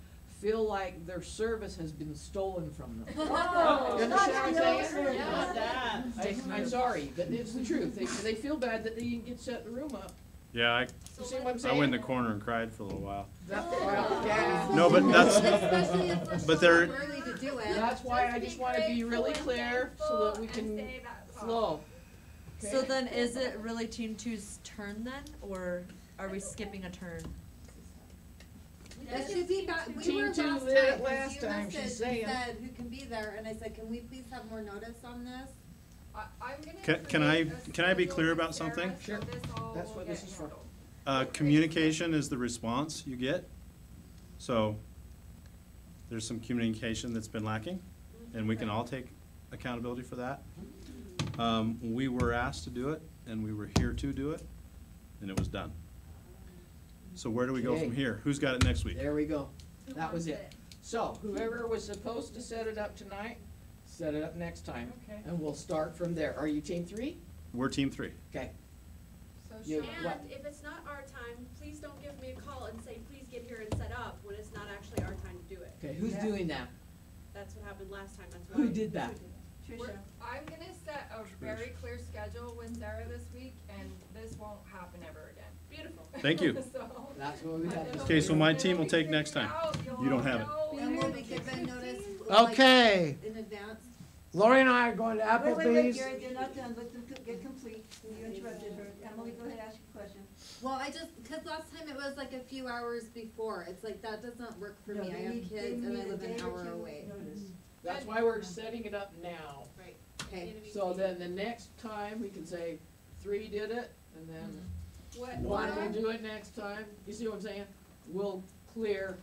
feel like their service has been stolen from them. You understand what I'm saying? Not that. I'm sorry, but it's the truth. They feel bad that they didn't get set the room up. Yeah, You see what I'm I saying? went in the corner and cried for a little while. Well, yeah. No, but that's, Especially if we're but so there, early to do it. That's why I just wanna be really clear so that we can flow. So then, is it really Team Two's turn then, or are we skipping a turn? That should be back, we Team were two last did it time, 'cause last you time, she's saying. said who can be there, and I said, can we please have more notice on this? I'm gonna. can I, create a can I be schedule clear with about Sarah something? so Sure. this all That's will what get this is for. handled. Communication is the response you get. So there's some communication that's been lacking, and we can all take accountability for that. We were asked to do it, and we were here to do it, and it was done. So where do we go from Okay. here? Who's got it next week? There we go. That was it. So whoever was supposed to set it up tonight, set it up next time. Okay. And we'll start from there. Are you team 3? We're team 3. Okay. So You- Sean, what? And if it's not our time, please don't give me a call and say, please get here and set up, when it's not actually our time to do it. Okay, who's doing that? That's what happened last time, that's why. Who did that? We're- I'm gonna set a very clear schedule with Sarah this week, and this won't happen ever again. Beautiful. Thank you. So. That's what we have to Okay, so my team will It'll be take next time. figured out, You don't have it. you'll And all will know. be given notice, like, Okay, in advance? Lori and I are going to Wait, Applebee's. Gary, they're not done, let them get complete, you interrupted her. Emily, go ahead, ask your question. Well, cause last time it was like a few hours before, it's like, that doesn't work for No, me, I they have need- kids they and I need a live an day or hour two away. notice. That's why we're setting it up now. Right. Okay. So then the next time, we can say 3 did it, and then What, 1 will do it next time. You see what I'm saying? We'll clear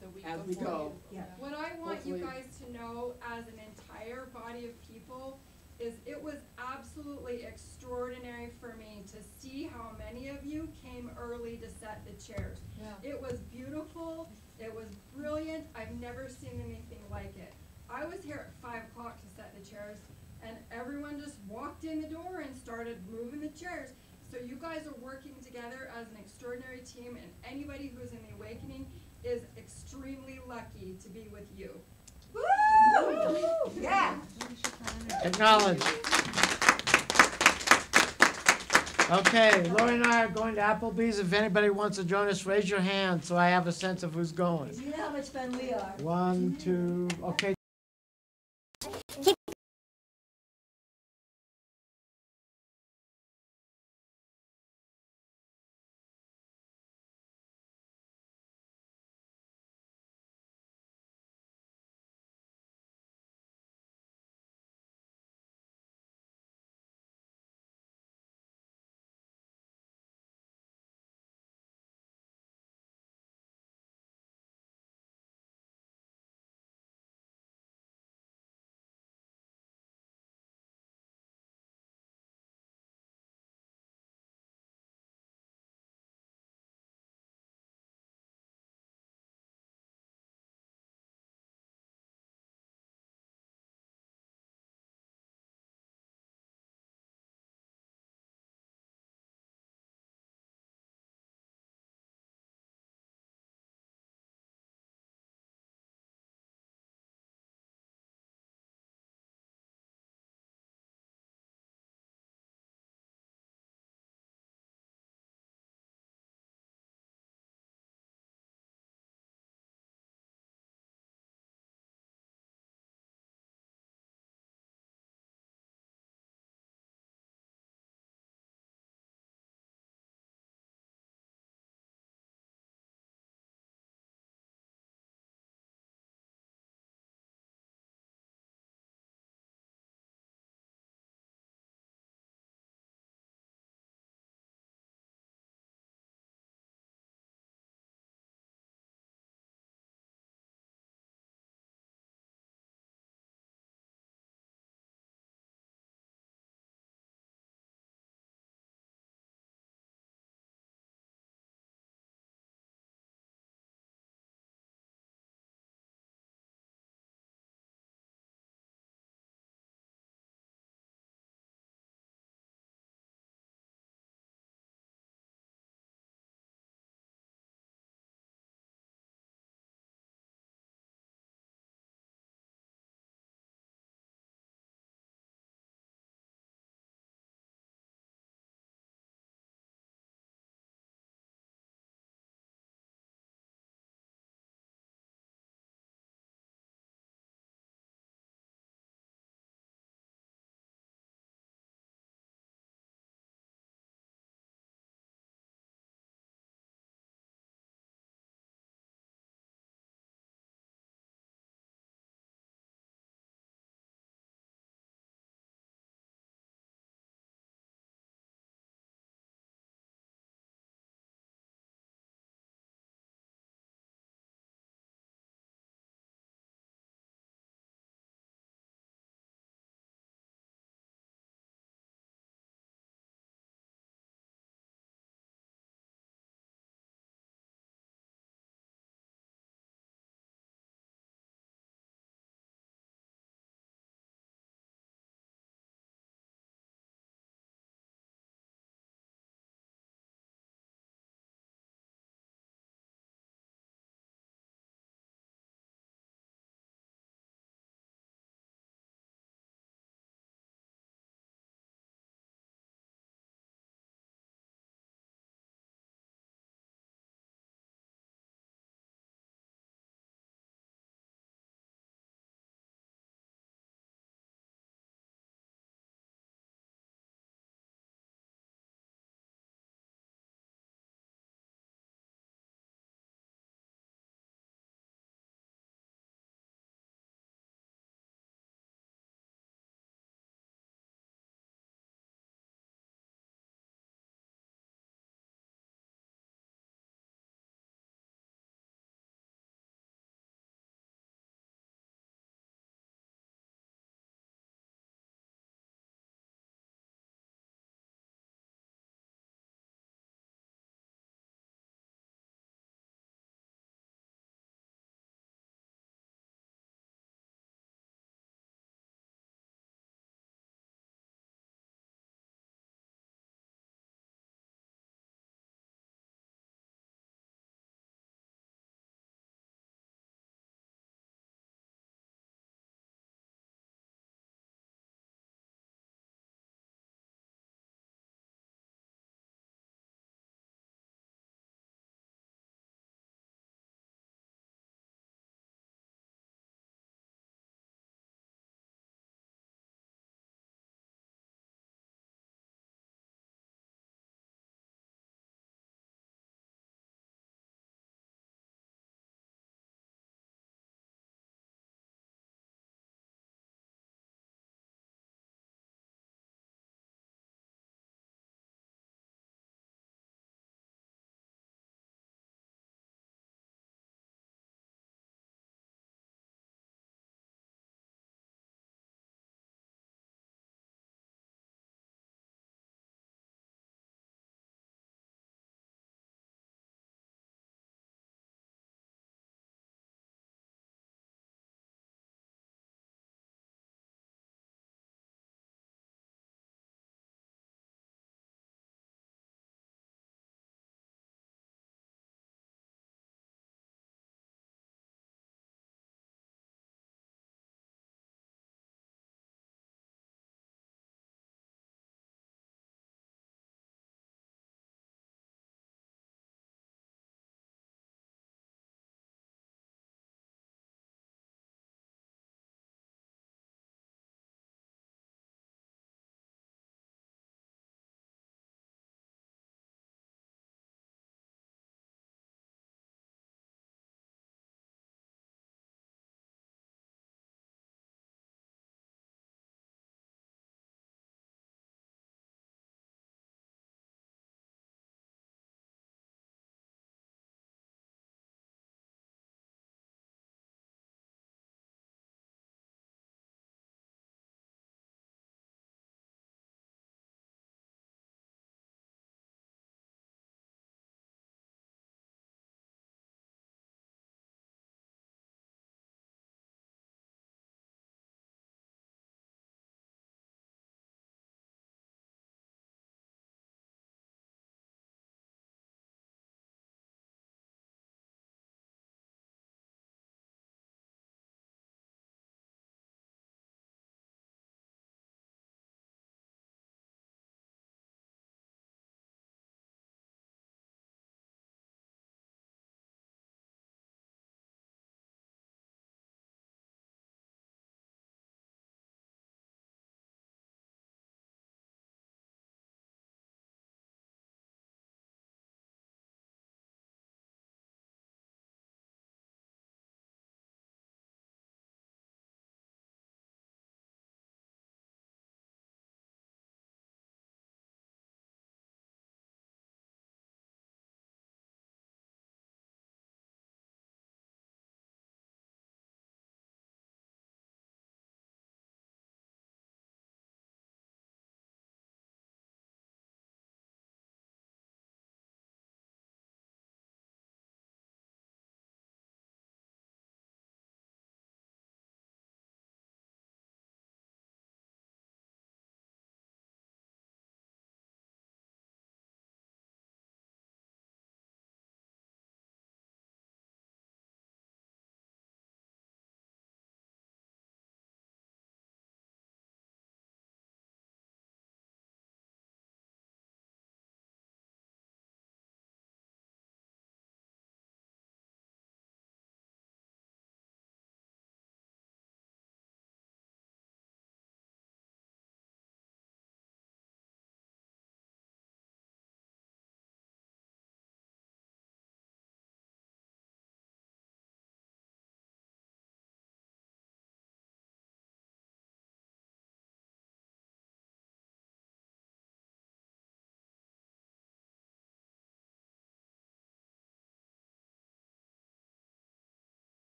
the week as we before go. you- Yeah. What I want you Hopefully. guys to know as an entire body of people is it was absolutely extraordinary for me to see how many of you came early to set the chairs. Yeah. It was beautiful, it was brilliant, I've never seen anything like it. I was here at 5 o'clock to set the chairs, and everyone just walked in the door and started moving the chairs. So you guys are working together as an extraordinary team, and anybody who's in the Awakening is extremely lucky to be with you. Yeah. Acknowledge. Okay, Lori and I are going to Applebee's. If anybody wants to join us, raise your hand so I have a sense of who's going. You know how much fun we are. 1, 2, okay,